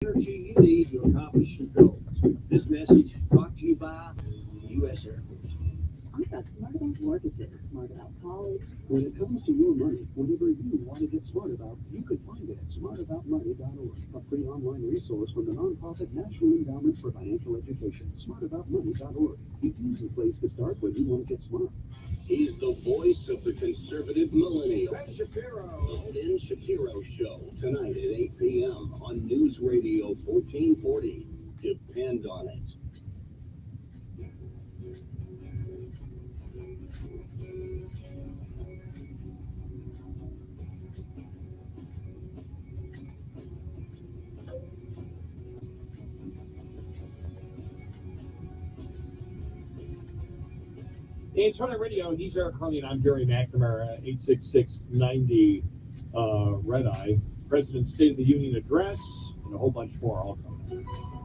energy you need to accomplish your goals. This message is brought to you by U.S. Air Force. I've got smart about mortgages, smart about college. When it comes to your money, whatever you want to get smart about, you can find it at smartaboutmoney.org, a free online resource from the nonprofit National Endowment for Financial Education. Smartaboutmoney.org, the easy place to start when you want to get smart. He's the voice of the conservative millennial. Ben Shapiro. The Ben Shapiro Show, tonight at 8 p.m. on News Radio 1440. Depend on it. It's Hunter Radio. He's Eric Harley, and I'm Gary McNamara. 86690 Red Eye. President's State of the Union address, and a whole bunch more. All coming up.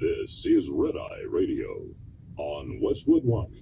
This is Red Eye Radio on Westwood One.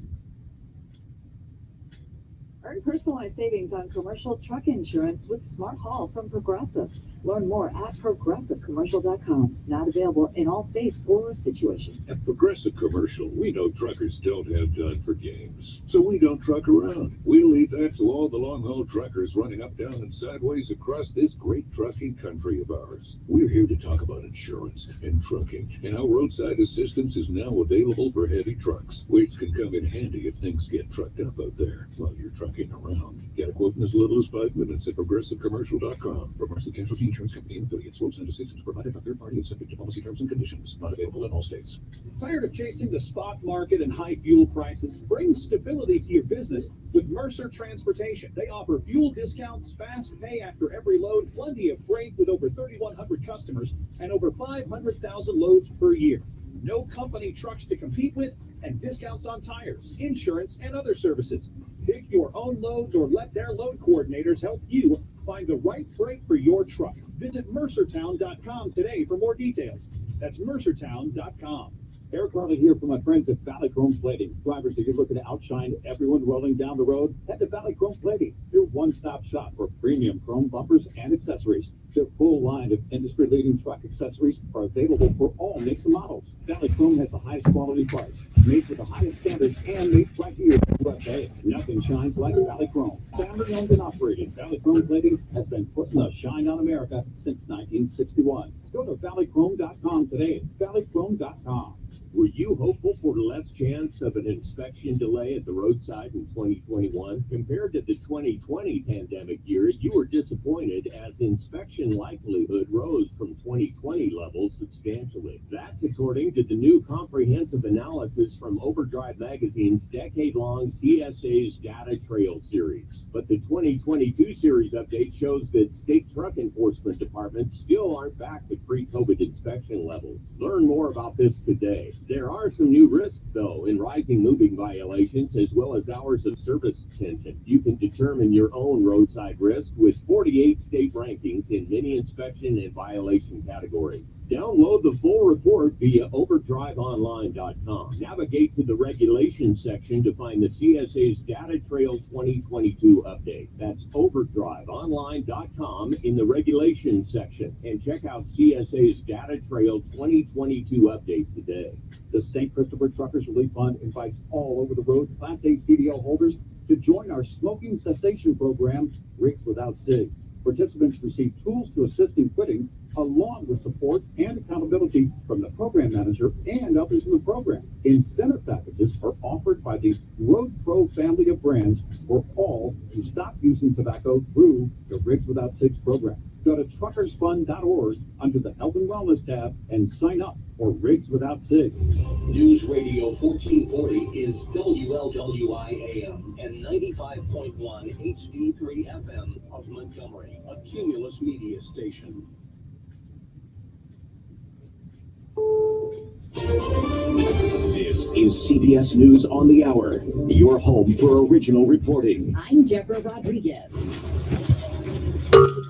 Earn personalized savings on commercial truck insurance with Smart Haul from Progressive. Learn more at progressivecommercial.com. Not available in all states or situations. At Progressive Commercial, we know truckers don't have time for games, so we don't truck around. We leave that to all the long-haul truckers running up, down, and sideways across this great trucking country of ours. We're here to talk about insurance and trucking, and how roadside assistance is now available for heavy trucks, which can come in handy if things get trucked up out there while you're trucking around. Get a quote in as little as 5 minutes at progressivecommercial.com. Progressive Casualty Insurance Company and affiliates. Roadside assistance provided by third party and subject to policy terms and conditions. Not available in all states. Tired of chasing the spot market and high fuel prices? Bring stability to your business with Mercer Transportation. They offer fuel discounts, fast pay after every load, plenty of freight with over 3,100 customers, and over 500,000 loads per year. No company trucks to compete with, and discounts on tires, insurance, and other services. Pick your own loads or let their load coordinators help you find the right freight for your truck. Visit mercertown.com today for more details. That's mercertown.com. Eric Harley here for my friends at Valley Chrome Plating. Drivers, if you're looking to outshine everyone rolling down the road, head to Valley Chrome Plating, your one-stop shop for premium chrome bumpers and accessories. Their full line of industry-leading truck accessories are available for all makes and models. Valley Chrome has the highest quality price, made to the highest standards, and made right here in the USA. Nothing shines like Valley Chrome. Family-owned and operated, Valley Chrome Plating has been putting the shine on America since 1961. Go to valleychrome.com today. valleychrome.com. Were you hopeful for less chance of an inspection delay at the roadside in 2021? Compared to the 2020 pandemic year, you were disappointed as inspection likelihood rose from 2020 levels substantially. That's according to the new comprehensive analysis from Overdrive Magazine's decade-long CSA's Data Trail series. But the 2022 series update shows that state truck enforcement departments still aren't back to pre-COVID inspection levels. Learn more about this today. There are some new risks, though, in rising moving violations as well as hours of service detention. You can determine your own roadside risk with 48 state rankings in many inspection and violation categories. Download the full report via overdriveonline.com. Navigate to the regulations section to find the CSA's Data Trail 2022 update. That's overdriveonline.com in the regulations section. And check out CSA's Data Trail 2022 update today. The St. Christopher Truckers Relief Fund invites all over the road Class A CDL holders to join our smoking cessation program, Rigs Without Cigs. Participants receive tools to assist in quitting, along with support and accountability from the program manager and others in the program. Incentive packages are offered by the Road Pro family of brands for all who stop using tobacco through the Rigs Without Cigs program. Go to truckersfund.org under the Health and Wellness tab and sign up for Rigs Without Cigs. News Radio 1440 is WLWI AM and 95.1 HD3 FM of Montgomery, a Cumulus media station. This is CBS News on the Hour, your home for original reporting. I'm Deborah Rodriguez. The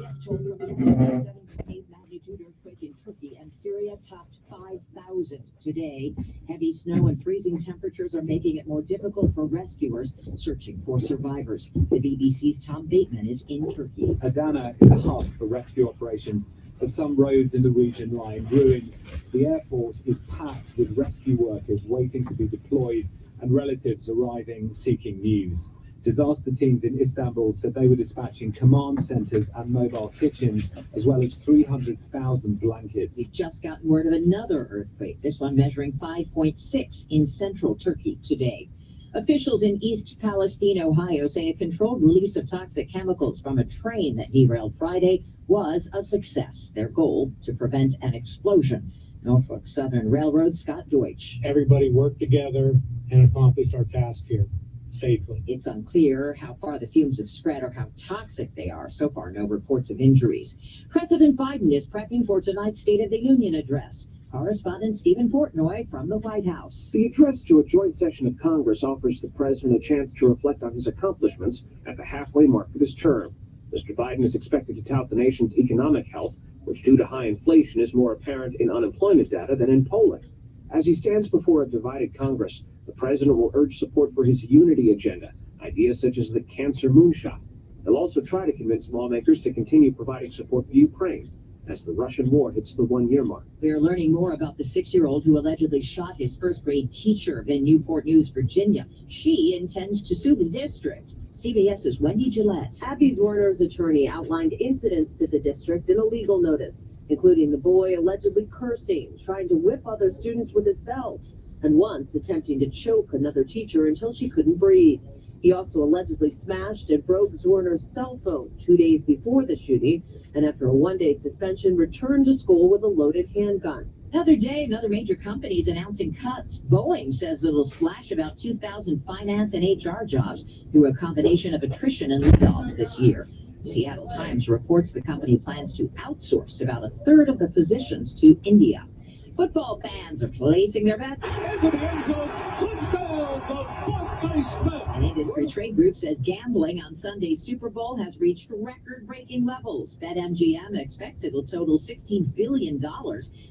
death toll from the 7.8 magnitude earthquake in Turkey and Syria topped 5,000 today. Heavy snow and freezing temperatures are making it more difficult for rescuers searching for survivors. The BBC's Tom Bateman is in Turkey. Adana is a hub for rescue operations, but some roads in the region lie in ruins. The airport is packed with rescue workers waiting to be deployed and relatives arriving seeking news. Disaster teams in Istanbul said they were dispatching command centers and mobile kitchens, as well as 300,000 blankets. We've just gotten word of another earthquake, this one measuring 5.6 in central Turkey today. Officials in East Palestine, Ohio, say a controlled release of toxic chemicals from a train that derailed Friday was a success. Their goal, to prevent an explosion. Norfolk Southern Railroad Scott Deutsch. Everybody worked together and accomplished our task here safely. It's unclear how far the fumes have spread or how toxic they are. So far, no reports of injuries. President Biden is prepping for tonight's State of the Union address. Correspondent Stephen Portnoy from the White House. The address to a joint session of Congress offers the president a chance to reflect on his accomplishments at the halfway mark of his term. Mr. Biden is expected to tout the nation's economic health, which due to high inflation is more apparent in unemployment data than in polling. As he stands before a divided Congress, the president will urge support for his unity agenda, ideas such as the cancer moonshot. He'll also try to convince lawmakers to continue providing support for Ukraine as the Russian war hits the one-year mark. We're learning more about the 6-year-old who allegedly shot his first-grade teacher in Newport News, Virginia. She intends to sue the district. CBS's Wendy Gillette. Abby Warner's attorney outlined incidents to the district in a legal notice, including the boy allegedly cursing, trying to whip other students with his belt, and once attempting to choke another teacher until she couldn't breathe. He also allegedly smashed and broke Zorner's cell phone 2 days before the shooting, and after a one-day suspension, returned to school with a loaded handgun. Another day, another major company is announcing cuts. Boeing says it'll slash about 2,000 finance and HR jobs through a combination of attrition and layoffs this year. Seattle Times reports the company plans to outsource about a third of the positions to India. Football fans are placing their bets. An industry trade group says gambling on Sunday's Super Bowl has reached record-breaking levels. BetMGM expects it will total $16 billion,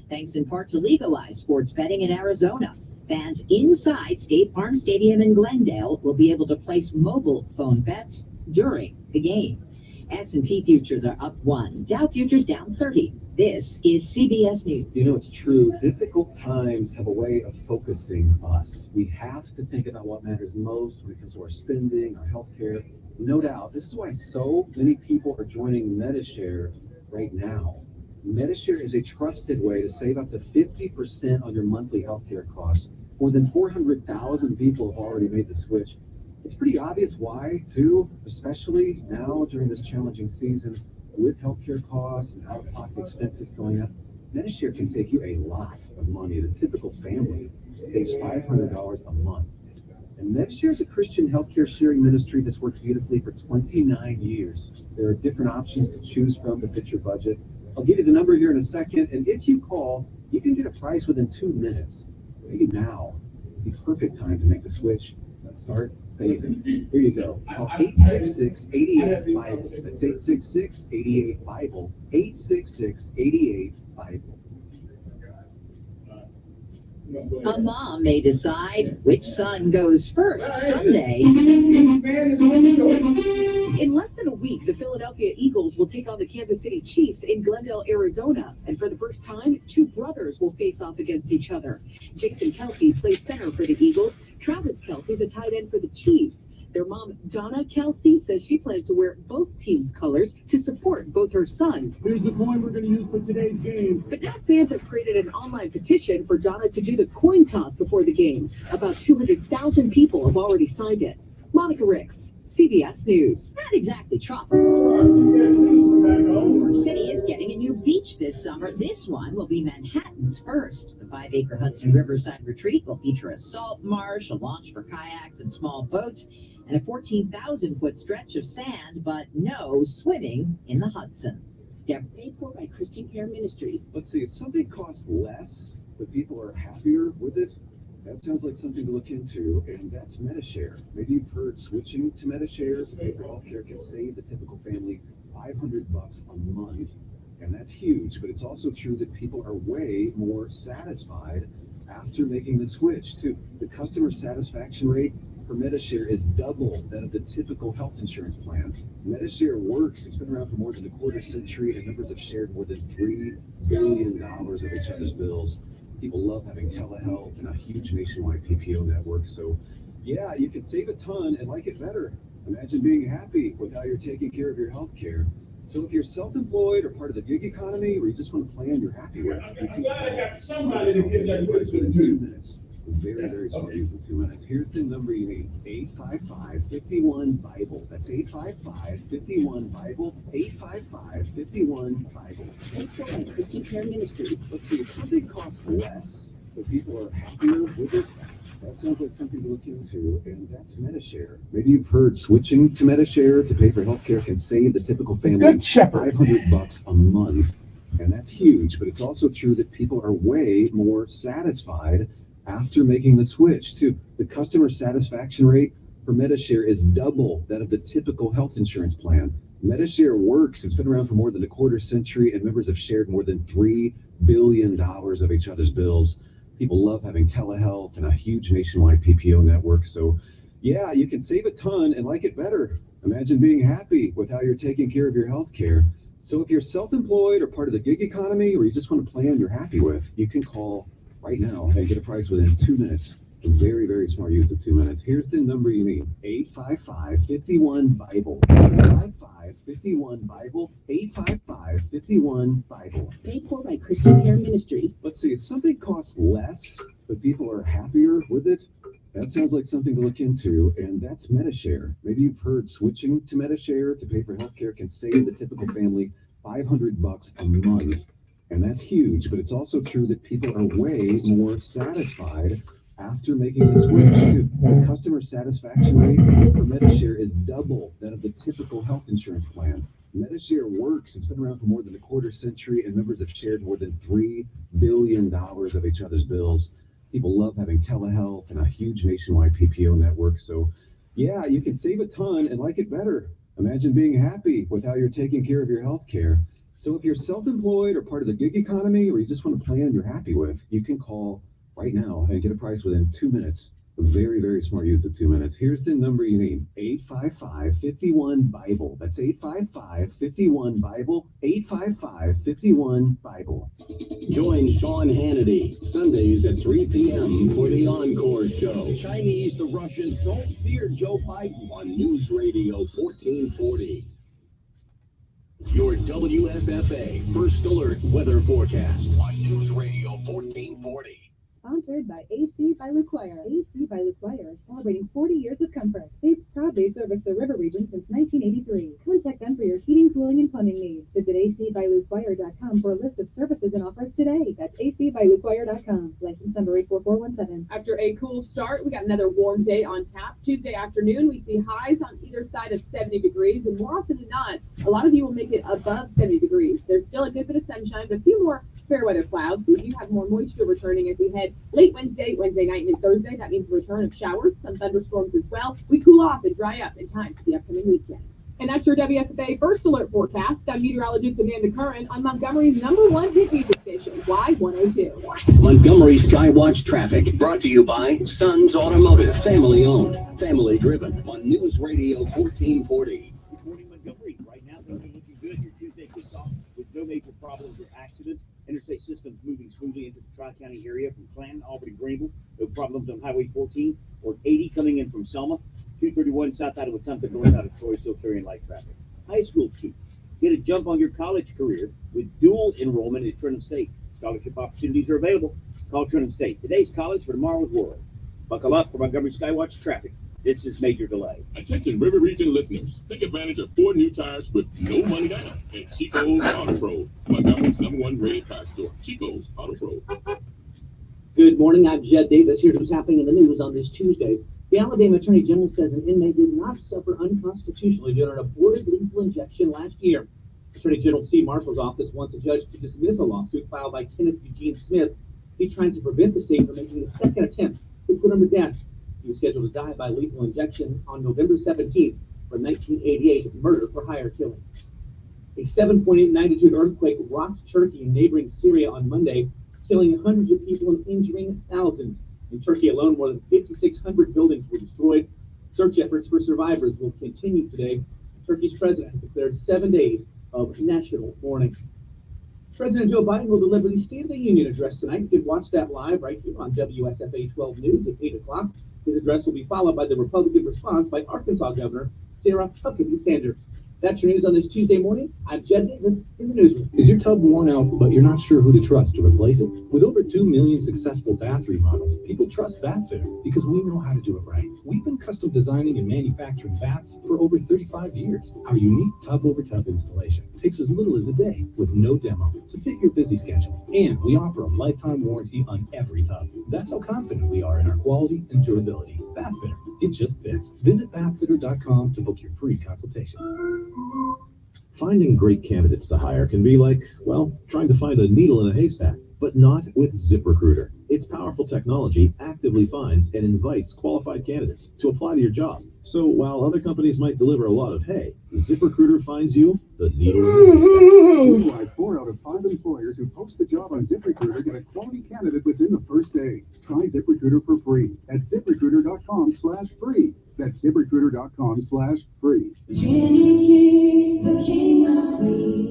thanks in part to legalized sports betting in Arizona. Fans inside State Farm Stadium in Glendale will be able to place mobile phone bets during the game. S&P futures are up 1, Dow futures down 30. This is CBS News. You know, it's true. Difficult times have a way of focusing us. We have to think about what matters most when it comes to our spending, our health care. No doubt. This is why so many people are joining MediShare right now. MediShare is a trusted way to save up to 50% on your monthly health care costs. More than 400,000 people have already made the switch. It's pretty obvious why, too, especially now during this challenging season. With healthcare costs and out-of-pocket expenses going up, MediShare can save you a lot of money. The typical family saves $500 a month. And MediShare is a Christian healthcare sharing ministry that's worked beautifully for 29 years. There are different options to choose from to fit your budget. I'll give you the number here in a second, and if you call, you can get a price within 2 minutes. Maybe now would be the perfect time to make the switch. Let's start saving. Here you go. Call 866-88-BIBLE. That's 866-88-BIBLE. 866-88-BIBLE. A mom may decide which son goes first Sunday. In less than a week, the Philadelphia Eagles will take on the Kansas City Chiefs in Glendale, Arizona. And for the first time, two brothers will face off against each other. Jason Kelsey plays center for the Eagles. Travis Kelsey's a tight end for the Chiefs. Their mom, Donna Kelsey, says she plans to wear both teams' colors to support both her sons. Here's the coin we're going to use for today's game. But now fans have created an online petition for Donna to do the coin toss before the game. About 200,000 people have already signed it. Monica Ricks, CBS News. Not exactly tropical. New York City is getting a new beach this summer. This one will be Manhattan's first. The 5-acre Hudson Riverside Retreat will feature a salt marsh, a launch for kayaks and small boats, and a 14,000-foot stretch of sand, but no swimming in the Hudson. Paid for by Christian Care Ministries. Let's see, if something costs less, but people are happier with it, That sounds like something to look into, and that's Medishare. Maybe you've heard switching to Medishare to pay for healthcare can save the typical family $500 a month. And that's huge, but it's also true that people are way more satisfied after making the switch too. The customer satisfaction rate for Medishare is double that of the typical health insurance plan. Medishare works. It's been around for more than a quarter century, and members have shared more than $3 billion of each other's bills. People love having telehealth and a huge nationwide PPO network. So, yeah, you can save a ton and like it better. Imagine being happy with how you're taking care of your health care. So if you're self-employed or part of the gig economy, or you just want a plan you're happy with, I'm glad I got somebody to give that wisdom to. 2 minutes. Very, very smart use in 2 minutes. Here's the number you need. 855-51-BIBLE. That's 855-51-BIBLE. 855-51-BIBLE. Paid for by Christian Care Ministries. Let's see, if something costs less, but people are happier with it, that sounds like something to look into, and that's Medishare. Maybe you've heard switching to Medishare to pay for healthcare can save the typical family $500 a month, and that's huge. But it's also true that people are way more satisfied after making the switch too. The customer satisfaction rate for Medishare is double that of the typical health insurance plan. Medishare works. It's been around for more than a quarter century, and members have shared more than $3 billion of each other's bills. People love having telehealth and a huge nationwide PPO network. So, yeah, you can save a ton and like it better. Imagine being happy with how you're taking care of your health care. So if you're self-employed or part of the gig economy, or you just want a plan you're happy with, you can call right now and get a price within 2 minutes. A very, very smart use of 2 minutes. Here's the number you need. 855-51-BIBLE. 855-51-BIBLE. 855-51-BIBLE. Paid for by Christian Care Ministries. Let's see, if something costs less, but people are happier with it, that sounds like something to look into, and that's Medishare. Maybe you've heard switching to Medishare to pay for healthcare can save the typical family $500 a month, and that's huge. But it's also true that people are way more satisfied after making the switch too. The customer satisfaction rate for Medishare is double that of the typical health insurance plan. Medishare works. It's been around for more than a quarter century, and members have shared more than $3 billion of each other's bills. People love having telehealth and a huge nationwide PPO network. So, yeah, you can save a ton and like it better. Imagine being happy with how you're taking care of your health care. So if you're self-employed or part of the gig economy, or you just want a plan you're happy with, you can call right now and get a price within 2 minutes. A very, very smart use of 2 minutes. Here's the number you need. 855-51-BIBLE. That's 855-51-BIBLE. 855-51-BIBLE. Join Sean Hannity Sundays at 3 p.m. for the Encore Show. The Chinese, the Russians don't fear Joe Biden. On News Radio 1440. Your WSFA First Alert Weather Forecast on News Radio 1440. Sponsored by AC by LaQuire. AC by LaQuire is celebrating 40 years of comfort. They've proudly serviced the river region since 1983. Contact them for your heating, cooling, and plumbing needs. Visit acbylaquire.com for a list of services and offers today. That's acbylaquire.com. License number 84417. After a cool start, we got another warm day on tap. Tuesday afternoon, we see highs on either side of 70 degrees, and more often than not, a lot of you will make it above 70 degrees. There's still a good bit of sunshine, but a few more fair weather clouds. We do have more moisture returning as we head late Wednesday night, and Thursday. That means the return of showers, some thunderstorms as well. We cool off and dry up in time for the upcoming weekend. And that's your WSFA First Alert forecast. I'm meteorologist Amanda Curran on Montgomery's #1 hit music station, Y102. Montgomery Skywatch traffic brought to you by Sons Automotive. Family owned, family driven on News Radio 1440. Good morning, Montgomery. Right now, things are looking good. Your Tuesday kicks off with no major problems or accidents. Interstate systems moving smoothly into the Tri-County area from Clanton, Albany, Greenville. No problems on Highway 14 or 80 coming in from Selma. 231 south out of Wetumpka, north out of Troy, still carrying light traffic. High school students, get a jump on your college career with dual enrollment at Trenton State. Scholarship opportunities are available. Call Trenton State. Today's college for tomorrow's world. Buckle up for Montgomery Skywatch traffic. This is Major Delay. Attention River Region listeners. Take advantage of 4 new tires with no money down at Chico's Auto Pro, Montgomery's #1 rated tire store. Chico's Auto Pro. Good morning, I'm Jed Davis. Here's what's happening in the news on this Tuesday. The Alabama Attorney General says an inmate did not suffer unconstitutionally due to an aborted lethal injection last year. Attorney General C. Marshall's office wants a judge to dismiss a lawsuit filed by Kenneth Eugene Smith. He's trying to prevent the state from making a second attempt who put him to death. He was scheduled to die by lethal injection on November 17th for 1988 murder for hire killing. A 7.8 magnitude earthquake rocked Turkey and neighboring Syria on Monday, killing hundreds of people and injuring thousands. In Turkey alone, more than 5,600 buildings were destroyed. Search efforts for survivors will continue today. Turkey's president has declared 7 days of national mourning. President Joe Biden will deliver the State of the Union address tonight. You can watch that live right here on WSFA 12 News at 8 o'clock. His address will be followed by the Republican response by Arkansas Governor Sarah Huckabee Sanders. That's your news on this Tuesday morning. I'm Jed Davis in the newsroom. Is your tub worn out, but you're not sure who to trust to replace it? With over 2 million successful bath remodels, people trust Bathfitter because we know how to do it right. We've been custom designing and manufacturing baths for over 35 years. Our unique tub-over-tub installation takes as little as a day with no demo to fit your busy schedule. And we offer a lifetime warranty on every tub. That's how confident we are in our quality and durability. Bathfitter, it just fits. Visit bathfitter.com to book your free consultation. Finding great candidates to hire can be like, well, trying to find a needle in a haystack, but not with ZipRecruiter. Its powerful technology actively finds and invites qualified candidates to apply to your job. So while other companies might deliver a lot of hay, ZipRecruiter finds you the needle in the haystack. Worldwide, 4 out of 5 employers who post a job on ZipRecruiter get a quality candidate within the first day. Try ZipRecruiter for free at ZipRecruiter.com/free. That's ZipRecruiter.com/free.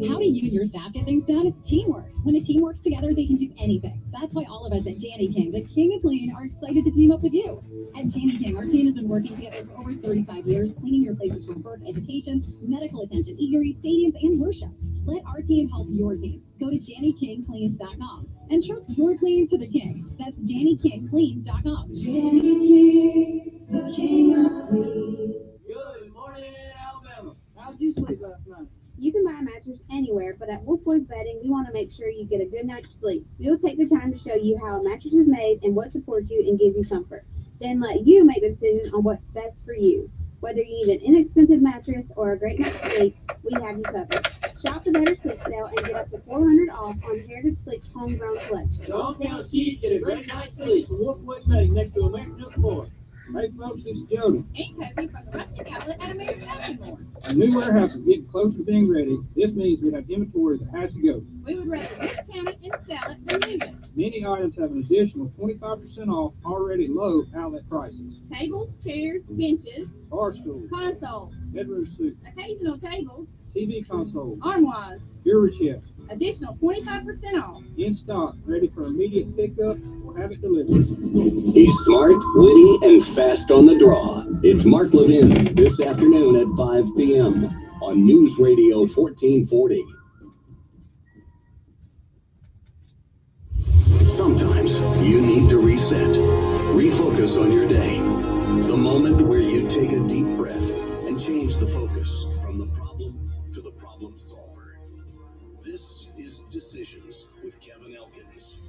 How do you and your staff get things done? Teamwork. When a team works together, they can do anything. That's why all of us at Janny King, the King of Clean, are excited to team up with you. At Janny King, our team has been working together for over 35 years, cleaning your places for work, education, medical attention, eateries, stadiums, and worship. Let our team help your team. Go to JannyKingCleans.com and trust your clean to the King. That's JannyKingClean.com. Janny King, the King of Clean. Good morning, Alabama. How'd you sleep last night? You can buy a mattress anywhere, but at Wolf Boys Bedding, we want to make sure you get a good night's sleep. We will take the time to show you how a mattress is made and what supports you and gives you comfort. Then let you make the decision on what's best for you. Whether you need an inexpensive mattress or a great night's sleep, we have you covered. Shop the Better Sleep Sale and get up to $400 off on Heritage Sleep's homegrown collection. Don't count sheep, get a great night's sleep from Wolf Boys Bedding next to American Milk Board. Hey folks, this is Jody. Ain't Kobe from the Rustic Outlet at American Elmore. Our new warehouse is getting closer to being ready. This means we have inventory that has to go. We would rather discount it and sell it than move it. Many items have an additional 25% off already low outlet prices. Tables, chairs, benches, Bar stools, consoles, bedroom suites, occasional tables, TV consoles, armoires, jewelry shelves. additional 25% off. In stock, ready for immediate pickup or have it delivered. He's smart, witty, and fast on the draw. It's Mark Levin this afternoon at 5 p.m. on News Radio 1440. Sometimes you need to reset, refocus on your day. The moment where you take a deep breath and change the focus from the problem to the problem solver. This is Decisions with Kevin Elkins.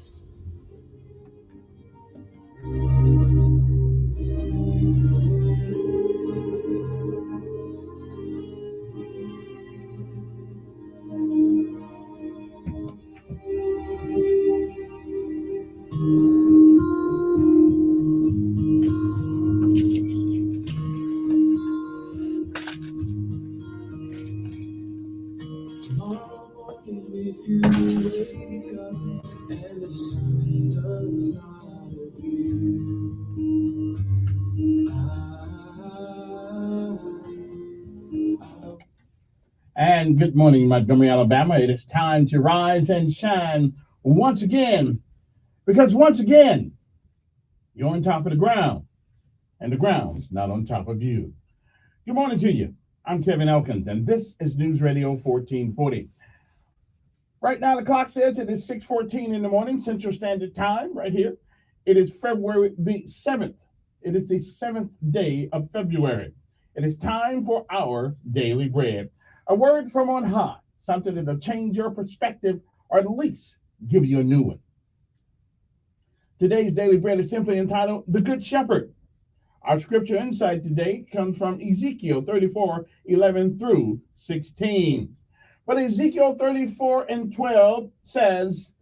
And good morning, Montgomery, Alabama. It is time to rise and shine once again, because once again, you're on top of the ground, and the ground's not on top of you. Good morning to you. I'm Kevin Elkins, and this is News Radio 1440. Right now, the clock says it is 6:14 in the morning, Central Standard Time, right here. It is February the 7th. It is the 7th day of February. It is time for our daily bread. A word from on high, something that'll change your perspective or at least give you a new one. Today's daily bread is simply entitled The Good Shepherd. Our scripture insight today comes from Ezekiel 34:11 through 16. But Ezekiel 34:12 says,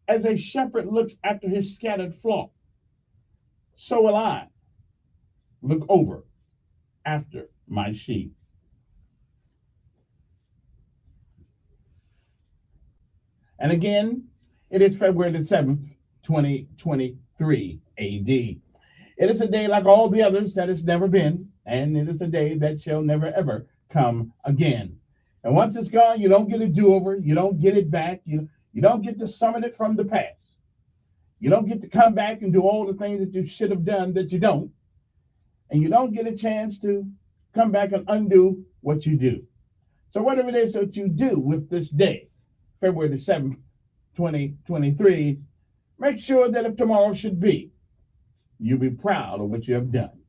as a shepherd looks after his scattered flock, so will I look over after my sheep. And again, it is February the 7th, 2023 AD. It is a day like all the others that has never been, and it is a day that shall never ever come again. And once it's gone, you don't get a do-over, you don't get it back, you don't get to summon it from the past. You don't get to come back and do all the things that you should have done that you don't. And you don't get a chance to come back and undo what you do. So whatever it is that you do with this day, February the 7th, 2023, make sure that if tomorrow should be, you'll be proud of what you have done.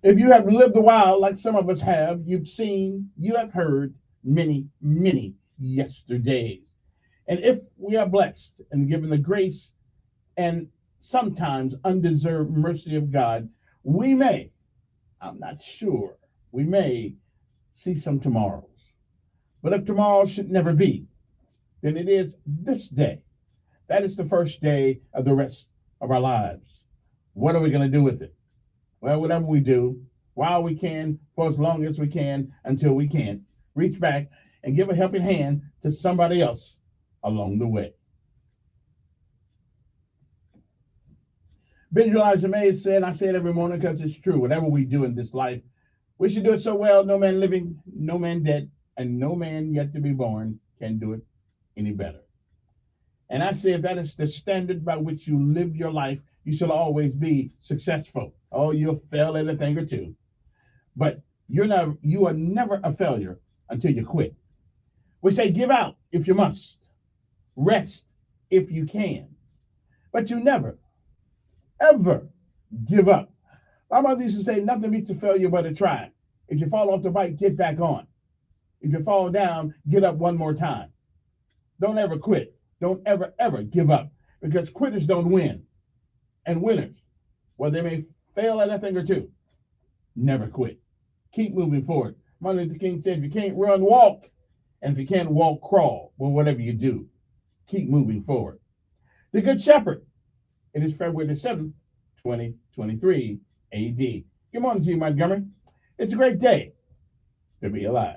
If you have lived a while like some of us have, you've seen, you have heard many, many yesterdays. And if we are blessed and given the grace and sometimes undeserved mercy of God, we may, I'm not sure, we may see some tomorrows. But if tomorrow should never be, then it is this day. That is the first day of the rest of our lives. What are we going to do with it? Well, whatever we do, while we can, for as long as we can, until we can't, reach back and give a helping hand to somebody else along the way. Benjamin Elijah Mays said, I say it every morning because it's true, whatever we do in this life, we should do it so well, no man living, no man dead, and no man yet to be born can do it any better. And I say if that is the standard by which you live your life, you shall always be successful. Oh, you'll fail at a thing or two. But you are never a failure until you quit. We say give out if you must. Rest if you can. But you never, ever give up. My mother used to say nothing beats a failure but a try. If you fall off the bike, get back on. If you fall down, get up one more time. Don't ever quit. Don't ever, ever give up. Because quitters don't win. And winners, well, they may fail at a thing or two, never quit. Keep moving forward. Martin Luther King said, if you can't run, walk. And if you can't walk, crawl. Well, whatever you do, keep moving forward. The Good Shepherd. It is February the 7th, 2023 AD. Good morning to you, Montgomery. It's a great day to be alive.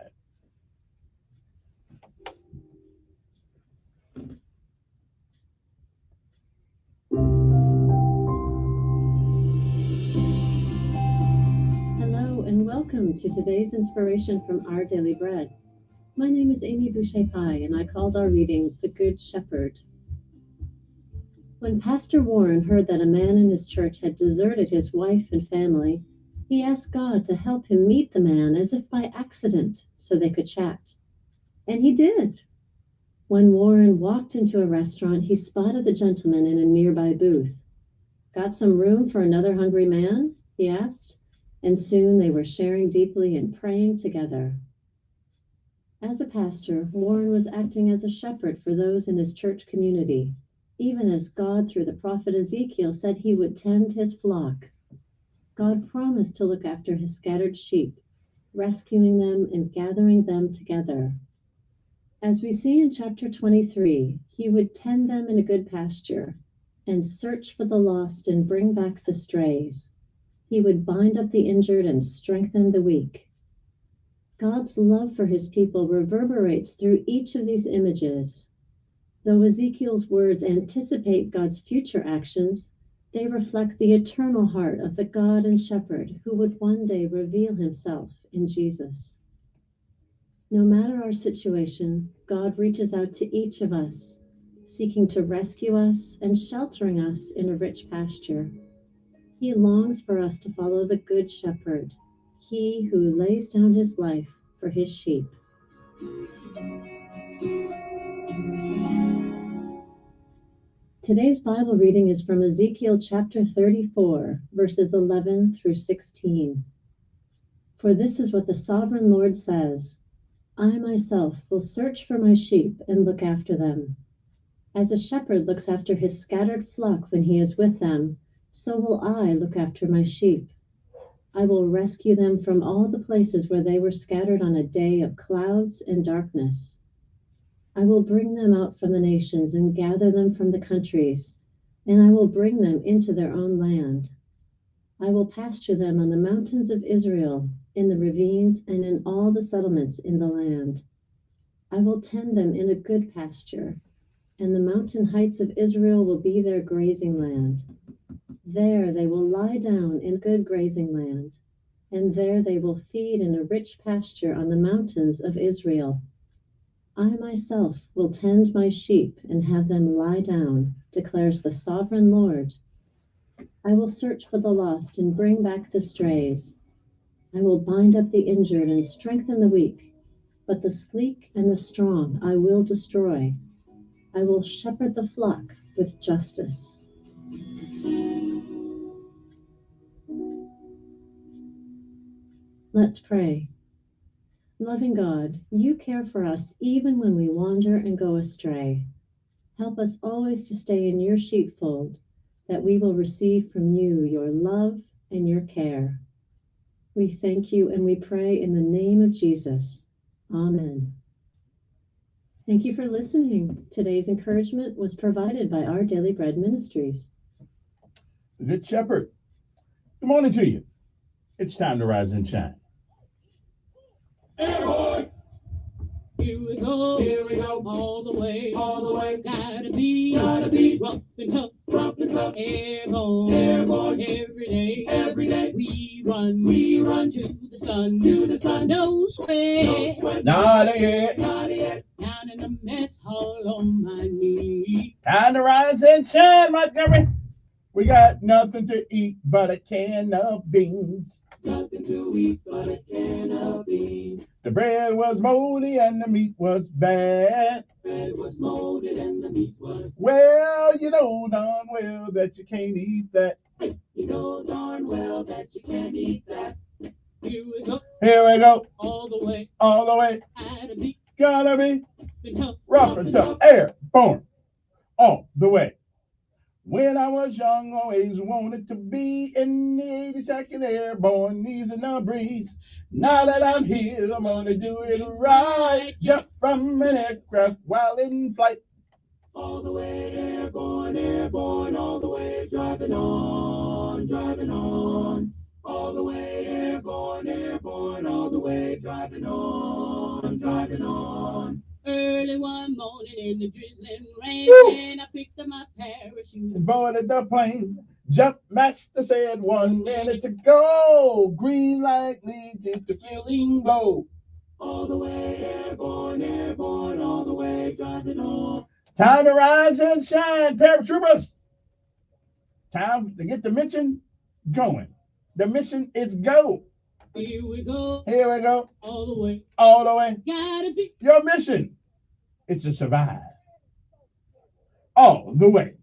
Welcome to today's inspiration from Our Daily Bread. My name is Amy Boucher-Pye, and I called our reading The Good Shepherd. When Pastor Warren heard that a man in his church had deserted his wife and family, he asked God to help him meet the man as if by accident so they could chat. And he did. When Warren walked into a restaurant, he spotted the gentleman in a nearby booth. Got some room for another hungry man? He asked. And soon they were sharing deeply and praying together. As a pastor, Warren was acting as a shepherd for those in his church community, even as God, through the prophet Ezekiel, said he would tend his flock. God promised to look after his scattered sheep, rescuing them and gathering them together. As we see in chapter 23, he would tend them in a good pasture and search for the lost and bring back the strays. He would bind up the injured and strengthen the weak. God's love for his people reverberates through each of these images. Though Ezekiel's words anticipate God's future actions, they reflect the eternal heart of the God and Shepherd who would one day reveal himself in Jesus. No matter our situation, God reaches out to each of us, seeking to rescue us and sheltering us in a rich pasture. He longs for us to follow the Good Shepherd, he who lays down his life for his sheep. Today's Bible reading is from Ezekiel chapter 34, verses 11 through 16. For this is what the sovereign Lord says, I myself will search for my sheep and look after them. As a shepherd looks after his scattered flock when he is with them, so will I look after my sheep. I will rescue them from all the places where they were scattered on a day of clouds and darkness. I will bring them out from the nations and gather them from the countries, and I will bring them into their own land. I will pasture them on the mountains of Israel, in the ravines, and in all the settlements in the land. I will tend them in a good pasture, and the mountain heights of Israel will be their grazing land. There they will lie down in good grazing land, and there they will feed in a rich pasture on the mountains of Israel. I myself will tend my sheep and have them lie down, declares the sovereign Lord. I will search for the lost and bring back the strays. I will bind up the injured and strengthen the weak, but the sleek and the strong I will destroy. I will shepherd the flock with justice. Let's pray. Loving God, you care for us even when we wander and go astray. Help us always to stay in your sheepfold, that we will receive from you your love and your care. We thank you and we pray in the name of Jesus. Amen. Thank you for listening. Today's encouragement was provided by Our Daily Bread Ministries. The Good Shepherd. Good morning to you. It's time to rise and shine. Airborne. Here we go, all the way, gotta be rough and tough, airborne, every day, we run to the sun, no sweat, Not yet. down in the mess hall on my knee. Time to rise and shine, Montgomery. We got nothing to eat but a can of beans. Nothing to eat but a can of beans. The bread was moldy and the meat was bad. Bread was molded and the meat was. Well, you know darn well that you can't eat that. You know darn well that you can't eat that. Here we go. Here we go. All the way. Gotta be tough, rough and tough. Airborne. All the way. When I was young, always wanted to be in the 82nd Airborne, easing the breeze. Now that I'm here, I'm gonna do it right. Jump from an aircraft while in flight. All the way airborne, all the way driving on. All the way airborne, all the way driving on. Early one morning in the drizzling rain, I picked up my parachute and boarded the plane. Jump master said 1 minute to go. Green light leads into feeling low. all the way airborne, all the way driving on. Time to rise and shine, paratroopers. Time to get the mission going. The mission is go. Here we go. All the way. Gotta be. Your mission is to survive. All the way.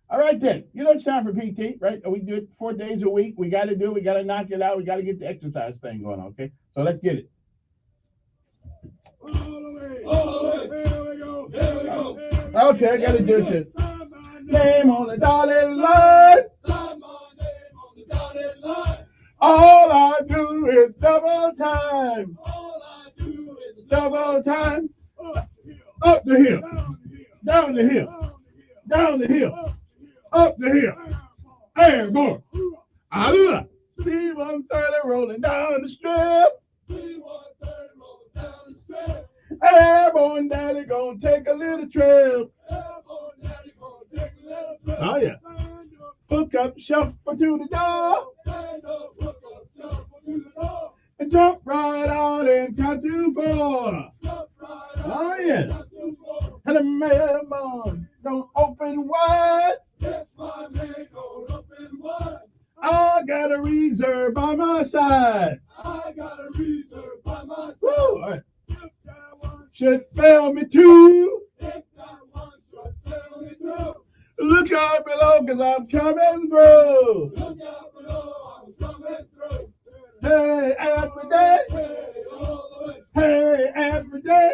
All right then. You know it's time for PT, right? We do it 4 days a week. We got to knock it out. We got to get the exercise thing going on, okay? So let's get it. All the way. Here we go. Okay, I got to do it. Name on the dotted line. All I do is double time. Double time. Up the hill. Down the hill. Down the hill. Up the hill. Airborne. C-130 rolling down the strip. Airborne daddy gonna take a little trip. Oh yeah. Hook up, shuffle to the door. And jump right on and count to 4. Oh yeah. And the mailman don't open wide. I got a reserve by my side. Woo. Should fail me too. Look out below, cause I'm coming through. Hey, every day. Hey, every day.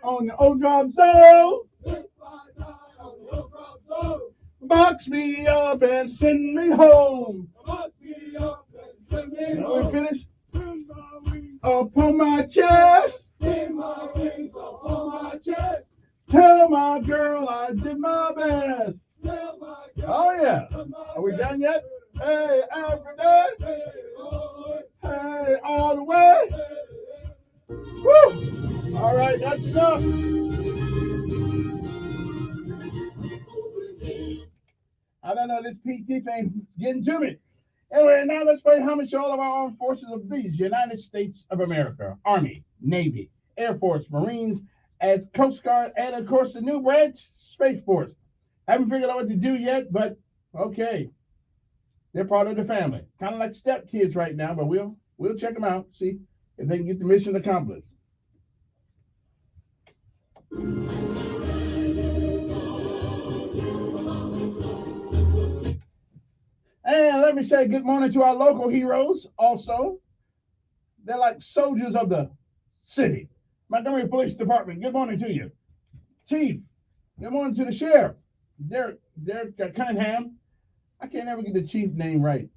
On the old drop zone. Box me up and send me home. We finish. Upon my chest. Are we done yet? Hey, Alfred, hey, all the way. Woo! All right, that's enough. I don't know, this PT thing getting to me. Anyway, now let's pay homage to all of our armed forces of these United States of America, Army, Navy, Air Force, Marines, as Coast Guard, and of course the new branch, Space Force. Haven't figured out what to do yet, but okay. They're part of the family. Kind of like stepkids right now, but we'll check them out, see if they can get the mission accomplished. And let me say good morning to our local heroes also. They're like soldiers of the city. Montgomery Police Department, good morning to you. Chief, good morning to the sheriff. Derek Cunningham. I can't ever get the chief name right.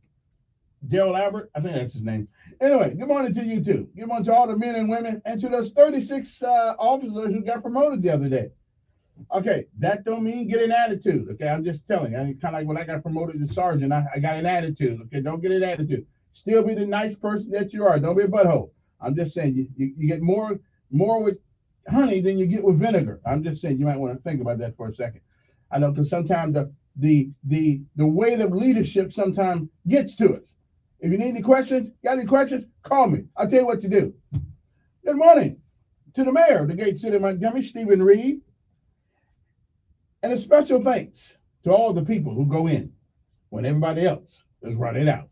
Daryl Albert, I think that's his name. Anyway, good morning to you too. Good morning to all the men and women and to those 36 officers who got promoted the other day. Okay, that don't mean get an attitude. Okay, I'm just telling you. I mean, kind of like when I got promoted to sergeant, I got an attitude. Okay, don't get an attitude. Still be the nice person that you are. Don't be a butthole. I'm just saying you get more with honey than you get with vinegar. I'm just saying you might want to think about that for a second. I know because sometimes the weight of leadership sometimes gets to us. If you need any questions, call me. I'll tell you what to do. Good morning to the mayor of the Gate City of Montgomery, Stephen Reed. And a special thanks to all the people who go in when everybody else is running out.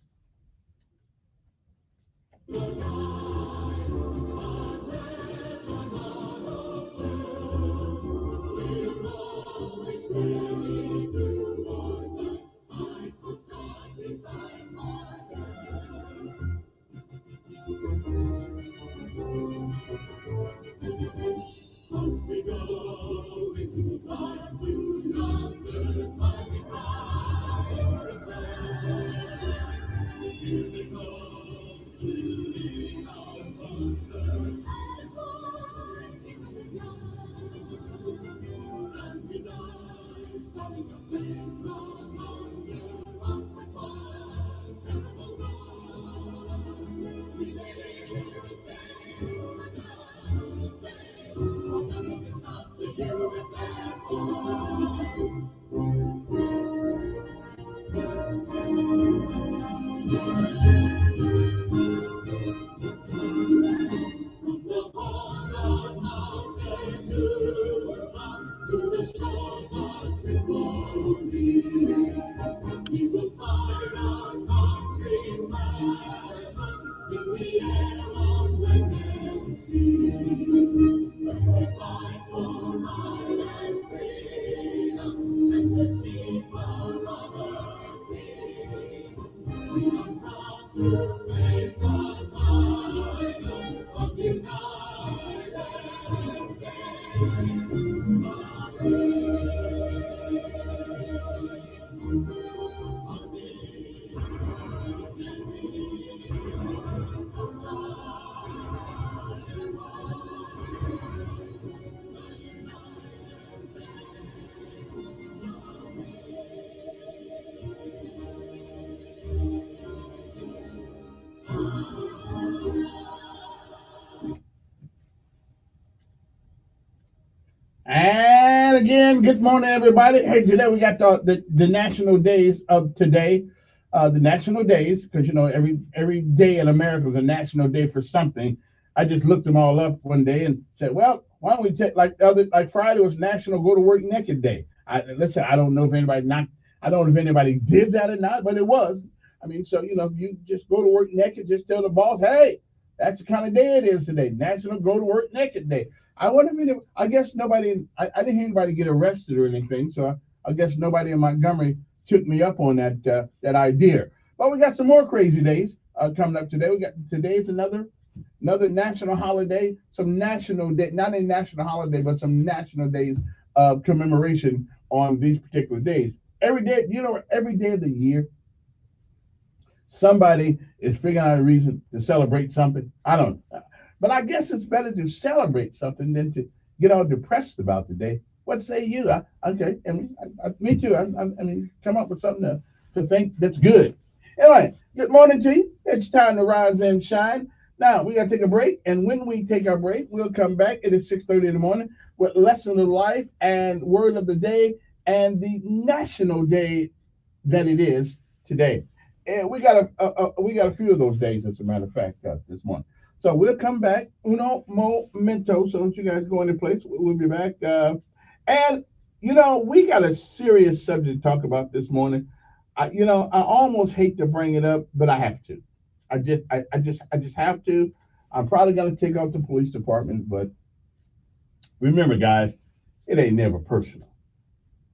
And again, good morning, everybody. Hey, today we got the national days of today. The national days, because you know every day in America is a national day for something. I just looked them all up one day and said, well, why don't we take like Friday was National Go to Work Naked Day. Listen, I don't know if anybody did that or not, but it was. I mean, so you know, you just go to work naked, just tell the boss, hey, that's the kind of day it is today, National Go to Work Naked Day. I wonder if I guess nobody, I didn't hear anybody get arrested or anything, so I guess nobody in Montgomery took me up on that idea. But we got some more crazy days coming up today. Today's another national holiday, some national day, not a national holiday, but some national days of commemoration on these particular days. Every day, every day of the year, somebody is figuring out a reason to celebrate something. I don't know. But I guess it's better to celebrate something than to get all depressed about the day. What say you? Okay, me too. I mean, come up with something So think that's good. Anyway, good morning to you. It's time to rise and shine. Now we gotta take a break, and when we take our break, we'll come back. It is 6:30 in the morning with lesson of life and word of the day and the national day that it is today. And we got a few of those days, as a matter of fact, this morning. So we'll come back. Uno momento. So don't you guys go any place. We'll be back. And we got a serious subject to talk about this morning. I almost hate to bring it up, but I have to. I just have to. I'm probably gonna take out the police department, but remember, guys, it ain't never personal.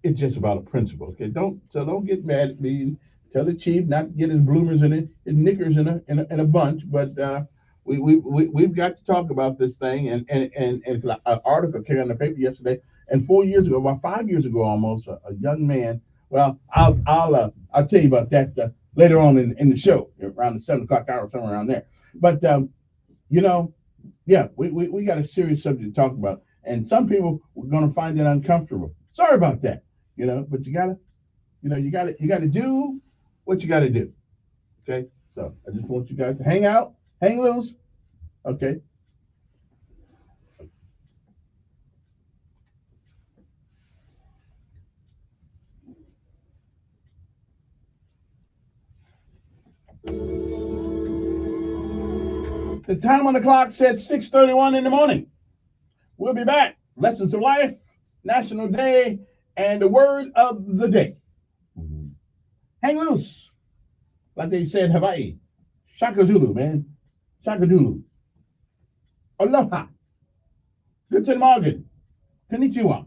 It's just about a principle. Okay, don't get mad at me. Tell the chief not to get his bloomers and his knickers in a bunch. But we've got to talk about this thing. And an article came on the paper yesterday. And 4 years ago, about 5 years ago, almost, a young man. Well, I'll tell you about that later on in the show, around the 7 o'clock hour, somewhere around there. But yeah, we got a serious subject to talk about, and some people are going to find it uncomfortable. Sorry about that, but you gotta do what you gotta do. Okay, so I just want you guys to hang out, hang loose. Okay. The time on the clock said 6:31 in the morning. We'll be back. Lessons of Life, National Day, and the word of the day. Hang loose. Like they said in Hawaii. Shaka Zulu, man. Shaka Zulu. Aloha. Guten Morgen. Konnichiwa.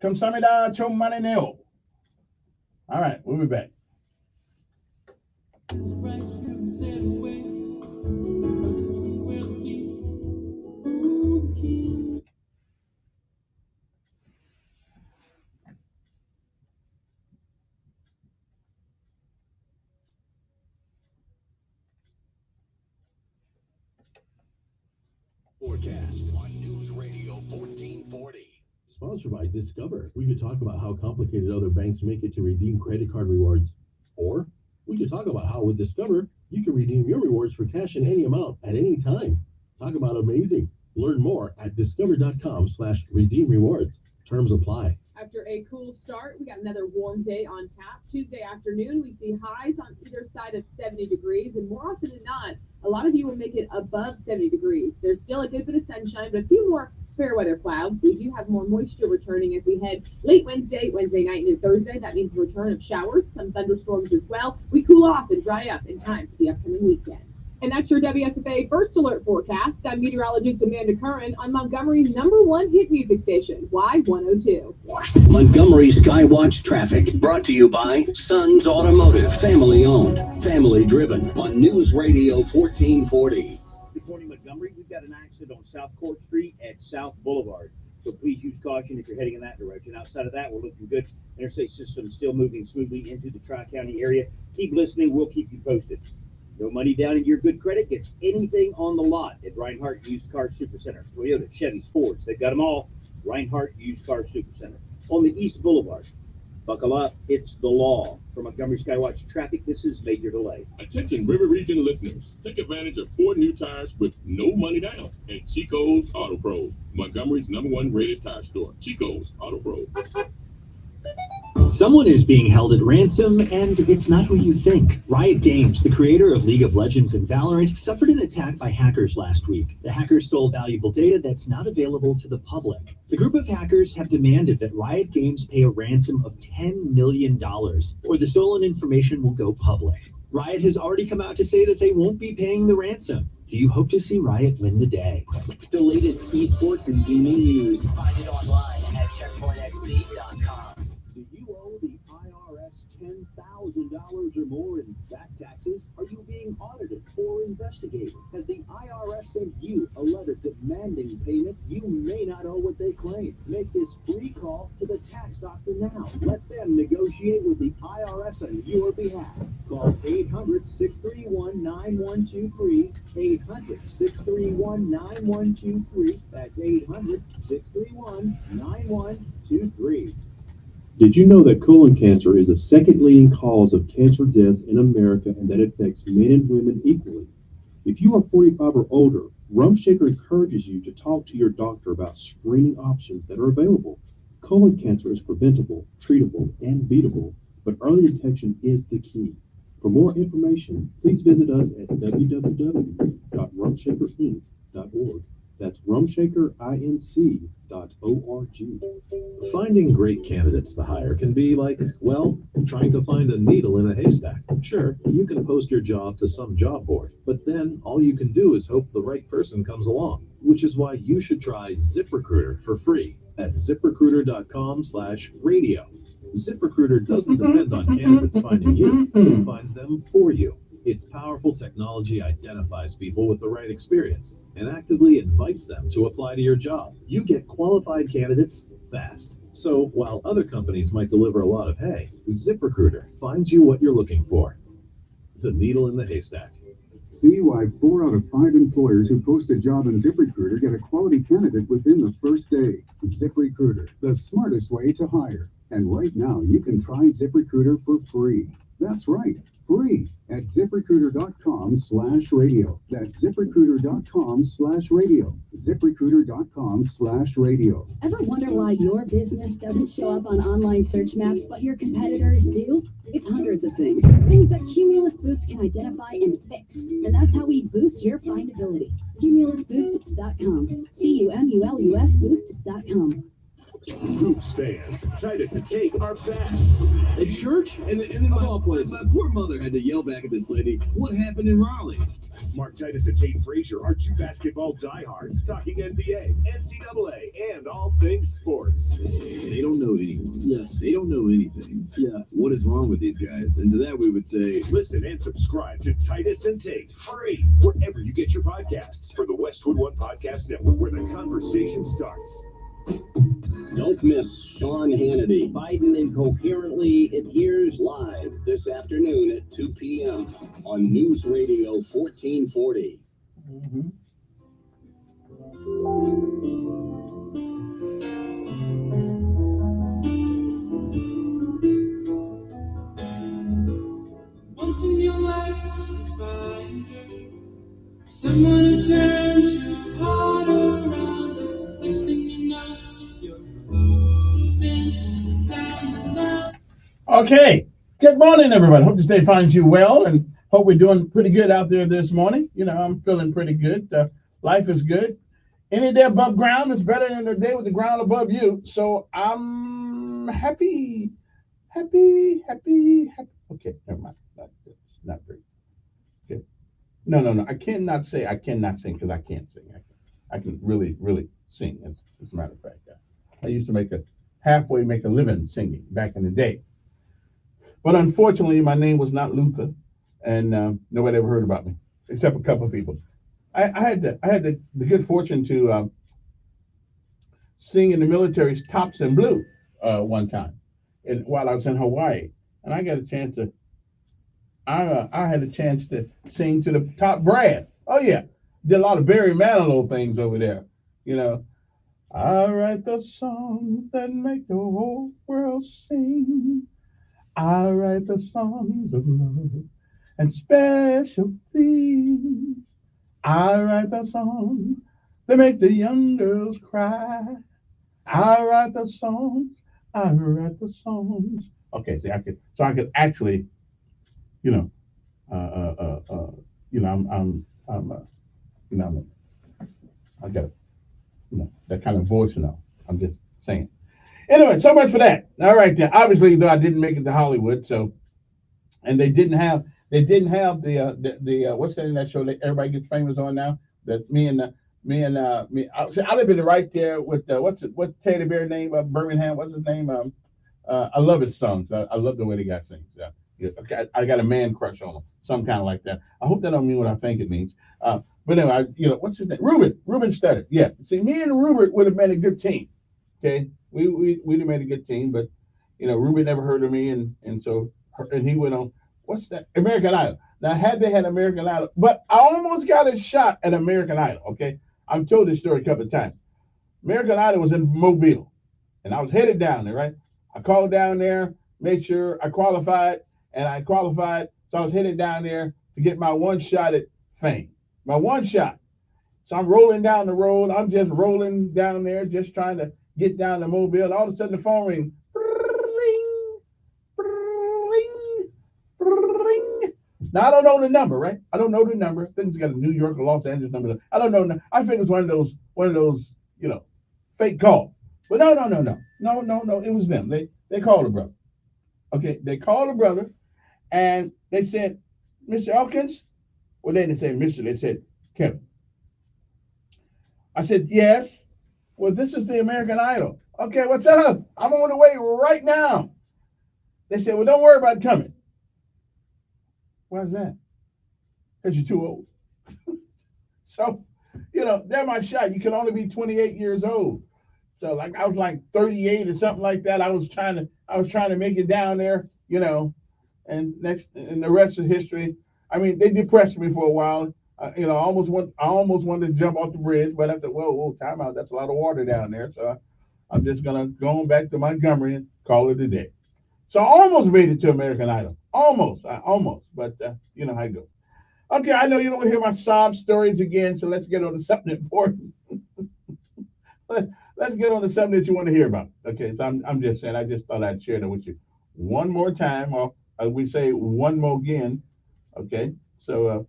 Kamsamida chomane neo. All right, we'll be back. Forecast on News Radio 1440. Sponsored by Discover. We could talk about how complicated other banks make it to redeem credit card rewards. Or we could talk about how with Discover, you can redeem your rewards for cash in any amount at any time. Talk about amazing. Learn more at discover.com/redeem rewards. Terms apply. After a cool start, we got another warm day on tap. Tuesday afternoon, we see highs on either side of 70 degrees, and more often than not, a lot of you will make it above 70 degrees. There's still a good bit of sunshine, but a few more fair weather clouds. We do have more moisture returning as we head late Wednesday night into Thursday. That means the return of showers, some thunderstorms as well. We cool off and dry up in time for the upcoming weekend. And that's your WSFA First Alert forecast. I'm meteorologist Amanda Curran on Montgomery's #1 hit music station, Y102. Montgomery Skywatch traffic brought to you by Sons Automotive, family owned, family driven on News Radio 1440. Good morning, Montgomery. We've got an accident on South Court Street at South Boulevard, so please use caution if you're heading in that direction. Outside of that, we're looking good. Interstate system still moving smoothly into the Tri-County area. Keep listening. We'll keep you posted. No money down in your good credit gets anything on the lot at Reinhardt Used Car Supercenter. Toyota, Chevy, Fords, they've got them all. Reinhardt Used Car Supercenter on the East Boulevard. Buckle up, it's the law. For Montgomery Skywatch traffic, this is Major Delay. Attention River Region listeners. Take advantage of 4 new tires with no money down at Chico's Auto Pros, Montgomery's #1 rated tire store. Chico's Auto Pros. Someone is being held at ransom, and it's not who you think. Riot Games, the creator of League of Legends and Valorant, suffered an attack by hackers last week. The hackers stole valuable data that's not available to the public. The group of hackers have demanded that Riot Games pay a ransom of $10 million, or the stolen information will go public. Riot has already come out to say that they won't be paying the ransom. Do you hope to see Riot win the day? The latest esports and gaming news. Find it online at checkpointxp.com. Do you owe the IRS $10,000 or more in back taxes? Are you being audited or investigated? Has the IRS sent you a letter demanding payment? You may not owe what they claim. Make this free call to the tax doctor now. Let them negotiate with the IRS on your behalf. Call 800-631-9123, 800-631-9123. That's 800-631-9123. Did you know that colon cancer is the second leading cause of cancer deaths in America and that it affects men and women equally? If you are 45 or older, Rum Shaker encourages you to talk to your doctor about screening options that are available. Colon cancer is preventable, treatable, and beatable, but early detection is the key. For more information, please visit us at www.rumshakerinc.org. That's rumshakerinc.org. Finding great candidates to hire can be like, well, trying to find a needle in a haystack. Sure, you can post your job to some job board, but then all you can do is hope the right person comes along, which is why you should try ZipRecruiter for free at ziprecruiter.com/radio. ZipRecruiter doesn't depend on candidates finding you, it finds them for you. Its powerful technology identifies people with the right experience and actively invites them to apply to your job. You get qualified candidates fast. So while other companies might deliver a lot of hay, ZipRecruiter finds you what you're looking for. The needle in the haystack. See why 4 out of 5 employers who post a job in ZipRecruiter get a quality candidate within the first day. ZipRecruiter, the smartest way to hire. And right now, you can try ZipRecruiter for free. That's right, free at ZipRecruiter.com/radio. That's ZipRecruiter.com/radio. ZipRecruiter.com/radio. Ever wonder why your business doesn't show up on online search maps, but your competitors do? It's hundreds of things. Things that Cumulus Boost can identify and fix. And that's how we boost your findability. CumulusBoost.com. CUMULUS Boost.com. Hoops fans, Titus and Tate are back. At church? And then my poor mother had to yell back at this lady, what happened in Raleigh? Mark Titus and Tate Frazier are two basketball diehards talking NBA, NCAA, and all things sports. They don't know anyone. Yes, they don't know anything. Yeah, what is wrong with these guys? And to that we would say, listen and subscribe to Titus and Tate free wherever you get your podcasts for the Westwood One Podcast Network, where the conversation starts. Don't miss Sean Hannity. Biden incoherently adheres live this afternoon at 2 p.m. on News Radio 1440. Once in your life, you find someone who turns your heart around. Next thing you know, you're closing down the town. Okay. Good morning, everybody. Hope this day finds you well, and hope we're doing pretty good out there this morning. You know, I'm feeling pretty good. Life is good. Any day above ground is better than a day with the ground above you. So I'm happy. Okay, never mind. Not very good. No. I cannot sing because I can't sing. I can really sing, as a matter of fact. I used to halfway make a living singing back in the day. But unfortunately, my name was not Luther, and nobody ever heard about me, except a couple of people. I had the good fortune to sing in the military's Tops in Blue one time, while I was in Hawaii, and I got a chance to. I had a chance to sing to the top brass. Oh yeah, did a lot of Barry Manilow things over there. You know, I write the songs that make the whole world sing. I write the songs of love and special things. I write the songs that make the young girls cry. I write the songs. Okay, see, I could actually, I got, that kind of voice now. I'm just saying. Anyway, so much for that. All right, then. Obviously, though, I didn't make it to Hollywood, so, and they didn't have the what's that in that show that everybody gets famous on now? That I live in the right there with what's Teddy Bear name of Birmingham? What's his name? I love his songs. I love the way the guy sings. Okay, I got a man crush on him, some kind of like that. I hope that don't mean what I think it means. But anyway, what's his name? Ruben Studdard. Yeah. See, me and Ruben would have been a good team. Okay. We'd have made a good team, but Ruben never heard of me, and he went on. What's that? American Idol. Now, had they had American Idol, but I almost got a shot at American Idol. Okay, I've told this story a couple of times. American Idol was in Mobile, and I was headed down there. Right, I called down there, made sure I qualified, and I qualified. So I was headed down there to get my one shot at fame. My one shot. So I'm rolling down the road. I'm just rolling down there, just trying to get down to Mobile. And all of a sudden the phone rings. Now I don't know the number, right? I don't know the number. I think it's got a New York or Los Angeles number. I don't know. I think it's one of those, fake calls. But no. It was them. They called the brother. Okay, they called the brother, and they said, Mr. Elkins. Well, they didn't say Mr. They said Kevin. I said, yes. Well, this is the American Idol. Okay, what's up? I'm on the way right now. They said, well, don't worry about coming. Why is that? Because you're too old. So, they're my shot. You can only be 28 years old. So like I was like 38 or something like that. I was trying to make it down there, and the rest of history. I mean, they depressed me for a while. I almost wanted to jump off the bridge, but I said, whoa, time out. That's a lot of water down there. So I'm just gonna go on back to Montgomery and call it a day. So I almost made it to American Idol. Almost, but you know how it goes. Okay, I know you don't want to hear my sob stories again, so let's get on to something important. Let's get on to something that you want to hear about. Okay, so I'm just saying, I just thought I'd share that with you one more time, or as we say, one more again. Okay, so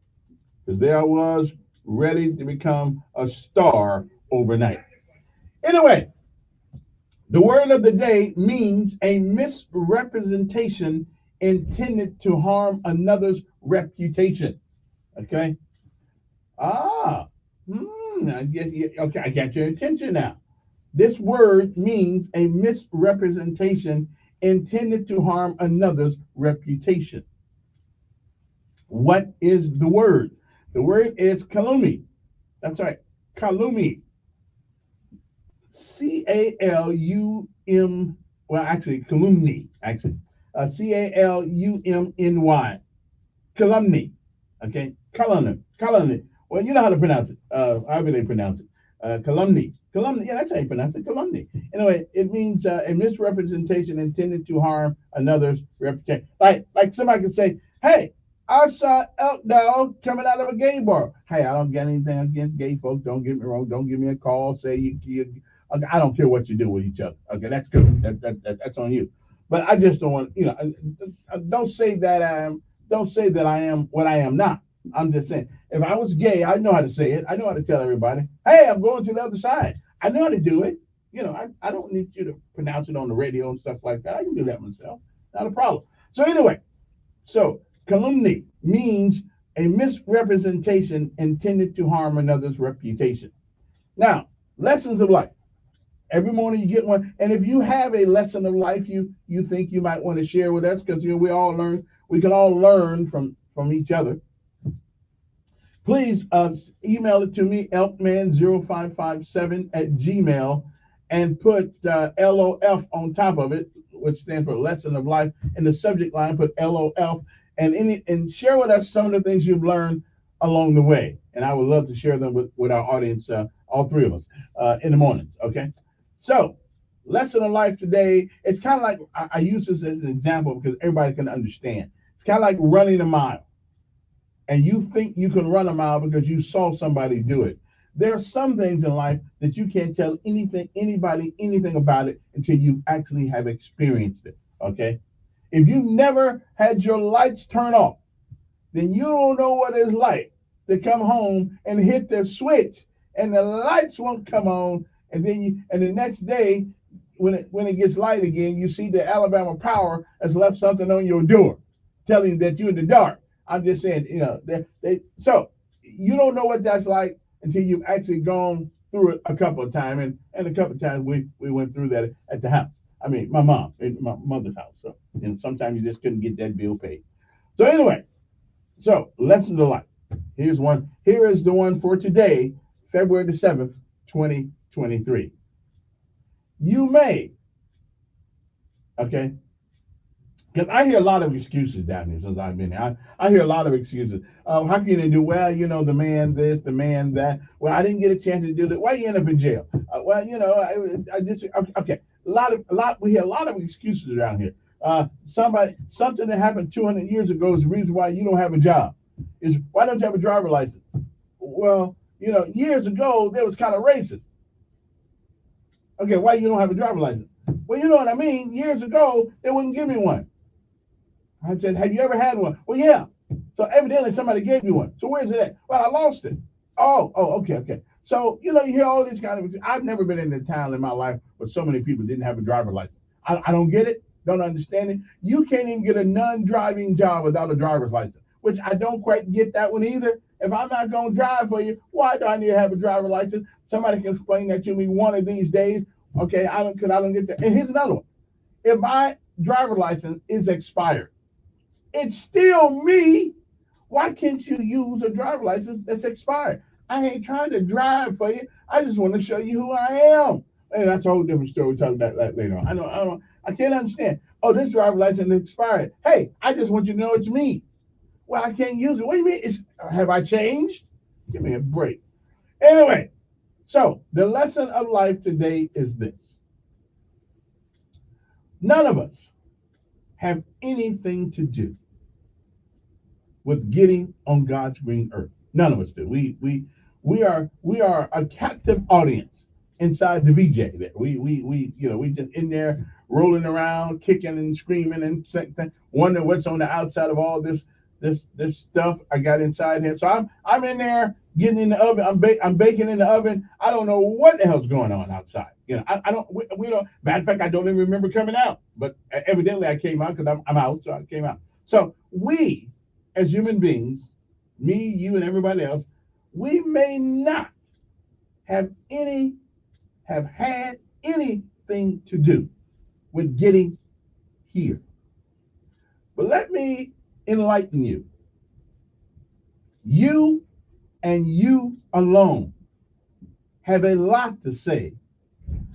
because there I was, ready to become a star overnight. Anyway, the word of the day means a misrepresentation intended to harm another's reputation. Okay. I got your attention now. This word means a misrepresentation intended to harm another's reputation. What is the word? The word is calumny. That's right, calumny. C-A-L-U-M. Well, actually, calumny. C-A-L-U-M-N-Y. Calumny. Okay, calumny. Well, you know how to pronounce it. However they pronounce it. Calumny. Calumny. Yeah, that's how you pronounce it. Calumny. Anyway, it means a misrepresentation intended to harm another's reputation. Like somebody could say, "Hey, I saw Elk Dog coming out of a gay bar." Hey, I don't get anything against gay folks. Don't get me wrong. Don't give me a call. Say you I don't care what you do with each other. Okay, that's good. That's on you. But I just don't want, don't say that I am what I am not. I'm just saying, if I was gay, I know how to say it. I know how to tell everybody, hey, I'm going to the other side. I know how to do it. I don't need you to pronounce it on the radio and stuff like that. I can do that myself. Not a problem. So anyway, calumny means a misrepresentation intended to harm another's reputation. Now, lessons of life. Every morning you get one. And if you have a lesson of life you think you might want to share with us, because we can all learn from each other. Please email it to me, elkman0557@gmail, and put LOF on top of it, which stands for lesson of life. In the subject line, put LOF, and share with us some of the things you've learned along the way. And I would love to share them with our audience, all three of us, in the mornings. Okay. So, lesson of life today, it's kind of like, I use this as an example because everybody can understand. It's kind of like running a mile. And you think you can run a mile because you saw somebody do it. There are some things in life that you can't tell anybody anything about it until you actually have experienced it. Okay? If you've never had your lights turn off, then you don't know what it's like to come home and hit the switch and the lights won't come on. And then the next day, when it gets light again, you see the Alabama Power has left something on your door, telling you that you're in the dark. I'm just saying, so you don't know what that's like until you've actually gone through it a couple of times, and a couple of times we went through that at the house. I mean, my mother's house. So, and sometimes you just couldn't get that bill paid. So anyway, lessons of life. Here is the one for today, February the 7th, 2023. You may, okay, because I hear a lot of excuses down here since I've been here. I hear a lot of excuses. How can they do? Well, the man this, the man that. Well, I didn't get a chance to do that. Why you end up in jail? I just, okay. We hear a lot of excuses around here. Something that happened 200 years ago is the reason why you don't have a job. Is why don't you have a driver license? Well, years ago they was kind of racist. Okay, why you don't have a driver license? Well, you know what I mean. Years ago they wouldn't give me one. I said, have you ever had one? Well, yeah. So evidently somebody gave you one. So where's it at? Well, I lost it. Oh, okay. So, you hear all these kind of, I've never been in a town in my life where so many people didn't have a driver license. I don't get it. Don't understand it. You can't even get a non-driving job without a driver's license, which I don't quite get that one either. If I'm not going to drive for you, why do I need to have a driver's license? Somebody can explain that to me one of these days. Okay, I don't get that. And here's another one. If my driver's license is expired, it's still me. Why can't you use a driver's license that's expired? I ain't trying to drive for you. I just want to show you who I am. And that's a whole different story. We'll talk about that later on. I can't understand. Oh, this driver's license is expired. Hey, I just want you to know it's me. Well, I can't use it. What do you mean? Have I changed? Give me a break. Anyway, so the lesson of life today is this. None of us have anything to do with getting on God's green earth. None of us do. We are a captive audience inside the VJ. There, we just in there rolling around, kicking and screaming and wondering what's on the outside of all this stuff I got inside here. So I'm in there getting in the oven. I'm baking in the oven. I don't know what the hell's going on outside. I don't. We don't. Matter of fact, I don't even remember coming out. But evidently, I came out because I'm out, so I came out. So we, as human beings, me, you, and everybody else, we may not have had anything to do with getting here. But let me enlighten you. You and you alone have a lot to say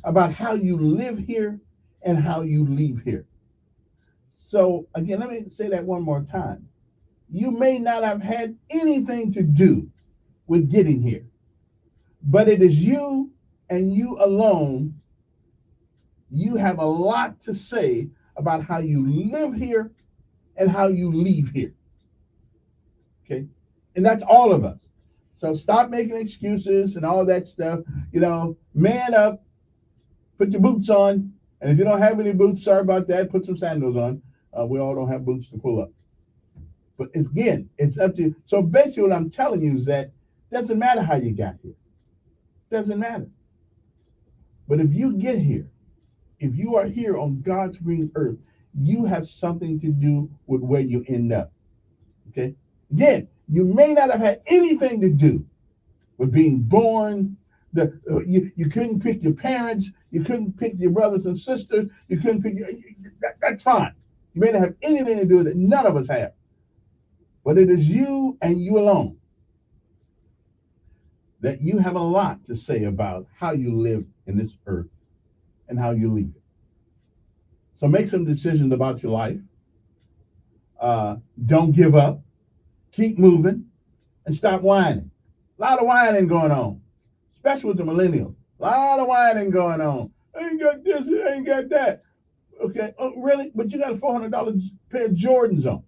about how you live here and how you leave here. So again, let me say that one more time. You may not have had anything to do with getting here, but it is you and you alone. You have a lot to say about how you live here and how you leave here. Okay? And that's all of us. So stop making excuses and all that stuff. Man up, put your boots on. And if you don't have any boots, sorry about that, put some sandals on. We all don't have boots to pull up. But again, it's up to you. So basically what I'm telling you is that it doesn't matter how you got here. It doesn't matter. But if you get here, if you are here on God's green earth, you have something to do with where you end up. Okay? Again, you may not have had anything to do with being born. You couldn't pick your parents. You couldn't pick your brothers and sisters. You couldn't pick that's fine. You may not have anything to do with it. None of us have. But it is you and you alone that you have a lot to say about how you live in this earth and how you leave it. So make some decisions about your life. Don't give up. Keep moving and stop whining. A lot of whining going on, especially with the millennials. A lot of whining going on. I ain't got this, I ain't got that. Okay, oh, really? But you got a $400 pair of Jordans on.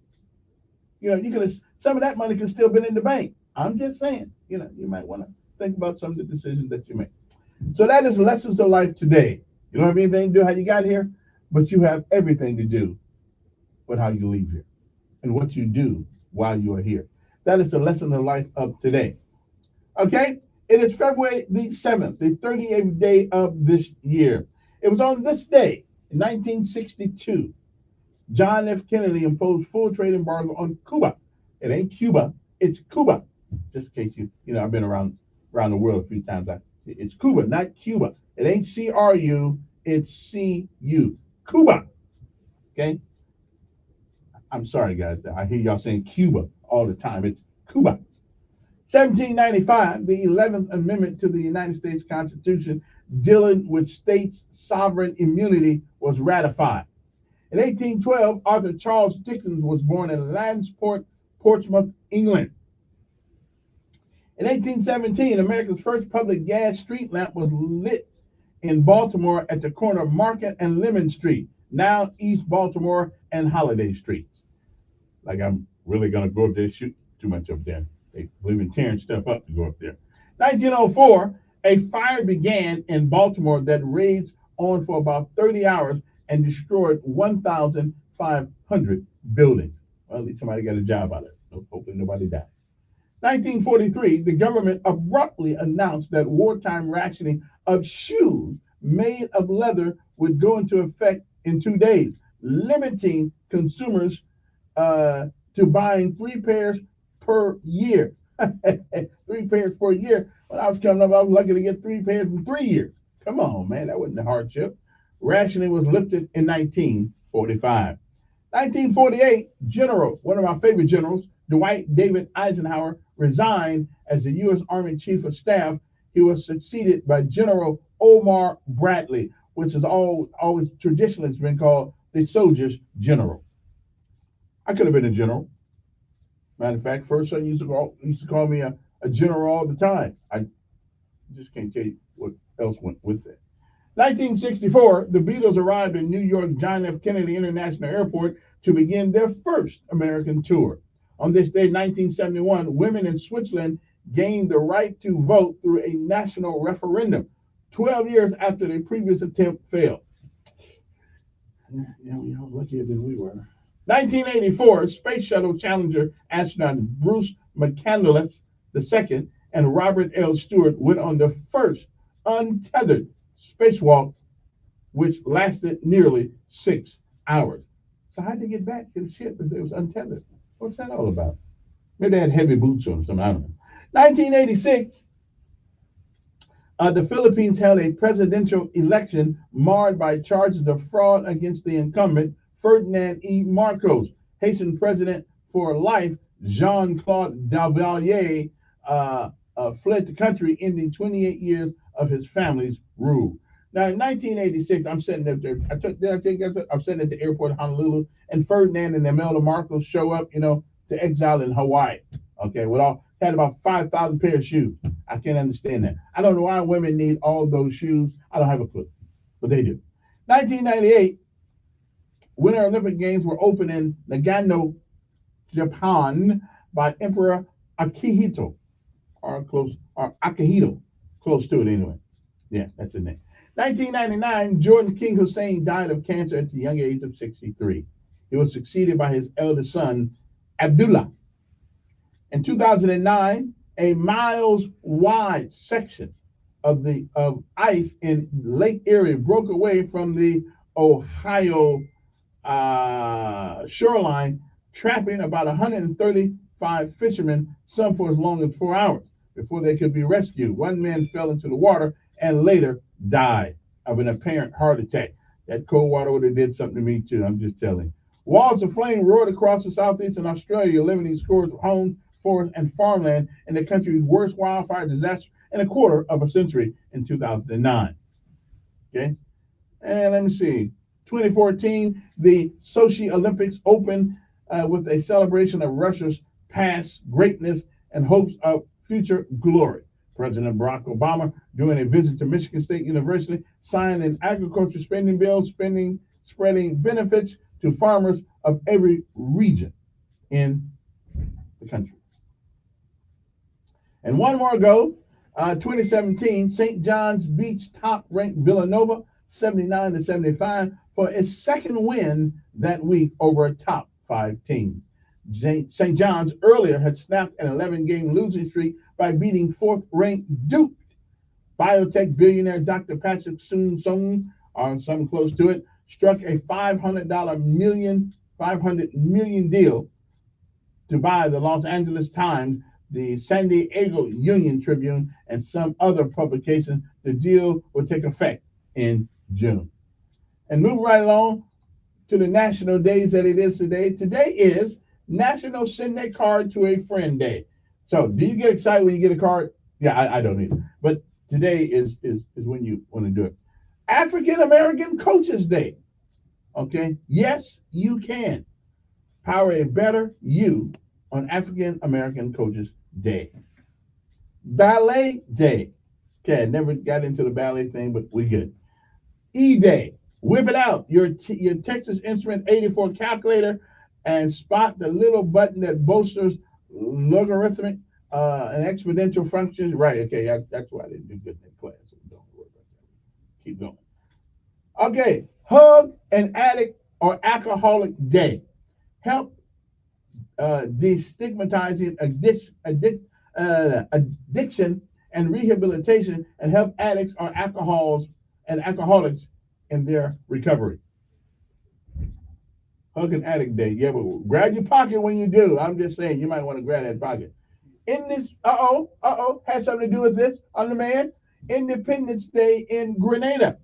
You could have, some of that money could still been in the bank. I'm just saying, you might want to think about some of the decisions that you make. So that is lessons of life today. You don't have anything to do how you got here, but you have everything to do with how you leave here and what you do while you are here. That is the lesson of life of today. Okay? It is February the 7th, the 38th day of this year. It was on this day, in 1962, John F. Kennedy imposed full trade embargo on Cuba. It ain't Cuba, it's Cuba. Just in case I've been around the world a few times. It's Cuba, not Cuba. It ain't CRU, it's CU. Cuba. Okay? I'm sorry, guys. I hear y'all saying Cuba all the time. It's Cuba. 1795, the 11th Amendment to the United States Constitution dealing with states' sovereign immunity was ratified. In 1812, Arthur Charles Dickens was born in Landsport, Portsmouth, England. In 1817, America's first public gas street lamp was lit in Baltimore at the corner of Market and Lemon Street, now East Baltimore and Holiday Streets. Like I'm really gonna go up there, shoot too much up there. They believe in tearing stuff up to go up there. 1904, a fire began in Baltimore that raged on for about 30 hours and destroyed 1,500 buildings. Well, at least somebody got a job out of it. Hopefully nobody died. 1943, the government abruptly announced that wartime rationing of shoes made of leather would go into effect in 2 days, limiting consumers to buying 3 pairs per year. 3 pairs per year. When I was coming up, I was lucky to get 3 pairs in 3 years. Come on, man, that wasn't a hardship. Rationing was lifted in 1945. 1948, one of my favorite generals, Dwight David Eisenhower, resigned as the U.S. Army Chief of Staff. He was succeeded by General Omar Bradley, which has always traditionally been called the soldier's general. I could have been a general. Matter of fact, first son used to call me a general all the time. I just can't tell you what else went with it. 1964, the Beatles arrived in New York John F. Kennedy International Airport to begin their first American tour. On this day, 1971, women in Switzerland gained the right to vote through a national referendum, 12 years after their previous attempt failed. Yeah, we are luckier than we were. 1984, Space Shuttle Challenger astronaut Bruce McCandless II and Robert L. Stewart went on the first untethered spacewalk, which lasted nearly 6 hours. So how'd they get back to the ship if it was untethered? What's that all about? Maybe they had heavy boots on something, I don't know. 1986, the Philippines held a presidential election marred by charges of fraud against the incumbent, Ferdinand E. Marcos. Haitian president for life, Jean-Claude Duvalier, fled the country, ending 28 years of his family's rule. Now, in 1986, I'm sitting up there. I'm sitting at the airport in Honolulu, and Ferdinand and Imelda Marcos show up, to exile in Hawaii. Okay, had about 5,000 pairs of shoes. I can't understand that. I don't know why women need all those shoes. I don't have a clue, but they do. 1998, Winter Olympic Games were opened in Nagano, Japan, by Emperor Akihito, or Akihito, close to it anyway. Yeah, that's his name. 1999, Jordan King Hussein died of cancer at the young age of 63. He was succeeded by his eldest son, Abdullah. In 2009, a miles-wide section of ice in Lake Erie broke away from the Ohio shoreline, trapping about 135 fishermen, some for as long as 4 hours, before they could be rescued. One man fell into the water and later died of an apparent heart attack. That cold water would have did something to me too, I'm just telling you. Walls of flame roared across the southeastern Australia, limiting scores of homes, forests, and farmland in the country's worst wildfire disaster in a quarter of a century in 2009. Okay, and let me see. 2014, the Sochi Olympics opened with a celebration of Russia's past greatness and hopes of future glory. President Barack Obama, during a visit to Michigan State University, signed an agriculture spending bill, spreading benefits to farmers of every region in the country. And one more ago, 2017, St. John's Beach top-ranked Villanova 79-75 for its second win that week over a top 5 team. St. John's earlier had snapped an 11-game losing streak by beating 4th-ranked Duke. Biotech billionaire Dr. Patrick Soon-Sung, or something close to it, struck a $500 million deal to buy the Los Angeles Times, the San Diego Union Tribune, and some other publications. The deal will take effect in June. And move right along to the national days that it is today. Today is National Send a Card to a Friend Day. So do you get excited when you get a card? Yeah, I don't either. But today is when you want to do it. African American Coaches Day. Okay? Yes, you can. Power a better you on African American Coaches Day. Ballet Day. Okay, I never got into the ballet thing, but we good. E-Day. Whip it out, your Texas Instrument 84 calculator, and spot the little button that bolsters logarithmic and exponential functions. Right, okay, that's why I didn't do good in that class. So don't worry about that. Keep going. Okay, Hug an Addict or Alcoholic Day. Help destigmatizing addiction and rehabilitation, and help addicts or alcoholics in their recovery. Hug an Addict Day. Yeah, but grab your pocket when you do. I'm just saying, you might want to grab that pocket. In this, has something to do with this on the man. Independence Day in Grenada.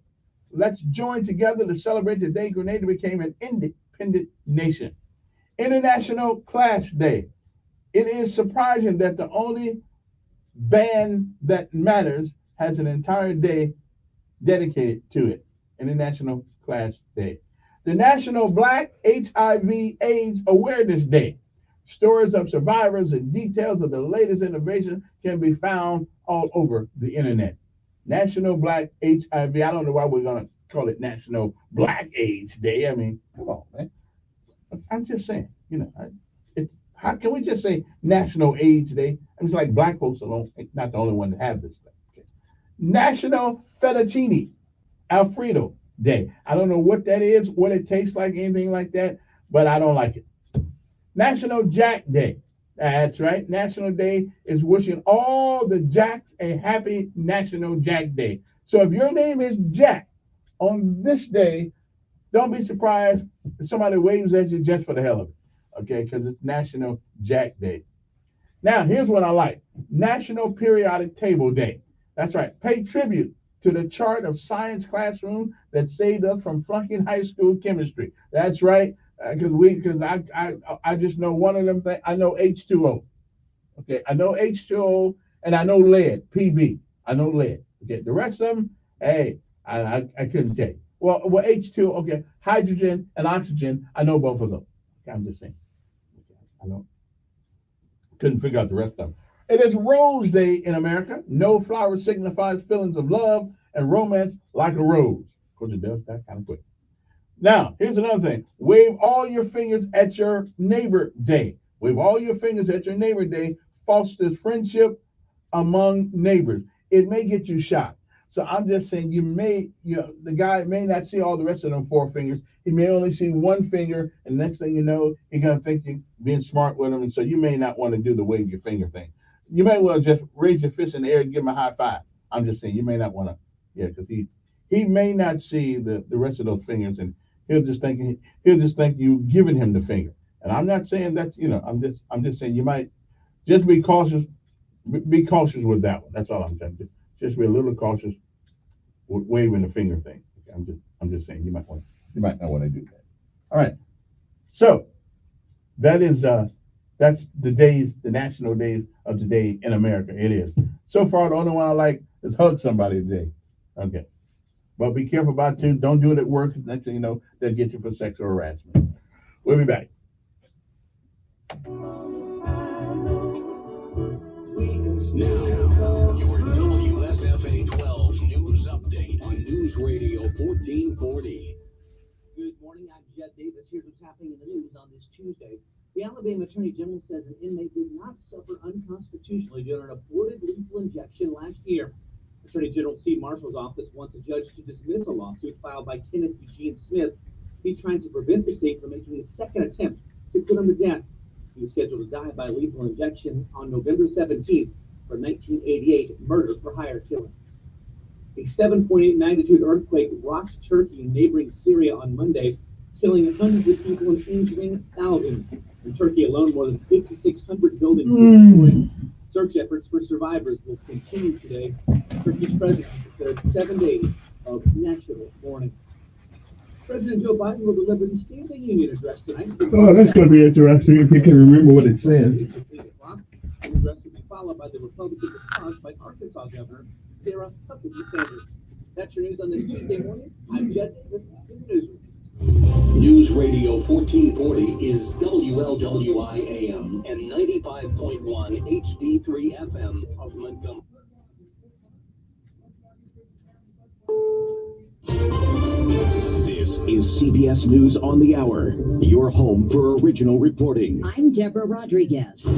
Let's join together to celebrate the day Grenada became an independent nation. International Class Day. It is surprising that the only band that matters has an entire day dedicated to it. International Class Day. The National Black HIV/AIDS Awareness Day. Stories of survivors and details of the latest innovation can be found all over the internet. National Black HIV. I don't know why we're going to call it National Black AIDS Day. I mean, come on, man. I'm just saying, how can we just say National AIDS Day? It's like black folks alone, not the only one to have this thing. Okay. National Fettuccine Alfredo Day. I don't know what that is, what it tastes like, anything like that, but I don't like it. National Jack Day. That's right. National Day is wishing all the Jacks a happy National Jack Day. So if your name is Jack on this day, don't be surprised if somebody waves at you just for the hell of it. Okay, because it's National Jack Day. Now, here's what I like. National Periodic Table Day. That's right. Pay tribute to the chart of science classroom that saved us from flunking high school chemistry. That's right. Because I just know one of them things. I know H2O. Okay, I know H2O and I know lead, PB. I know lead. Okay, the rest of them, hey, I couldn't tell you. Well, H2O, okay, hydrogen and oxygen, I know both of them. Okay, I'm just saying. Okay, I know. Couldn't figure out the rest of them. It is Rose Day in America. No flower signifies feelings of love and romance like a rose. Of course, it does that kind of quick. Now, here's another thing. Wave all your fingers at your neighbor day. Wave all your fingers at your neighbor day fosters friendship among neighbors. It may get you shot. So I'm just saying the guy may not see all the rest of them 4 fingers. He may only see 1 finger, and next thing you know, he's going to think you're being smart with him, and so you may not want to do the wave your finger thing. You may well just raise your fist in the air and give him a high five. I'm just saying you may not want to, because he may not see the rest of those fingers, and he'll just think you giving him the finger. And I'm not saying that, I'm just saying you might just be cautious. Be cautious with that one. That's all I'm saying. Just be a little cautious with waving the finger thing. Okay, I'm just saying you might not want to do that. All right. So that's the national days of today in America. It is. So far, the only one I like is hug somebody today. Okay. But be careful about it. Don't do it at work. Next thing you know, they'll get you for sexual harassment. We'll be back. Now, your WSFA 12 news update on News Radio 1440. Good morning, I'm Jed Davis. Here's what's happening in the news on this Tuesday. The Alabama Attorney General says an inmate did not suffer unconstitutionally during an aborted lethal injection last year. Attorney General C. Marshall's office wants a judge to dismiss a lawsuit filed by Kenneth Eugene Smith. He's trying to prevent the state from making a second attempt to put him to death. He was scheduled to die by lethal injection on November 17th for 1988 murder for hire killing. A 7.8 magnitude earthquake rocked Turkey and neighboring Syria on Monday, killing hundreds of people and injuring thousands. In Turkey alone, more than 5,600 buildings were destroyed. Search efforts for survivors will continue today. Turkey's president declared 7 days of national mourning. President Joe Biden will deliver the State of the Union address tonight. Oh, that's going to be interesting if you can remember what it says. The address will be followed by the Republican response by Arkansas Governor Sarah Huckabee Sanders. That's your news on this Tuesday morning. I'm Jed Davis in the newsroom. News Radio 1440 is WLWI AM and 95.1 HD3 FM of Montgomery. This is CBS News on the Hour, your home for original reporting. I'm Deborah Rodriguez.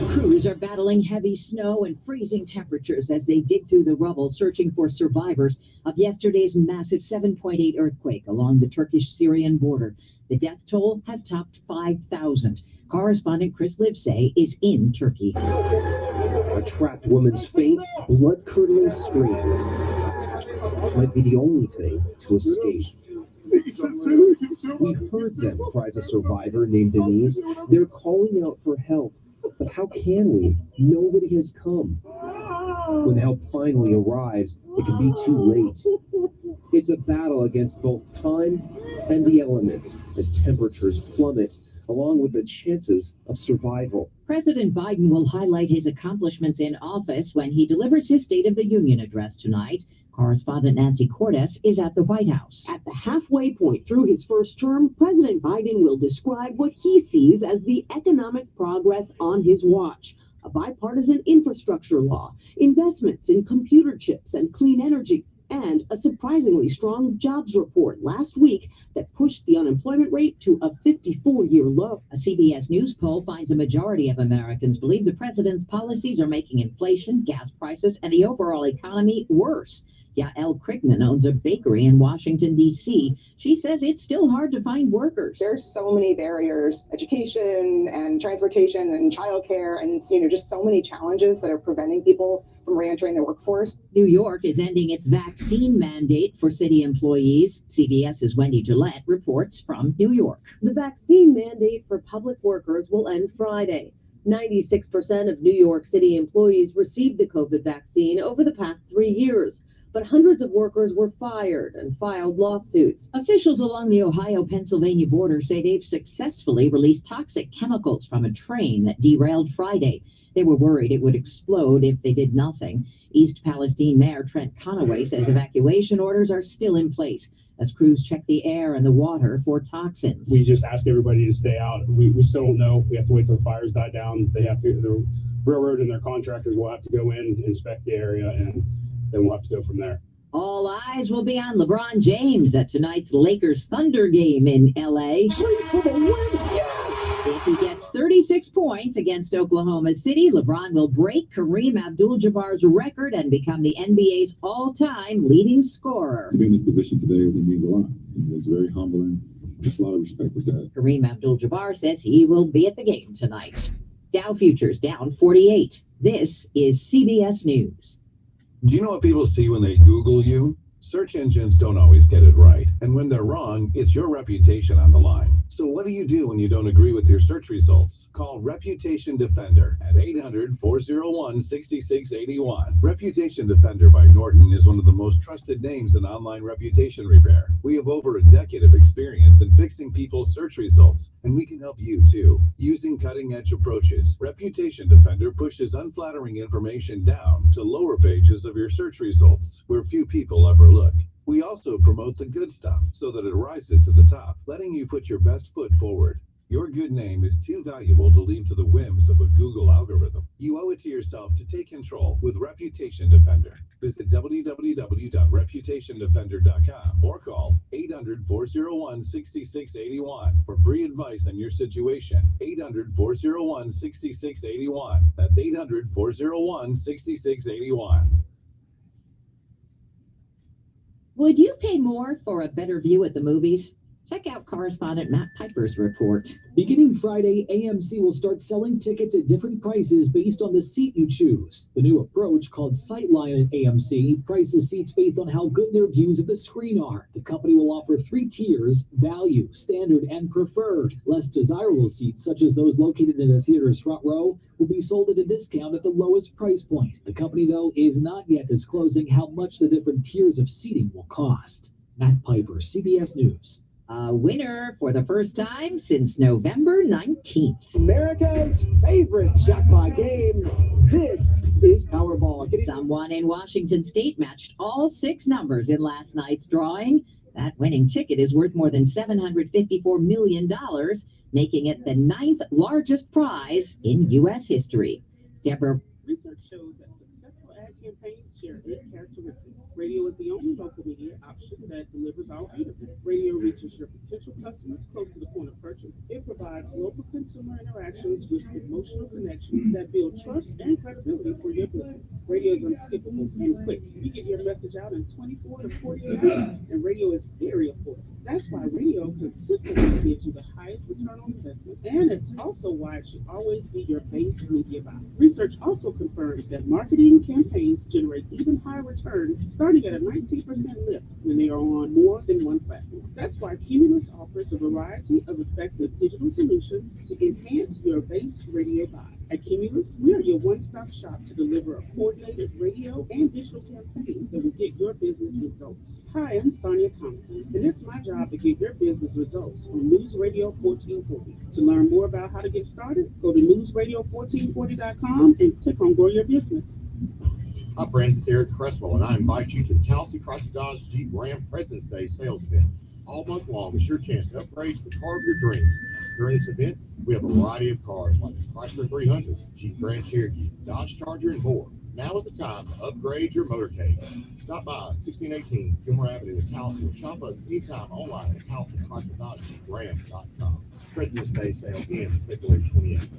Crews are battling heavy snow and freezing temperatures as they dig through the rubble searching for survivors of yesterday's massive 7.8 earthquake along the Turkish-Syrian border. The death toll has topped 5,000. Correspondent Chris Livesay is in Turkey. A trapped woman's faint, blood-curdling scream might be the only thing to escape. We heard them, cries a survivor named Denise. They're calling out for help. But how can we? Nobody has come. When the help finally arrives, it can be too late. It's a battle against both time and the elements as temperatures plummet, along with the chances of survival. President Biden will highlight his accomplishments in office when he delivers his State of the Union address tonight. Correspondent Nancy Cordes is at the White House. At the halfway point through his first term, President Biden will describe what he sees as the economic progress on his watch. A bipartisan infrastructure law, investments in computer chips and clean energy, and a surprisingly strong jobs report last week that pushed the unemployment rate to a 54-year low. A CBS News poll finds a majority of Americans believe the president's policies are making inflation, gas prices, and the overall economy worse. Yael Krigman owns a bakery in Washington, D.C. She says it's still hard to find workers. There's so many barriers, education and transportation and childcare, and just so many challenges that are preventing people from re-entering the workforce. New York is ending its vaccine mandate for city employees. CBS's Wendy Gillette reports from New York. The vaccine mandate for public workers will end Friday. 96% of New York City employees received the COVID vaccine over the past 3 years. But hundreds of workers were fired and filed lawsuits. Officials along the Ohio-Pennsylvania border say they've successfully released toxic chemicals from a train that derailed Friday. They were worried it would explode if they did nothing. East Palestine Mayor Trent Conaway says evacuation orders are still in place as crews check the air and the water for toxins. We just ask everybody to stay out. We still don't know. We have to wait till the fires die down. The railroad and their contractors will have to go in, inspect the area, and then we'll have to go from there. All eyes will be on LeBron James at tonight's Lakers-Thunder game in L.A. If he gets 36 points against Oklahoma City, LeBron will break Kareem Abdul-Jabbar's record and become the NBA's all-time leading scorer. To be in this position today, it means a lot. It's very humbling. Just a lot of respect with that. Kareem Abdul-Jabbar says he will be at the game tonight. Dow futures down 48. This is CBS News. Do you know what people see when they Google you? Search engines don't always get it right. And when they're wrong, it's your reputation on the line. So what do you do when you don't agree with your search results? Call Reputation Defender at 800-401-6681. Reputation Defender by Norton is one of the most trusted names in online reputation repair. We have over a decade of experience in fixing people's search results, and we can help you too. Using cutting-edge approaches, Reputation Defender pushes unflattering information down to lower pages of your search results, where few people ever look. We also promote the good stuff so that it rises to the top, letting you put your best foot forward. Your good name is too valuable to leave to the whims of a Google algorithm. You owe it to yourself to take control with Reputation Defender. Visit www.reputationdefender.com or call 800-401-6681 for free advice on your situation. 800-401-6681. That's 800-401-6681. Would you pay more for a better view at the movies? Check out correspondent Matt Piper's report. Beginning Friday, AMC will start selling tickets at different prices based on the seat you choose. The new approach, called Sightline at AMC, prices seats based on how good their views of the screen are. The company will offer 3 tiers: value, standard, and preferred. Less desirable seats, such as those located in the theater's front row, will be sold at a discount at the lowest price point. The company, though, is not yet disclosing how much the different tiers of seating will cost. Matt Piper, CBS News. A winner for the first time since November 19th. America's favorite jackpot game. This is Powerball. Someone in Washington State matched all 6 numbers in last night's drawing. That winning ticket is worth more than $754 million, making it the 9th largest prize in U.S. history. Deborah. Research shows that successful ad campaigns share 8 characteristics. Radio is the only local media option that delivers all 8 of them. Radio reaches your potential customers close to the point of purchase. It provides local consumer interactions with emotional connections that build trust and credibility for your business. Radio is unskippable and quick. You get your message out in 24 to 48 hours, and radio is very affordable. That's why radio consistently gives you the highest return on investment, and it's also why it should always be your base media buy. Research also confirms that marketing campaigns generate even higher returns, starting at a 19% lift when they are on more than one platform. That's why Cumulus offers a variety of effective digital solutions to enhance your base radio buy. At Cumulus, we are your one-stop shop to deliver a coordinated radio and digital campaign that will get your business results. Hi, I'm Sonia Thompson, and it's my job to get your business results on News Radio 1440. To learn more about how to get started, go to newsradio1440.com and click on Grow Your Business. Hi, friends. It's Eric Cresswell, and I invite you to the Tallahassee Chrysler Dodge Jeep Ram President's Day sales event. All month long, it's your chance to upgrade to the car of your dreams. During this event, we have a variety of cars like the Chrysler 300, Jeep Grand Cherokee, Dodge Charger, and more. Now is the time to upgrade your motorcade. Stop by 1618 Gilmore Avenue in Tallahassee or shop us anytime online at TallahasseeChryslerDodgeJeepRam.com. President's Day sale ends February 28th.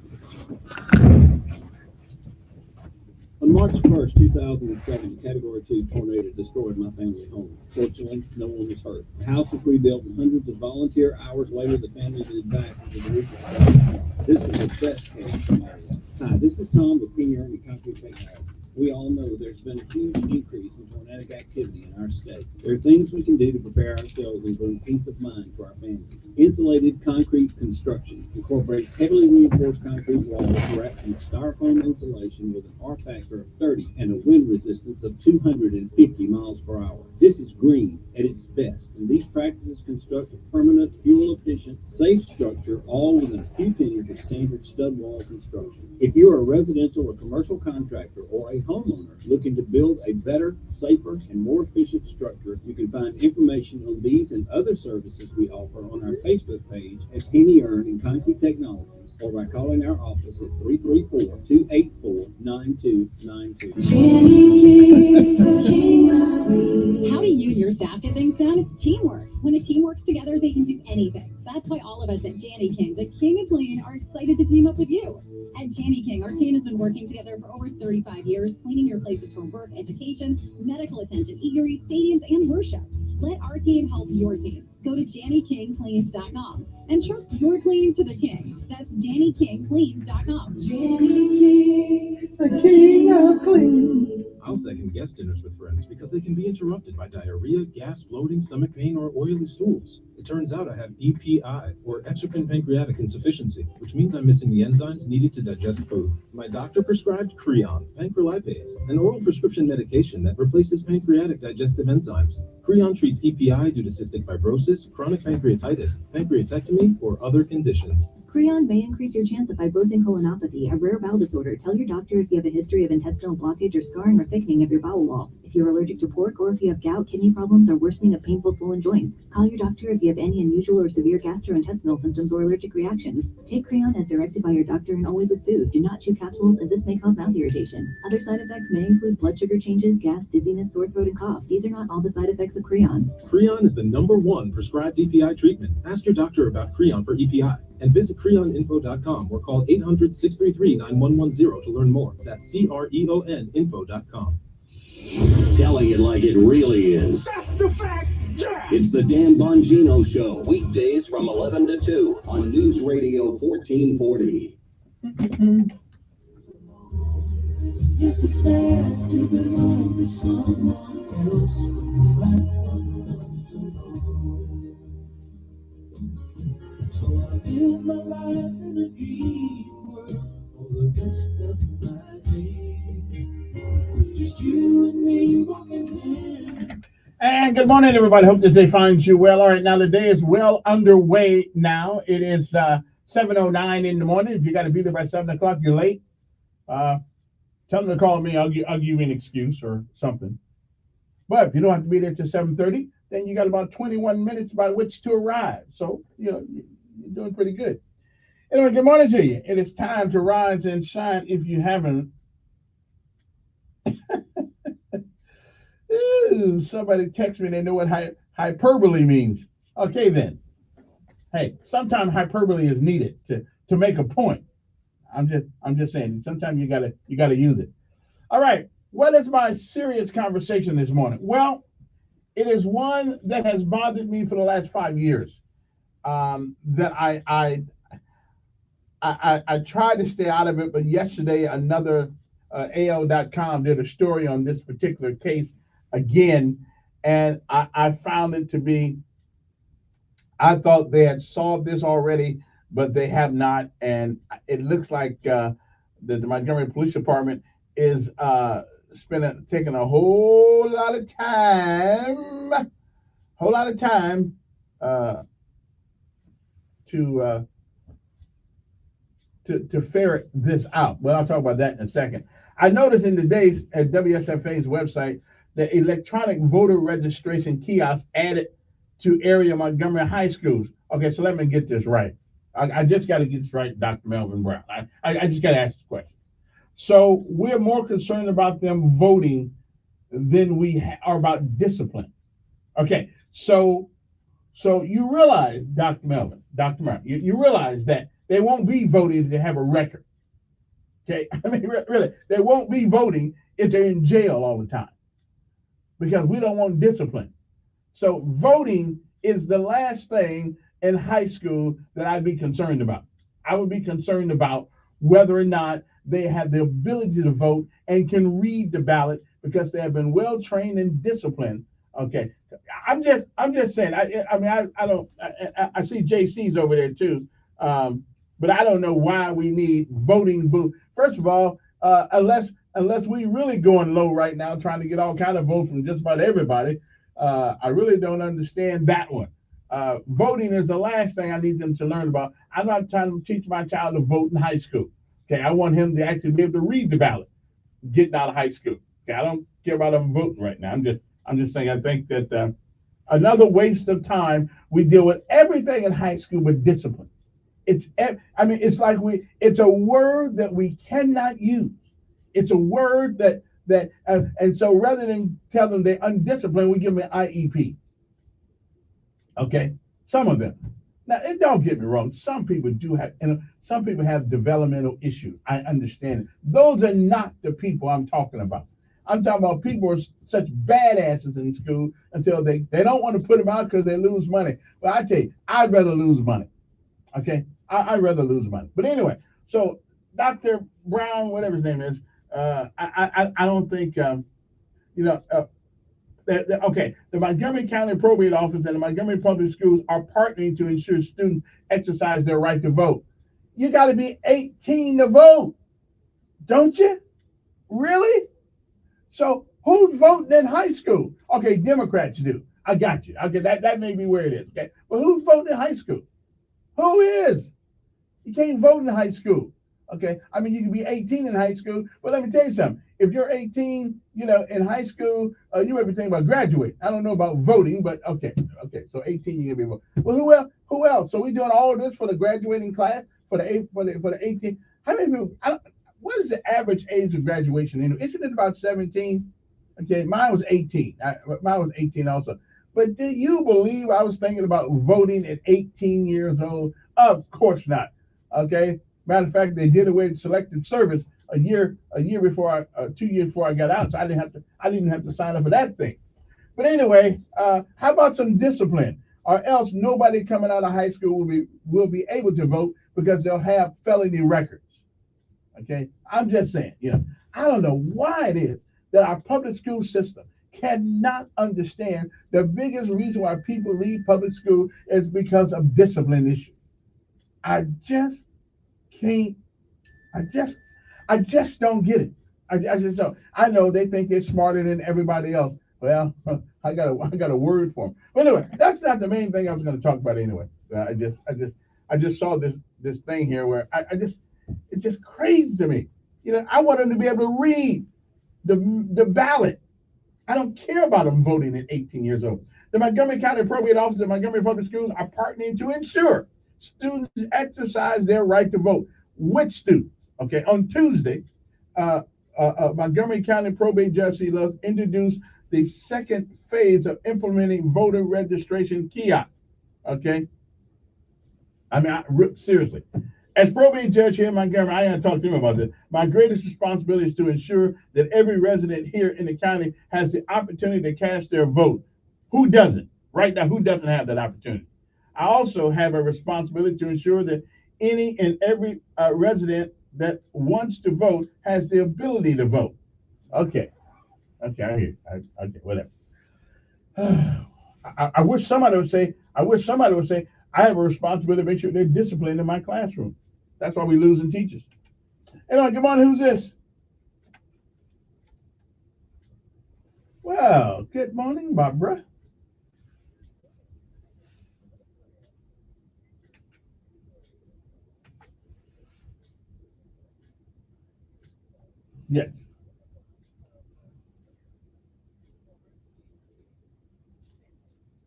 On March 1st, 2007, a Category 2 tornado destroyed my family home. Fortunately, no one was hurt. The house was rebuilt, and hundreds of volunteer hours later, the family moved back into the roof. This was the best case scenario. Hi, this is Tom with King Ernie Concrete Technology. We all know there's been a huge increase in tornadic activity in our state. There are things we can do to prepare ourselves and bring peace of mind to our families. Insulated concrete construction incorporates heavily reinforced concrete walls wrapped in styrofoam insulation with an R factor of 30 and a wind resistance of 250 miles per hour. This is green at its best, and these practices construct a permanent, fuel-efficient, safe structure, all within a few pennies of standard stud wall construction. If you are a residential or commercial contractor or a homeowner looking to build a better, safer, and more efficient structure, you can find information on these and other services we offer on our Facebook page at Penny Earn and Concrete Technologies, or by calling our office at 334-284-9292. How do you and your staff get things done? It's teamwork. When a team works together, they can do anything. That's why all of us at Janney King, the King of Clean, are excited to team up with you. At Janney King, our team has been working together for over 35 years, cleaning your places for work, education, medical attention, eateries, stadiums, and worship. Let our team help your team. Go to JannyKingCleans.com and trust your clean to the king. That's JannyKingCleans.com. Janney King, the King of Clean. I'll second guest dinners with friends because they can be interrupted by diarrhea, gas, bloating, stomach pain, or oily stools. It turns out I have EPI, or exocrine pancreatic insufficiency, which means I'm missing the enzymes needed to digest food. My doctor prescribed Creon, pancrelipase, an oral prescription medication that replaces pancreatic digestive enzymes. Creon treats EPI due to cystic fibrosis, chronic pancreatitis, pancreatectomy, or other conditions. Creon may increase your chance of fibrosing colonopathy, a rare bowel disorder. Tell your doctor if you have a history of intestinal blockage or scarring or thickening of your bowel wall. If you're allergic to pork, or if you have gout, kidney problems, or worsening of painful swollen joints. Call your doctor if you have any unusual or severe gastrointestinal symptoms or allergic reactions. Take Creon as directed by your doctor and always with food. Do not chew capsules, as this may cause mouth irritation. Other side effects may include blood sugar changes, gas, dizziness, sore throat, and cough. These are not all the side effects of Creon. Creon is the #1 prescribed EPI treatment. Ask your doctor about Creon for EPI. And visit CreonInfo.com or call 800-633-9110 to learn more. That's CREONinfo.com. Telling it like it really is. That's the fact, Jack! It's the Dan Bongino Show, weekdays from 11 to 2 on News Radio 1440. Yes, it's sad to belong to someone else. So I live my life in a dream world for the rest of my days. Just you and me walking hand. And good morning, everybody. Hope that day finds you well. All right, now the day is well underway now. It is 7:09 in the morning. If you got to be there by 7 o'clock, you're late. Tell them to call me. I'll give you an excuse or something. But if you don't have to be there till 7:30, then you got about 21 minutes by which to arrive. So, you're doing pretty good. Anyway, good morning to you. It is time to rise and shine if you haven't. Ooh, somebody text me and they know what hyperbole means. Okay then. Hey, sometimes hyperbole is needed to make a point. I'm just saying. Sometimes you gotta use it. All right. What is my serious conversation this morning? Well, it is one that has bothered me for the last 5 years. That I tried to stay out of it, but yesterday another AL.com did a story on this particular case again, and I found it to be. I thought they had solved this already, but they have not, and it looks like the Montgomery Police Department is taking a whole lot of time to ferret this out. But I'll talk about that in a second. I noticed in the days at WSFA's website that electronic voter registration kiosks added to area Montgomery high schools. Okay, so let me get this right. I just got to get this right, Dr. Melvin Brown. I just got to ask this question. So we're more concerned about them voting than we are about discipline. Okay, so you realize, Dr. Melvin, you realize that they won't be voting if they have a record. Okay, I mean, really, they won't be voting if they're in jail all the time because we don't want discipline. So voting is the last thing in high school that I'd be concerned about. I would be concerned about whether or not they have the ability to vote and can read the ballot because they have been well trained and disciplined. Okay, I'm just saying. I see JC's over there too, but I don't know why we need voting booth. First of all, unless we really going low right now, trying to get all kind of votes from just about everybody. I really don't understand that one. Voting is the last thing I need them to learn about. I'm not trying to teach my child to vote in high school. Okay, I want him to actually be able to read the ballot getting out of high school. Okay, I don't care about them voting right now. I'm just saying I think that another waste of time. We deal with everything in high school with discipline. It's a word that we cannot use. It's a word and so rather than tell them they're undisciplined, we give them an IEP. Okay, some of them. Now, don't get me wrong. Some people do have, some people have developmental issues. I understand it. Those are not the people I'm talking about. I'm talking about people who are such badasses in school until they don't want to put them out because they lose money. Well, I tell you, I'd rather lose money. Okay, I'd rather lose money. But anyway, so Dr. Brown, whatever his name is, I don't think, okay, the Montgomery County Probate Office and the Montgomery Public Schools are partnering to ensure students exercise their right to vote. You got to be 18 to vote, don't you? Really? So who's voting in high school? Okay, Democrats do. I got you. Okay, that may be where it is. Okay, but who's voting in high school? Who is? You can't vote in high school. Okay, I mean, you can be 18 in high school, but let me tell you something. If you're 18, in high school, you might be thinking about graduating. I don't know about voting, but okay. So 18, you can be voting. Well, who else? So we're doing all of this for the graduating class for the 18. How many people? What is the average age of graduation? Isn't it about 17? Okay, mine was 18. Mine was 18 also. But do you believe I was thinking about voting at 18 years old? Of course not. Okay. Matter of fact, they did away with selective service a year before 2 years before I got out, so I didn't have to sign up for that thing. But anyway, how about some discipline? Or else nobody coming out of high school will be able to vote because they'll have felony records. Okay, I'm just saying. I don't know why it is that our public school system cannot understand the biggest reason why people leave public school is because of discipline issues. I just can't. I just don't get it. I just don't. I know they think they're smarter than everybody else. Well, I got a word for them. But anyway, that's not the main thing I was going to talk about anyway. I just saw this thing here where it's just crazy to me. I want them to be able to read the ballot. I don't care about them voting at 18 years old. The Montgomery County Probate Office and Montgomery Public Schools are partnering to ensure students exercise their right to vote. Which students? Okay, on Tuesday, Montgomery County Probate Judge Love introduced the second phase of implementing voter registration kiosks. Okay? I mean, seriously. As probate judge here in Montgomery, I ain't talk to him about this. My greatest responsibility is to ensure that every resident here in the county has the opportunity to cast their vote. Who doesn't? Right now, who doesn't have that opportunity? I also have a responsibility to ensure that any and every resident that wants to vote has the ability to vote. Okay. Okay, I hear. Okay, whatever. I wish somebody would say, I have a responsibility to make sure they're disciplined in my classroom. That's why we're losing teachers. Hey, good morning, who's this? Well, good morning, Barbara. Yes.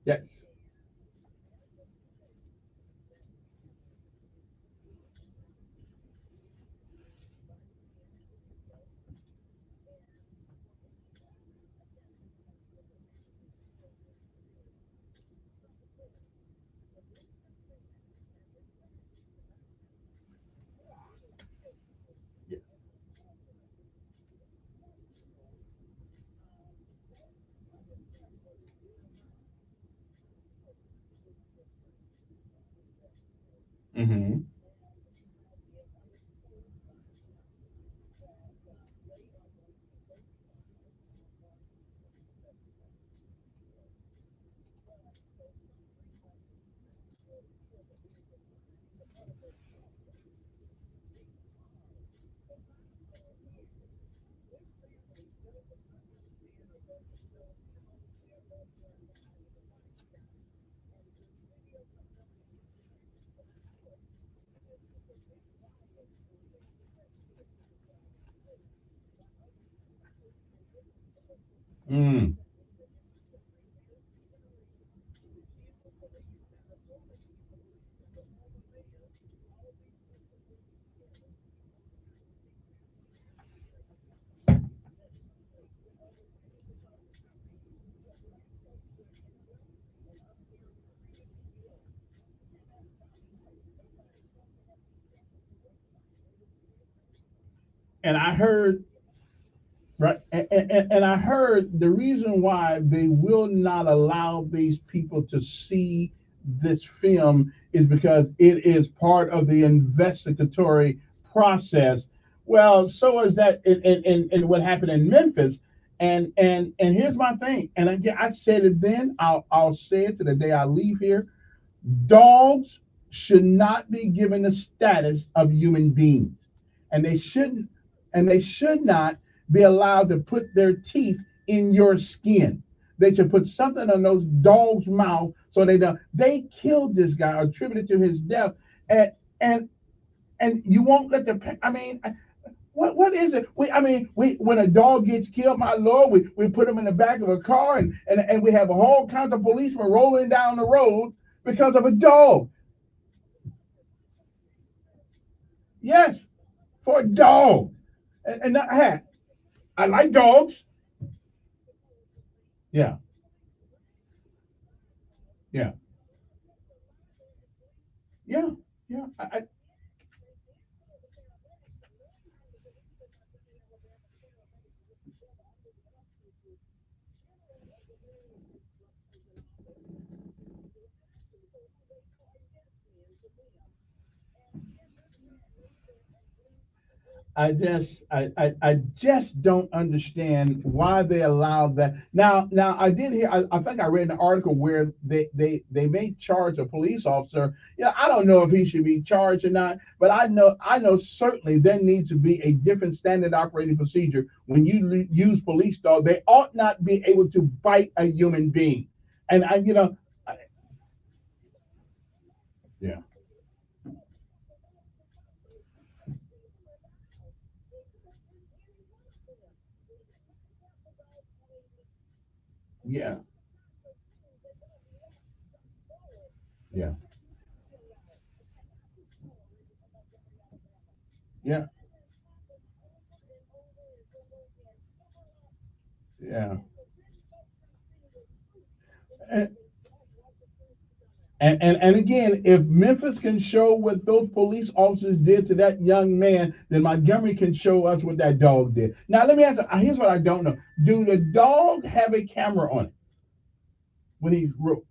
Yes. Mm-hmm. Mm. And I heard, right, and I heard the reason why they will not allow these people to see this film is because it is part of the investigatory process. Well, so is that in what happened in Memphis. And here's my thing. And again, I said it then. I'll say it to the day I leave here. Dogs should not be given the status of human beings, and they should not be allowed to put their teeth in your skin. They should put something on those dogs' mouth so they know they killed this guy, attributed to his death, and and and you won't let the. I mean, what is it? We when a dog gets killed, my lord, we put him in the back of a car, and we have all kinds of policemen rolling down the road because of a dog. Yes, for a dog. And hey, I like dogs. Yeah, yeah, yeah, yeah. I just don't understand why they allowed that. Now I did hear. I think I read an article where they may charge a police officer. Yeah, I don't know if he should be charged or not, but I know certainly there needs to be a different standard operating procedure when you use police dog. They ought not be able to bite a human being, and yeah, yeah, yeah, yeah, yeah. And again, if Memphis can show what those police officers did to that young man, then Montgomery can show us what that dog did. Now, let me answer. Here's what I don't know. Do the dog have a camera on it when he wrote?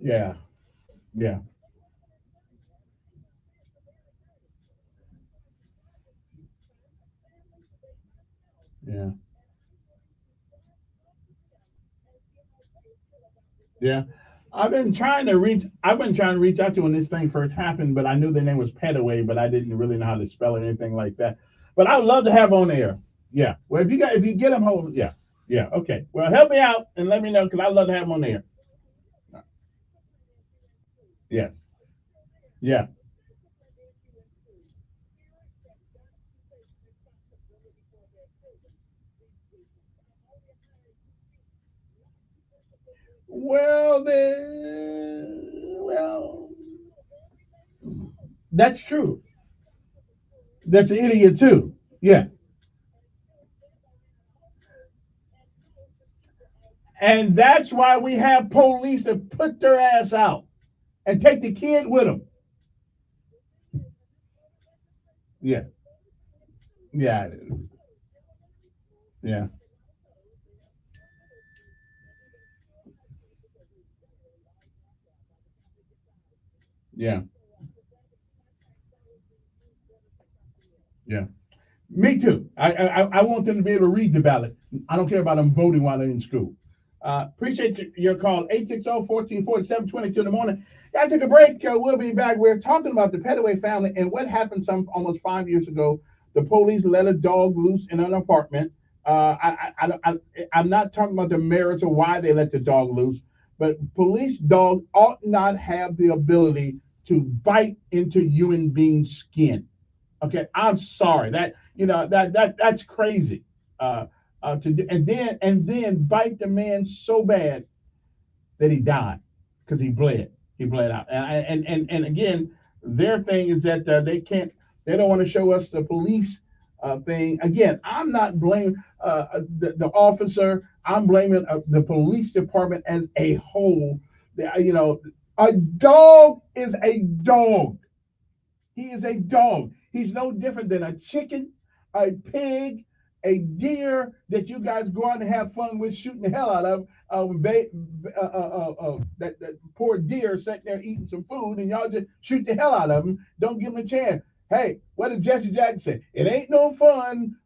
Yeah, yeah, yeah, yeah. I've been trying to reach out to when this thing first happened, but I knew their name was Petaway, but I didn't really know how to spell it or anything like that. But I would love to have on air. Yeah. Well, if you get them hold, yeah, yeah. Okay. Well, help me out and let me know because I'd love to have them on air. Yeah, yeah. Well, that's true. That's an idiot too. Yeah. And that's why we have police that put their ass out and take the kid with them. Yeah, yeah, yeah, yeah, yeah. Me too. I want them to be able to read the ballot. I don't care about them voting while they're in school. Appreciate your call. 860-1440-722 in the morning. Gotta take a break. We'll be back. We're talking about the Petaway family and what happened almost 5 years ago. The police let a dog loose in an apartment. I'm not talking about the merits of why they let the dog loose, but police dogs ought not have the ability to bite into human being skin. Okay, I'm sorry. That's crazy. And then bite the man so bad that he died because he bled. He bled out. And again, their thing is that they don't want to show us the police thing. Again, I'm not blaming the officer. I'm blaming the police department as a whole. A dog is a dog. He is a dog. He's no different than a chicken, a pig, a deer that you guys go out and have fun with, shooting the hell out of. That poor deer sitting there eating some food, and y'all just shoot the hell out of him. Don't give him a chance. Hey, what did Jesse Jackson say? It ain't no fun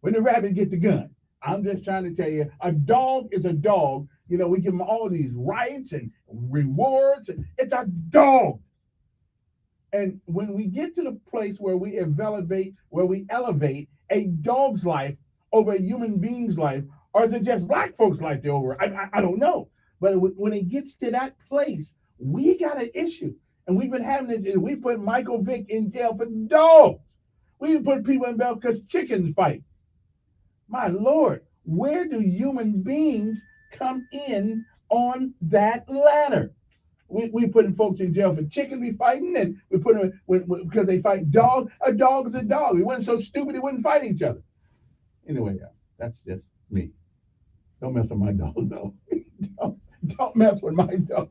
when the rabbit get the gun. I'm just trying to tell you, a dog is a dog. We give them all these rights and rewards. It's a dog. And when we get to the place where we elevate a dog's life over a human being's life, or is it just black folks' life they're over? I don't know. But when it gets to that place, we got an issue. And we've been having this. We put Michael Vick in jail for dogs. We even put people in jail because chickens fight. My Lord, where do human beings come in on that ladder? We putting folks in jail for chicken be fighting, and we put them because they fight dogs. A dog is a dog. He wasn't so stupid he wouldn't fight each other. Anyway, that's just me. Don't mess with my dog, though. don't mess with my dog.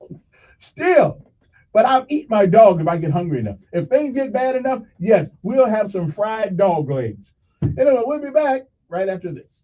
Still, but I'll eat my dog if I get hungry enough. If things get bad enough, yes, we'll have some fried dog legs. Anyway, we'll be back right after this.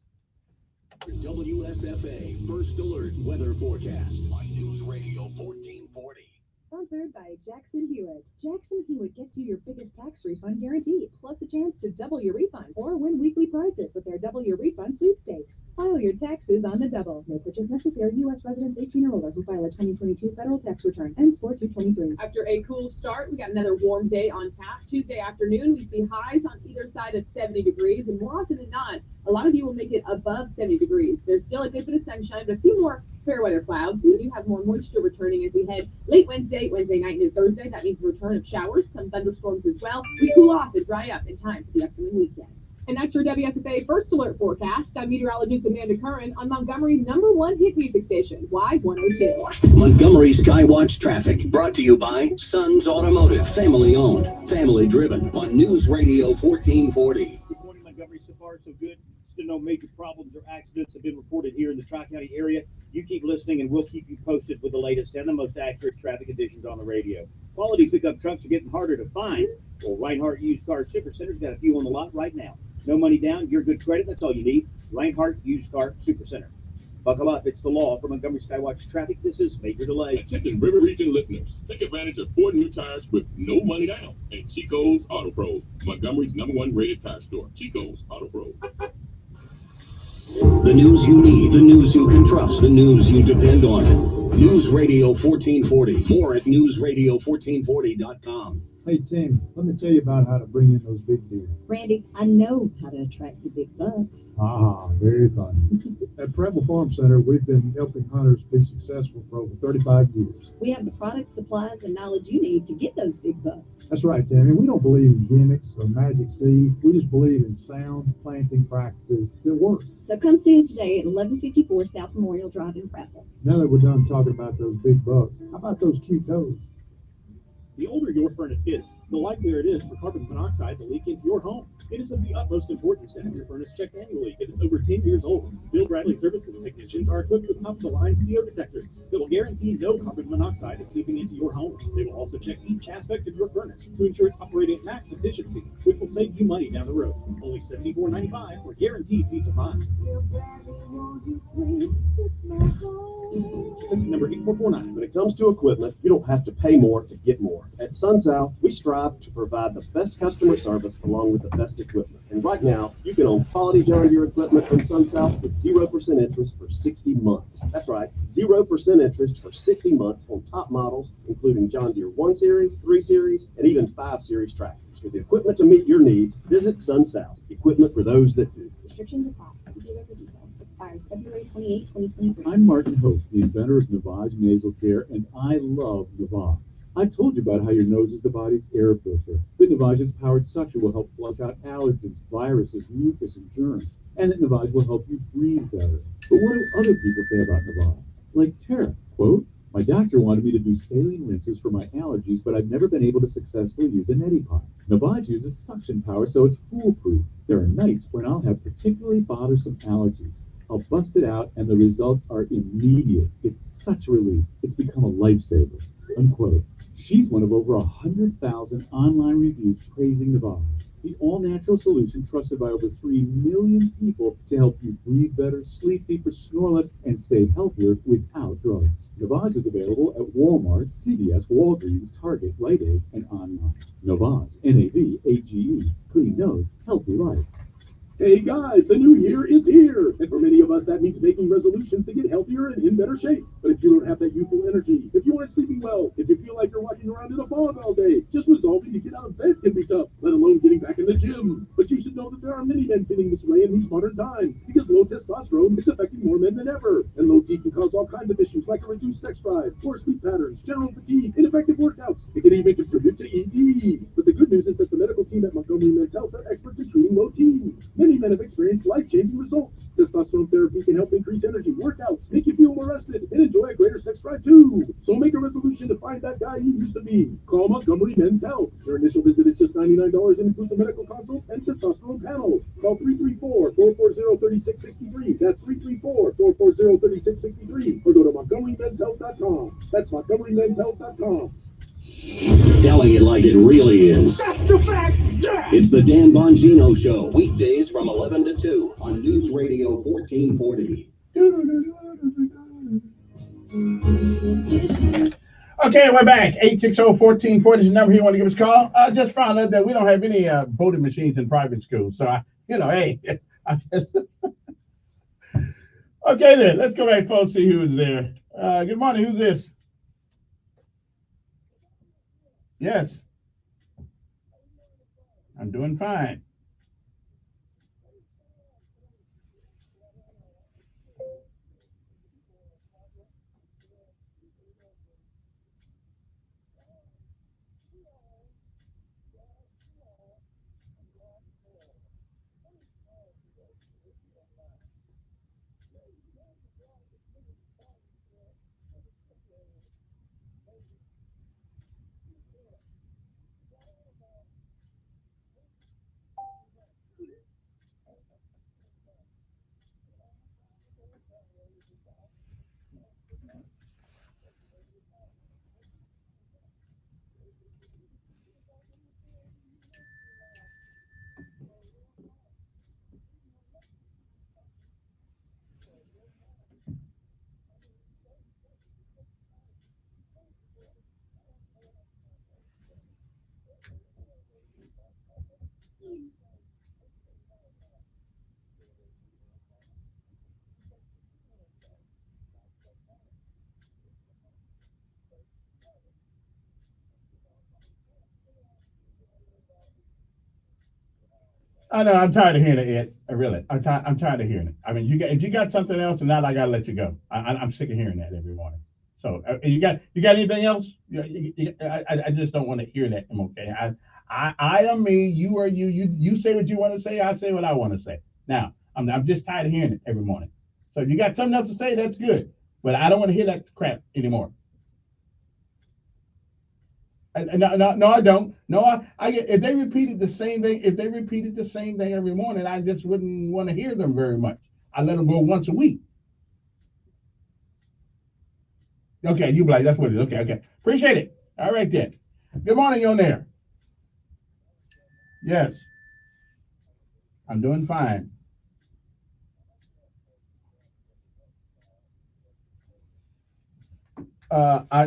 WSFA First Alert Weather Forecast on News Radio 1440. Sponsored by Jackson Hewitt. Jackson Hewitt gets you your biggest tax refund guaranteed, plus a chance to double your refund or win weekly prizes with their Double Your Refund sweepstakes. File your taxes on the double. No purchase necessary. U.S. residents 18 or older who file a 2022 federal tax return. Ends 4/2/23. After a cool start, we got another warm day on tap. Tuesday afternoon, we see highs on either side of 70 degrees, and more often than not, a lot of you will make it above 70 degrees. There's still a good bit of sunshine, but a few more fair weather clouds. We do have more moisture returning as we head late Wednesday night into Thursday. That means the return of showers, some thunderstorms as well. We cool off and dry up in time for the upcoming weekend. And that's your WSFA First Alert forecast. I'm meteorologist Amanda Curran on Montgomery's #1 hit music station, Y102. Montgomery Skywatch traffic brought to you by Sons Automotive, family owned, family driven on News Radio 1440. Good morning, Montgomery. So far, so good. Still no major problems or accidents have been reported here in the Tri-County area. You keep listening, and we'll keep you posted with the latest and the most accurate traffic conditions on the radio. Quality pickup trucks are getting harder to find. Well, Reinhardt Used Car Super Center's got a few on the lot right now. No money down, your good credit, that's all you need. Reinhardt Used Car Super Center. Buckle up, it's the law for Montgomery Skywatch traffic. This is Major Delay. Attention River Region listeners, take advantage of 4 new tires with no money down at Chico's Auto Pros, Montgomery's #1 rated tire store. Chico's Auto Pros. The news you need, the news you can trust, the news you depend on. News Radio 1440. More at newsradio1440.com. Hey, Tim, let me tell you about how to bring in those big deals. Randy, I know how to attract the big bucks. Ah, very funny. At Preble Farm Center, we've been helping hunters be successful for over 35 years. We have the products, supplies, and knowledge you need to get those big bucks. That's right, Tim. And we don't believe in gimmicks or magic seed. We just believe in sound planting practices that work. So come see us today at 1154 South Memorial Drive in Prattville. Now that we're done talking about those big bucks, how about those cute toes? The older your furnace gets, the likelier it is for carbon monoxide to leak into your home. It is of the utmost importance to have your furnace checked annually if it's over 10 years old. Bill Bradley Services technicians are equipped with top-of-the-line CO detectors that will guarantee no carbon monoxide is seeping into your home. They will also check each aspect of your furnace to ensure it's operating at max efficiency, which will save you money down the road. Only $74.95 for guaranteed peace of mind. Number 8449. When it comes to equipment, you don't have to pay more to get more. At SunSouth, we strive to provide the best customer service along with the best equipment. And right now, you can own quality John Deere equipment from SunSouth with 0% interest for 60 months. That's right, 0% interest for 60 months on top models, including John Deere 1 Series, 3 Series, and even 5 Series tractors. With the equipment to meet your needs, visit SunSouth. Equipment for those that do. Restrictions apply. See dealer for details. Expires February 28, 2023. I'm Martin Hope, the inventor of Navage Nasal Care, and I love Navage. I've told you about how your nose is the body's air filter. But Navage's powered suction will help flush out allergens, viruses, mucus, and germs. And that Navage will help you breathe better. But what do other people say about Navage? Like Tara, quote, "My doctor wanted me to do saline rinses for my allergies, but I've never been able to successfully use a neti pot. Navage uses suction power, so it's foolproof. There are nights when I'll have particularly bothersome allergies. I'll bust it out, and the results are immediate. It's such a relief. It's become a lifesaver," unquote. She's one of over 100,000 online reviews praising Navage, the all-natural solution trusted by over 3 million people to help you breathe better, sleep deeper, snore less, and stay healthier without drugs. Navage is available at Walmart, CVS, Walgreens, Target, Rite Aid, and online. Navage, Navage, clean nose, healthy life. Hey guys, the new year is here! And for many of us, that means making resolutions to get healthier and in better shape. But if you don't have that youthful energy, if you aren't sleeping well, if you feel like you're walking around in a fog all day, just resolving to get out of bed can be tough, let alone getting back in the gym. But you should know that there are many men feeling this way in these modern times, because low testosterone is affecting more men than ever. And low T can cause all kinds of issues like a reduced sex drive, poor sleep patterns, general fatigue, ineffective workouts. It can even contribute to ED. But the good news is that the medical team at Montgomery Men's Health are experts in treating low T. Many men have experienced life-changing results. Testosterone therapy can help increase energy, workouts, make you feel more rested, and enjoy a greater sex drive too. So make a resolution to find that guy you used to be. Call Montgomery Men's Health. Their initial visit is just $99 and includes a medical consult and testosterone panel. Call 334-440-3663. That's 334-440-3663. Or go to MontgomeryMen'sHealth.com. That's MontgomeryMen'sHealth.com. Telling it like it really is. That's the fact, yeah! It's the Dan Bongino Show, weekdays from 11 to 2 on News Radio 1440. Okay, we're back. 860-1440 is the number you want to give us a call. I just found out that we don't have any voting machines in private schools. So, hey. Okay, then. Let's go back, folks, see who's there. Good morning. Who's this? Yes. I'm doing fine. I know. I'm tired of hearing it, Ed. Really, I'm tired of hearing it. I mean, if you got something else, and now I gotta let you go. I'm sick of hearing that every morning. So, you got anything else? I just don't want to hear that. Okay. I am me. You are you. You say what you want to say. I say what I want to say. Now, I'm just tired of hearing it every morning. So, if you got something else to say, that's good. But I don't want to hear that crap anymore. No, I don't. No, if they repeated the same thing, every morning, I just wouldn't want to hear them very much. I let them go once a week. Okay, you Blake, that's what it is. Okay. Appreciate it. All right then. Good morning, you're on there. Yes. I'm doing fine.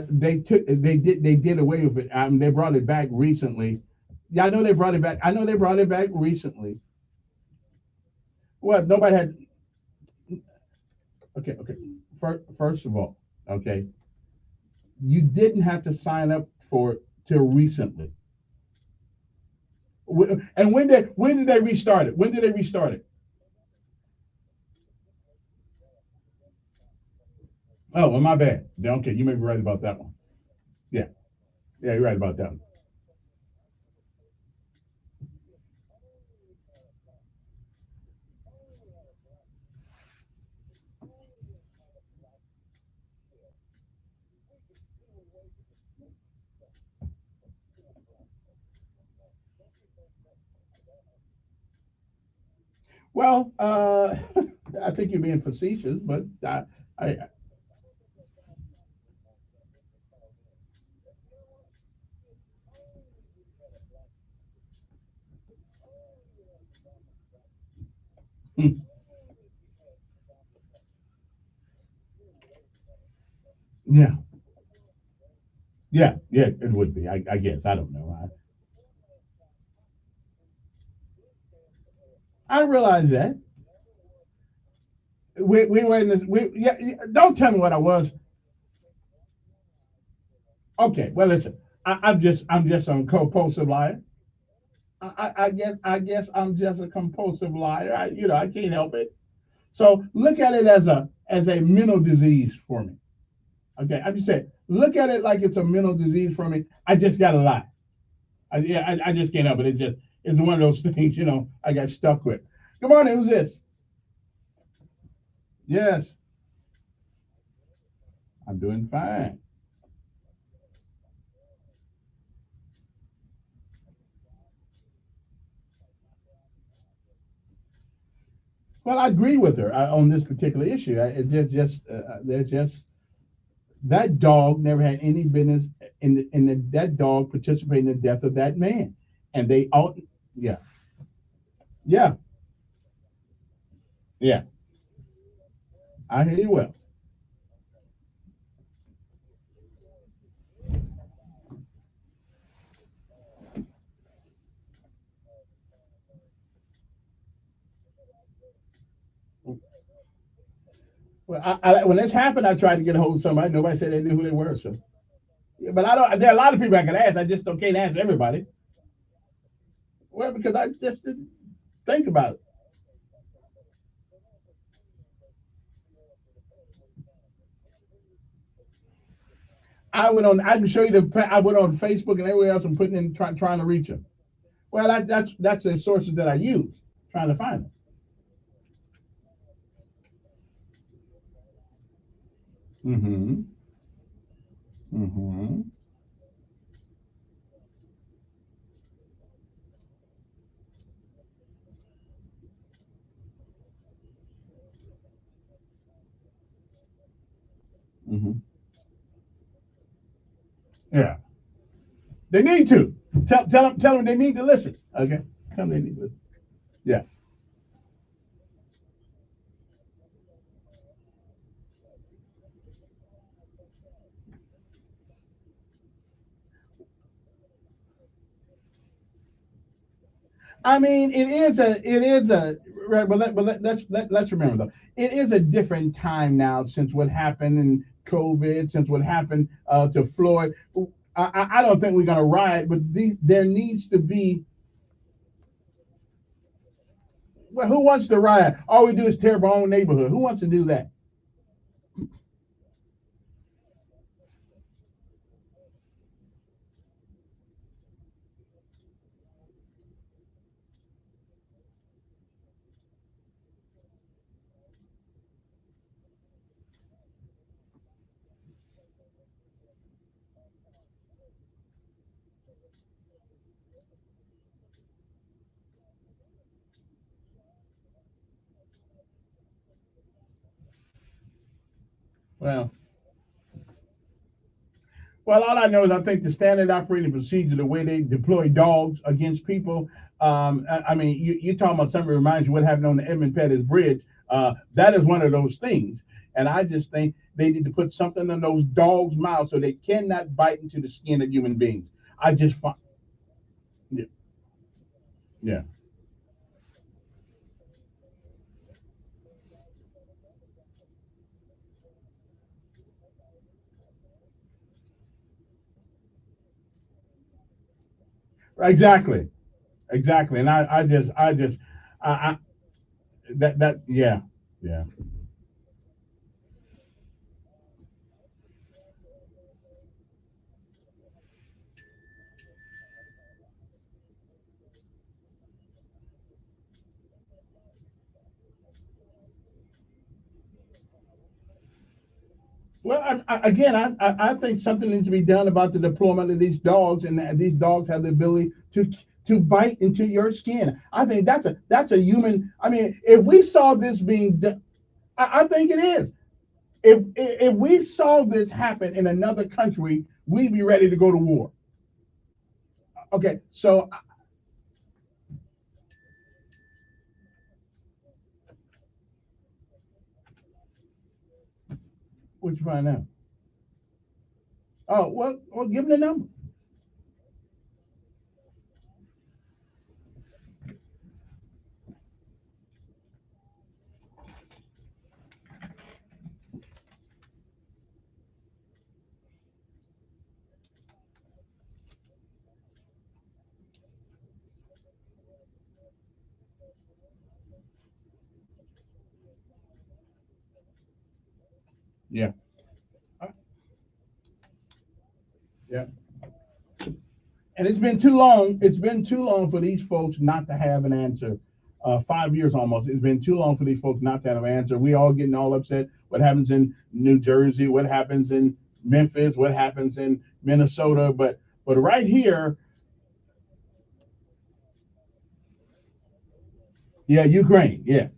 They did away with it. They brought it back recently. Yeah, I know they brought it back. Recently. Well, nobody had. Okay. First of all, okay, you didn't have to sign up for it till recently. And when did they restart it? When did they restart it? Oh, well, my bad. Okay, you may be right about that one. Yeah, you're right about that one. Well, I think you're being facetious, but I yeah, it would be. I guess I don't know. I realize that we were in this. Don't tell me what I was. Okay, well listen, I'm just a compulsive liar. I guess I'm just a compulsive liar. I can't help it. So look at it as a mental disease for me. Okay, I just said look at it like it's a mental disease for me. I just gotta lie. I just can't help it. It's one of those things I got stuck with. Good morning. Who's this? Yes, I'm doing fine. Well, I agree with her on this particular issue. They're just that dog never had any business that dog participating in the death of that man, and they all yeah yeah yeah. I hear you well. Well, when this happened, I tried to get a hold of somebody. Nobody said they knew who they were. So, yeah, but I don't. There are a lot of people I can ask. I just can't ask everybody. Well, because I just didn't think about it. I went on. I can show you I went on Facebook and everywhere else and putting in trying to reach them. Well, that's the sources that I use trying to find them. Mm-hmm. Mm-hmm. Mm-hmm. Yeah. They need to tell them they need to listen. Okay. Tell them they need to listen. Yeah. I mean, it is a right. Let's remember though, it is a different time now since what happened in COVID, since what happened to Floyd. I don't think we're gonna riot, but there needs to be Well, who wants to riot? All we do is tear up our own neighborhood. Who wants to do that? Well, all I know is I think the standard operating procedure, the way they deploy dogs against people, I mean, you're talking about something that reminds you what happened on the Edmund Pettus Bridge. That is one of those things. And I just think they need to put something in those dogs' mouths so they cannot bite into the skin of human beings. I just find, yeah, yeah. Exactly, exactly. And I yeah, yeah. Well, I think something needs to be done about the deployment of these dogs, and these dogs have the ability to bite into your skin. I think that's a human. I mean, if we saw this being done, I think it is. If we saw this happen in another country, we'd be ready to go to war. Okay, so what'd you find out? Oh, well, give them the number. Yeah, yeah. And it's been too long. It's been too long for these folks not to have an answer. 5 years almost. It's been too long for these folks not to have an answer. We all getting all upset. What happens in New Jersey? What happens in Memphis? What happens in Minnesota? But right here, yeah, Ukraine. Yeah,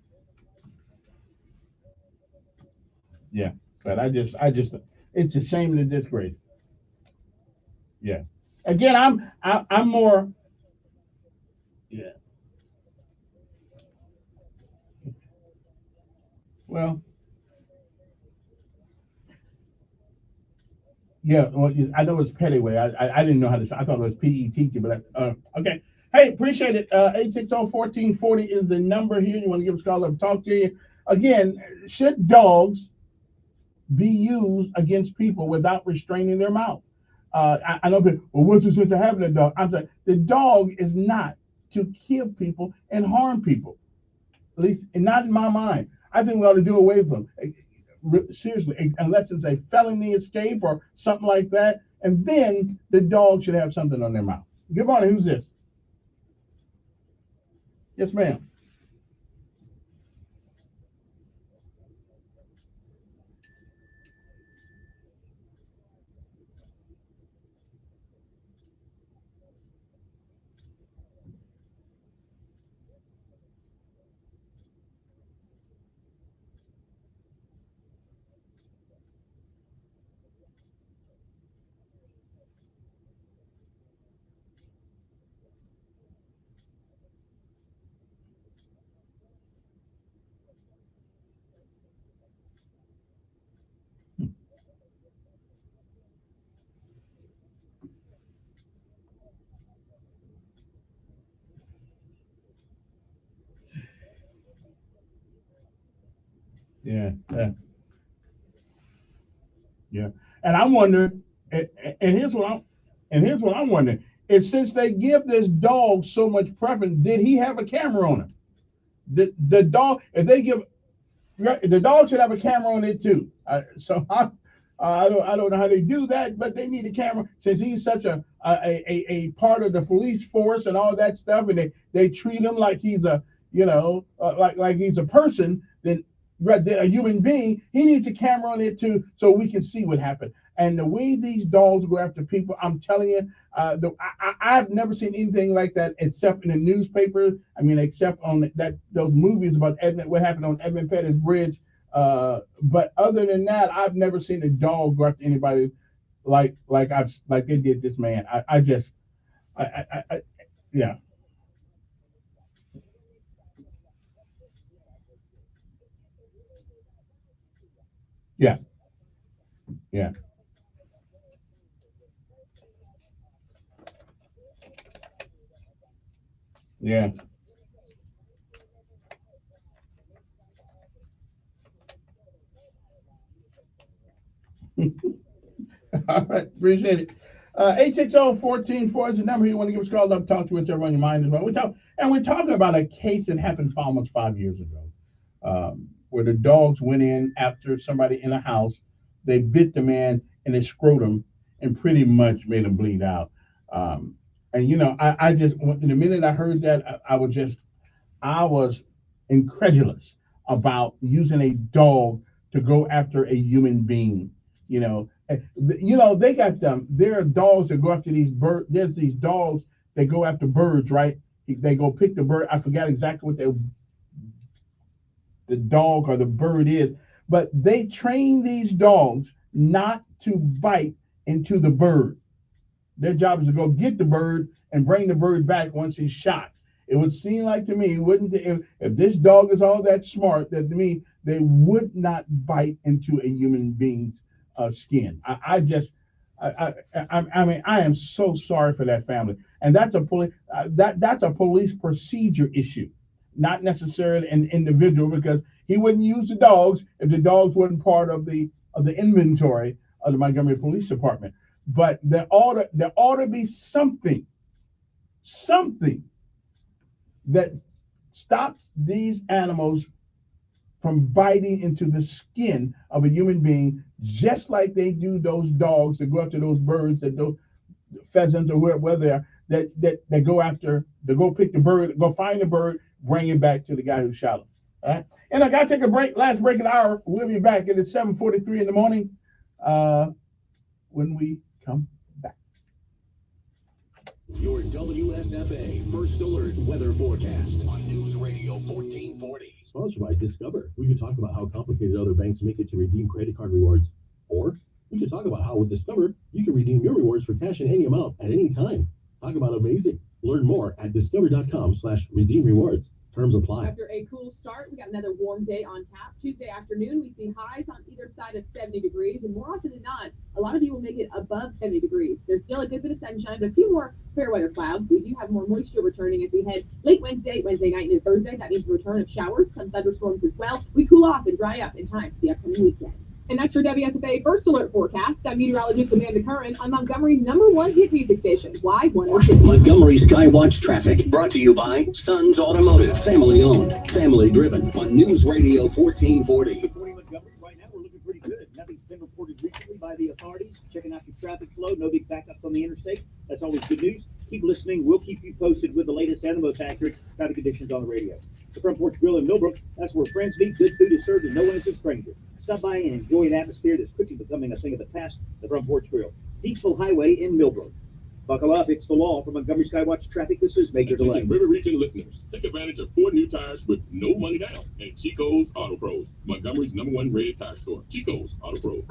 yeah. But it's a shame and a disgrace. Yeah. Again, I'm more. Yeah. Well, yeah, well, I know it's Pettyway. I didn't know how to say. I thought it was PET, but okay. Hey, appreciate it. 860-1440 is the number here. You want to give us a call up, talk to you. Again, should dogs be used against people without restraining their mouth? I know people, well, what's the sense of having a dog? I'm saying the dog is not to kill people and harm people. At least not in my mind. I think we ought to do away with them. Seriously, unless it's a felony escape or something like that, and then the dog should have something on their mouth. Good morning. Who's this? Yes, ma'am. Yeah, yeah. And I'm wondering, and here's what I'm wondering: is since they give this dog so much preference, did he have a camera on him? The dog, if they give, the dog should have a camera on it too. I don't know how they do that, but they need a camera since he's such a part of the police force and all that stuff, and they treat him like he's a like he's a person, then a human being. He needs a camera on it too, so we can see what happened. And the way these dogs go after people, I'm telling you, I've never seen anything like that except in the newspaper. I mean, except on those movies about what happened on Edmund Pettus Bridge. But other than that, I've never seen a dog go after anybody like they did this man. Yeah. Yeah. Yeah. Yeah. All right, appreciate it. 860-1440 is the number you want to give us a call up, talk to whichever on your mind as well. We're talking about a case that happened almost 5 years ago, where the dogs went in after somebody in a house. They bit the man in his scrotum and pretty much made him bleed out. And I just, the minute I heard that, I was incredulous about using a dog to go after a human being. They got them. There are dogs that go after these birds. There's these dogs that go after birds, right? They go pick the bird. I forgot exactly what the dog or the bird is, but they train these dogs not to bite into the bird. Their job is to go get the bird and bring the bird back once he's shot. It would seem like to me, if this dog is all that smart, that to me, they would not bite into a human being's skin. I mean, I am so sorry for that family. And that's a police procedure issue, not necessarily an individual, because he wouldn't use the dogs if the dogs weren't part of the inventory of the Montgomery Police Department. But there ought to be something that stops these animals from biting into the skin of a human being, just like they do those dogs that go after those birds, that those pheasants or where they are, that go after, they go pick the bird, go find the bird, bring it back to the guy who shot him. All right? And I gotta take a break, last break of the hour. We'll be back at 7:43 in the morning when we come back. Your WSFA First Alert Weather Forecast on News Radio 1440. Sponsored by Discover. We can talk about how complicated other banks make it to redeem credit card rewards. Or we can talk about how with Discover, you can redeem your rewards for cash in any amount at any time. Talk about amazing. Learn more at discover.com/redeem rewards. Terms apply. After a cool start, we got another warm day on tap. Tuesday afternoon, we see highs on either side of 70 degrees, and more often than not, a lot of you will make it above 70 degrees. There's still a good bit of sunshine, but a few more fair weather clouds. We do have more moisture returning as we head late Wednesday night into Thursday. That means the return of showers, some thunderstorms as well. We cool off and dry up in time for the upcoming weekend. And that's your WSFA First Alert forecast. I'm meteorologist Amanda Curran on Montgomery's #1 hit music station, Y102. Montgomery Skywatch Traffic, brought to you by Sons Automotive, family owned, family driven, on News Radio 1440. Right now, we're looking pretty good. Nothing's been reported recently by the authorities. Checking out your traffic flow. No big backups on the interstate. That's always good news. Keep listening. We'll keep you posted with the latest and the most accurate traffic conditions on the radio. The Front Porch Grill in Millbrook, that's where friends meet, good food is served, and no one is a stranger. Stop by and enjoy an atmosphere that's quickly becoming a thing of the past. The Front Porch Grill, Deepsville Highway in Millbrook. Buckle up, it's the law. For Montgomery Skywatch Traffic, this is Major Delay. River Region listeners, take advantage of 4 new tires with no money down at Chico's Auto Pros, Montgomery's #1 rated tire store. Chico's Auto Pros.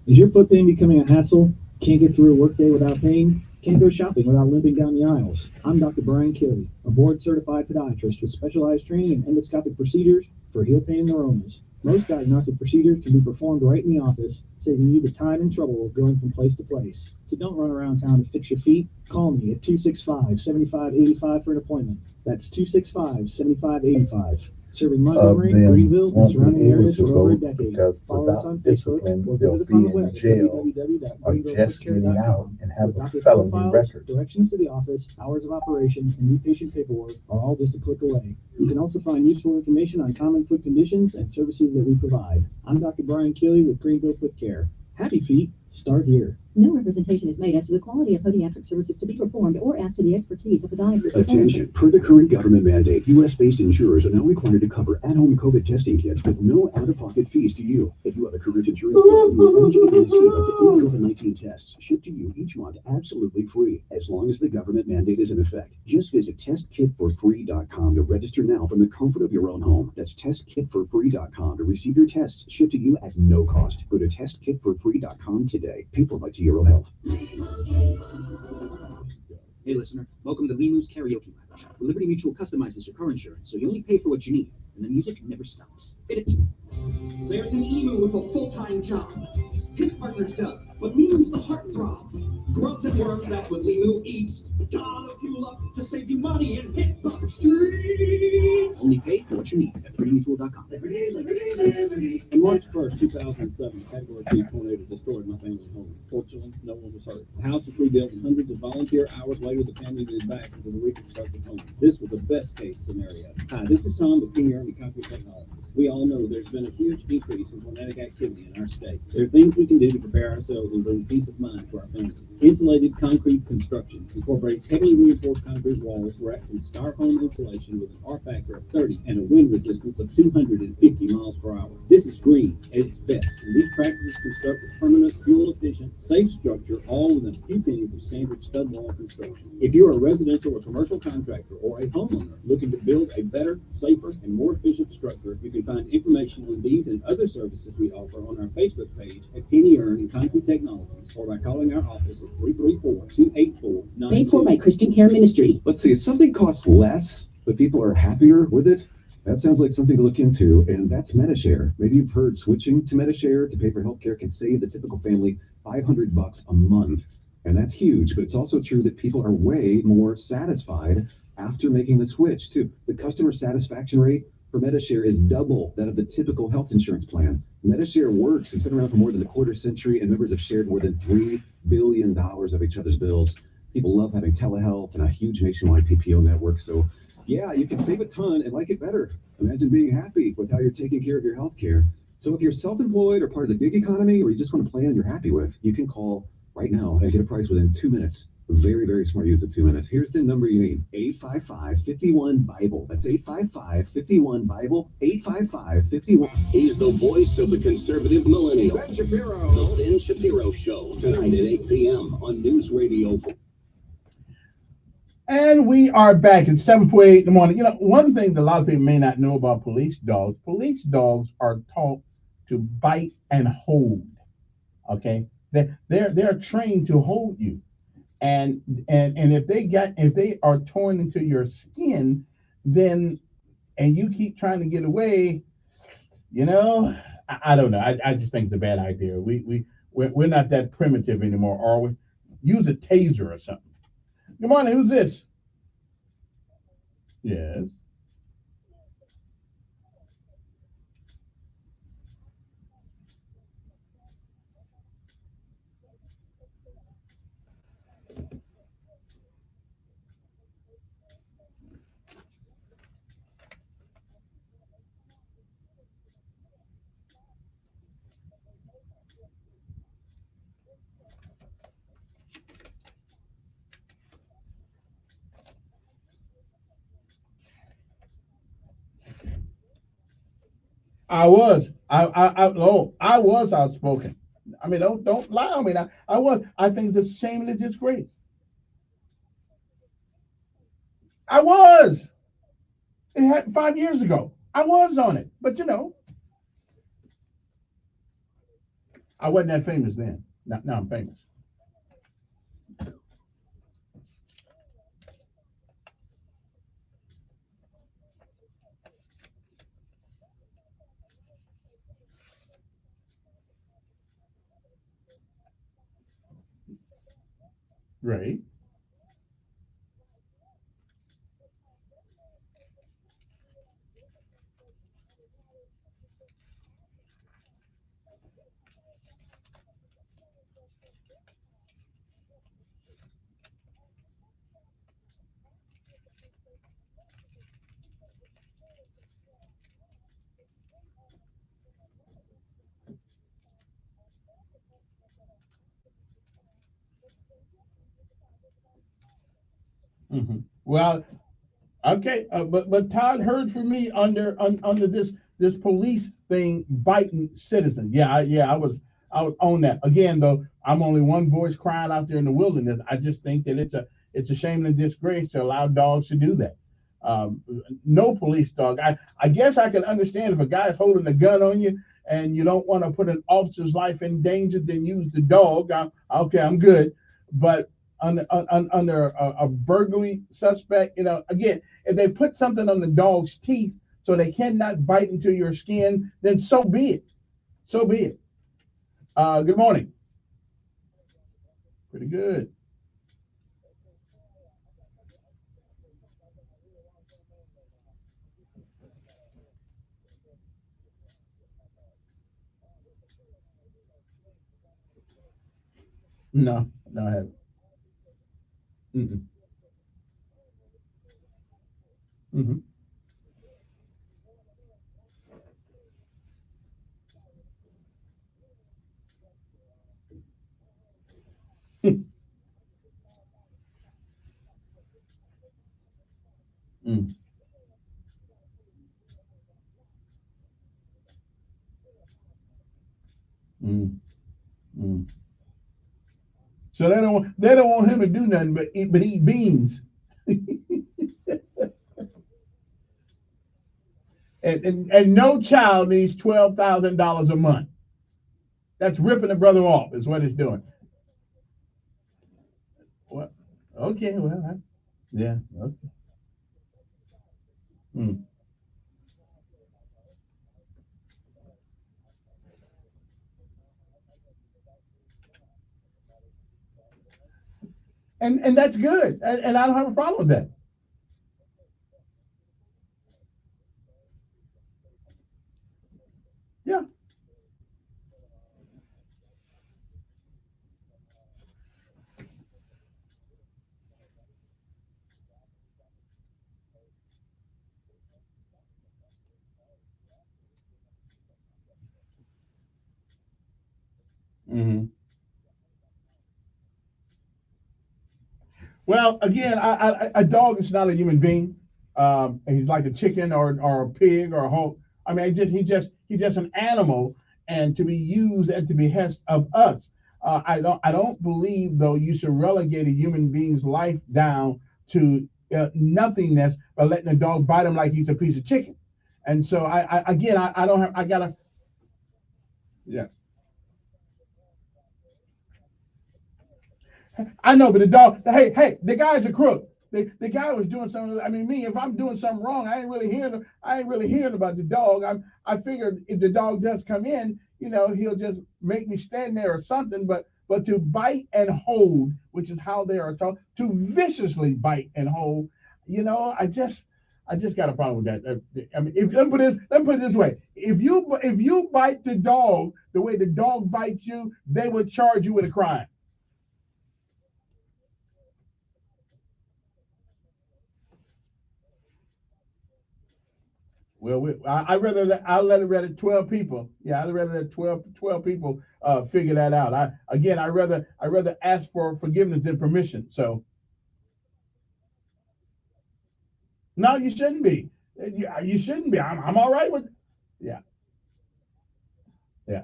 Is your foot pain becoming a hassle? Can't get through a workday without pain? Can't go shopping without limping down the aisles? I'm Dr. Brian Kelly, a board-certified podiatrist with specialized training in endoscopic procedures for heel pain and neuromas. Most diagnostic procedures can be performed right in the office, saving you the time and trouble of going from place to place. So don't run around town to fix your feet. Call me at 265-7585 for an appointment. That's 265-7585. serving Montgomery, Greenville, and surrounding areas for over a decade. Because Follow us without on Facebook discipline, or they'll visit us be on the in web at jail or just getting out www.greenvillefootcare.com. and have With a doctor felony profiles, record. directions to the office, hours of operation, and new patient paperwork are all just a click away. You can also find useful information on common foot conditions and services that we provide. I'm Dr. Brian Keeley with Greenville Foot Care. Happy feet start here. No representation is made as to the quality of podiatric services to be performed or as to the expertise of podiatrists. Attention. Per the current government mandate, U.S.-based insurers are now required to cover at-home COVID testing kits with no out-of-pocket fees to you. If you have a current insurance plan, you are eligible to receive up to 8 COVID-19 tests shipped to you each month absolutely free, as long as the government mandate is in effect. Just visit testkitforfree.com to register now from the comfort of your own home. That's testkitforfree.com to receive your tests shipped to you at no cost. Go to testkitforfree.com today. Paid for by T. Oral Health. Hey listener, welcome to Limu's Karaoke Lounge, where Liberty Mutual customizes your car insurance so you only pay for what you need, and the music never stops. Hit it. There's an emu with a full-time job. His partner's Doug, but Lemu's the heartthrob. Grubs and worms, that's what Lemu eats. Gotta fuel up to save you money and hit the streets. Only pay for what you need at LibertyMutual.com. On March 1st, 2007, a Category 2 tornado destroyed my family home. Fortunately, no one was hurt. The house was rebuilt, and hundreds of volunteer hours later, the family moved back into the reconstructed home. This was the best-case scenario. Hi, this is Tom with King Army Concrete Technology. We all know there's been a huge increase in tornadic activity in our state. There are things we can do to prepare ourselves and bring peace of mind to our families. Insulated concrete construction incorporates heavily reinforced concrete walls wrapped in styrofoam insulation with an R factor of 30 and a wind resistance of 250 miles per hour. This is green at its best, and these practices construct a permanent, fuel-efficient, safe structure, all within a few pennies of standard stud wall construction. If you're a residential or commercial contractor or a homeowner looking to build a better, safer, and more efficient structure, you can find information on these and other services we offer on our Facebook page at Penny Earn and Concrete Technologies, or by calling our office at 334-284-92. Paid for by Christian Care Ministry. Let's see, if something costs less, but people are happier with it, that sounds like something to look into, and that's Medishare. Maybe you've heard switching to Medishare to pay for healthcare can save the typical family $500 a month, and that's huge, but it's also true that people are way more satisfied after making the switch, too. The customer satisfaction rate for Medishare is double that of the typical health insurance plan. Medishare works. It's been around for more than a quarter century, and members have shared more than $3 billion of each other's bills. People love having telehealth and a huge nationwide PPO network, so yeah, you can save a ton and like it better. Imagine being happy with how you're taking care of your health care. So if you're self-employed or part of the gig economy, or you just want a plan you're happy with, you can call right now and get a price within 2 minutes. Very, very smart use of 2 minutes. Here's the number you need, 855-51-BIBLE. That's 855-51-BIBLE, 855-51. He's the voice of the conservative millennial. Ben Shapiro. The Ben Shapiro Show, tonight at 8 p.m. on News Radio 4. And we are back at 7:48 in the morning. You know, one thing that a lot of people may not know about police dogs are taught to bite and hold. Okay, they're trained to hold you, and if they are torn into your skin, then and you keep trying to get away, you know, I don't know. I just think it's a bad idea. We're not that primitive anymore, are we? Use a taser or something. Good morning, who's this? Yes. I was outspoken. I mean, don't lie on me now. I was. I think it's a shameless disgrace. I was. It happened 5 years ago. I was on it, but you know, I wasn't that famous then. Now I'm famous. Right. Well, okay, but Todd heard from me under this police thing biting citizens. Yeah, I was on that. Again, though, I'm only one voice crying out there in the wilderness. I just think that it's a shame and disgrace to allow dogs to do that. Um, no police dog. I guess I can understand if a guy's holding a gun on you and you don't want to put an officer's life in danger, then use the dog. Okay, I'm good. But under a burglary suspect, again, if they put something on the dog's teeth so they cannot bite into your skin, then so be it. So be it. Good morning. Pretty good. No, I haven't. Mm-mm. Mm-hmm. Mm, mm, mm. So they don't want him to do nothing but eat beans. And no child needs $12,000 a month. That's ripping the brother off, is what it's doing. Well, okay, yeah, okay. Mm. And that's good, and I don't have a problem with that. Yeah. Hmm. Well, again, a dog is not a human being. He's like a chicken or a pig or a hawk. I mean, he's just an animal, and to be used at the behest of us. I don't believe though you should relegate a human being's life down to nothingness by letting a dog bite him like he's a piece of chicken. And so I don't have I gotta yeah. I know, but the dog, hey, the guy's a crook. The guy was doing something. I mean, me, if I'm doing something wrong, I ain't really hearing about the dog. I figured if the dog does come in, he'll just make me stand there or something. But to bite and hold, which is how they are taught, to viciously bite and hold, I just got a problem with that. I mean, if let me put it this way: if you bite the dog the way the dog bites you, they would charge you with a crime. Well, I rather 12 people. Yeah, I'd rather let 12 people figure that out. I rather ask for forgiveness than permission. So no, you shouldn't be. You shouldn't be. I'm all right with. Yeah, yeah.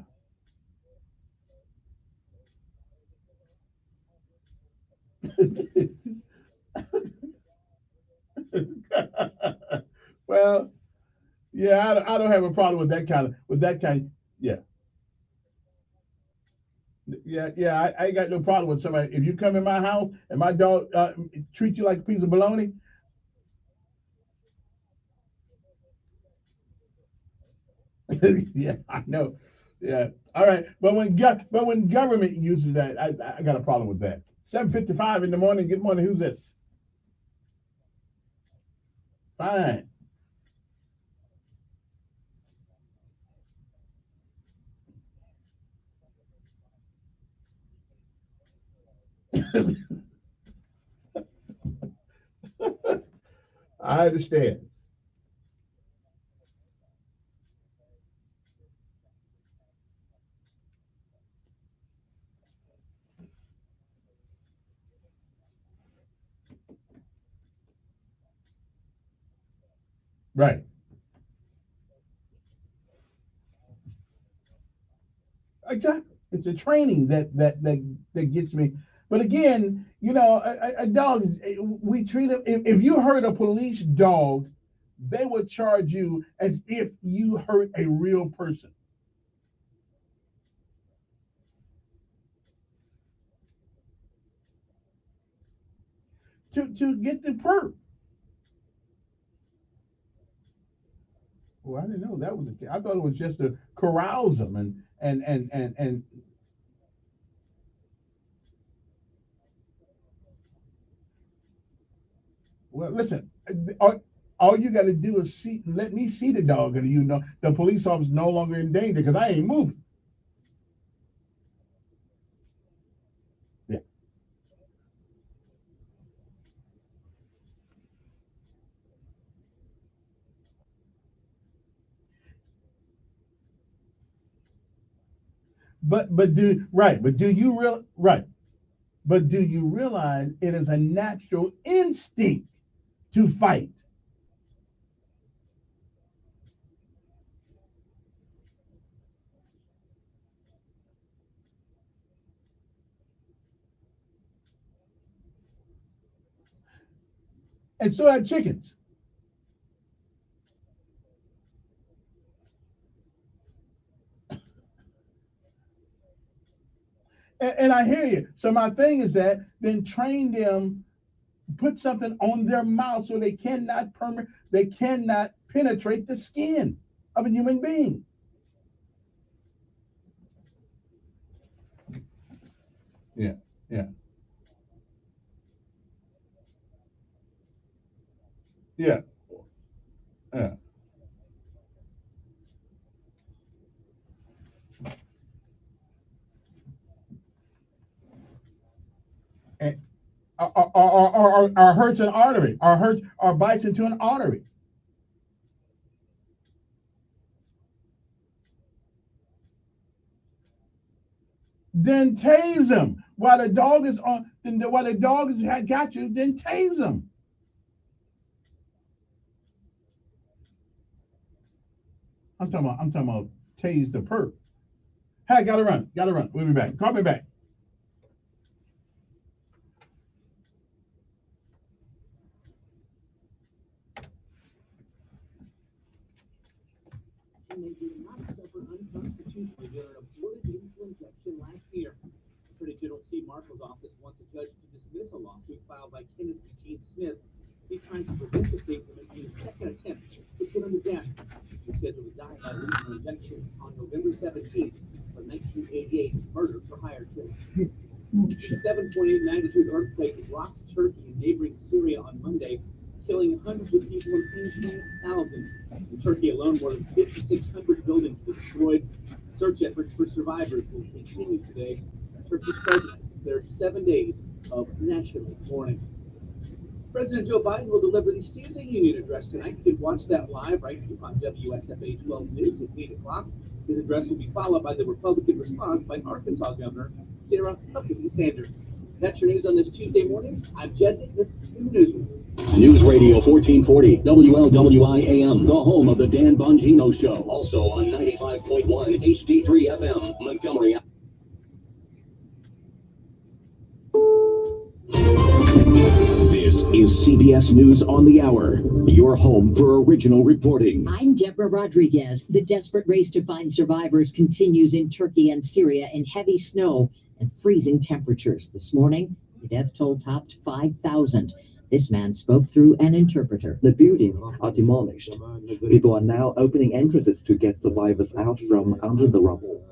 Well, yeah, I don't have a problem with that kind. Yeah, yeah. I ain't got no problem with somebody. If you come in my house and my dog treat you like a piece of bologna. Yeah, I know. Yeah. All right. But when government uses that, I got a problem with that. 7:55 in the morning. Good morning. Who's this? Fine. I understand. Right. Exactly. It's a training that gets me. But again, you know, a dog, we treat it, if you hurt a police dog, they will charge you as if you hurt a real person. To get the perp. Well, I didn't know that was I thought it was just to carouse them and well, listen, all you got to do is let me see the dog, and you know the police officer no longer in danger because I ain't moving. Yeah. But do you realize it is a natural instinct to fight? And so have chickens. And I hear you. So my thing is that then train them, put something on their mouth so they cannot penetrate the skin of a human being. Yeah, yeah. Yeah. Yeah. And or hurts an artery, or bites into an artery. Then tase them while the dog is on. While the dog has got you, then tase them. I'm talking about tase the perp. Hey, gotta run. We'll be back. Call me back. They did not suffer unconstitutionally during an aborted lethal injection last year. Attorney General Steve Marshall's office wants a judge to dismiss a lawsuit filed by Kenneth Eugene Smith. He's trying to prevent the state from making a second attempt to put him to death. He's scheduled to die by lethal injection on November 17th for 1988 murder for hire killing. The 7.8 magnitude earthquake rocked Turkey and neighboring Syria on Monday, killing hundreds of people and injuring thousands. In Turkey alone, more than 5,600 buildings were destroyed. Search efforts for survivors will continue today. Turkey's president declared 7 days of national mourning. President Joe Biden will deliver the State of the Union address tonight. You can watch that live right here on WSFA 12 News at 8 o'clock. His address will be followed by the Republican response by Arkansas Governor Sarah Huckabee Sanders. That's your news on this Tuesday morning. I'm Jed Nicholas in the newsroom. News Radio 1440, WLWI AM, the home of the Dan Bongino Show. Also on 95.1 HD3 FM, Montgomery. This is CBS News on the Hour, your home for original reporting. I'm Deborah Rodriguez. The desperate race to find survivors continues in Turkey and Syria in heavy snow and freezing temperatures. This morning, the death toll topped 5,000. This man spoke through an interpreter. The buildings are demolished. People are now opening entrances to get survivors out from under the rubble.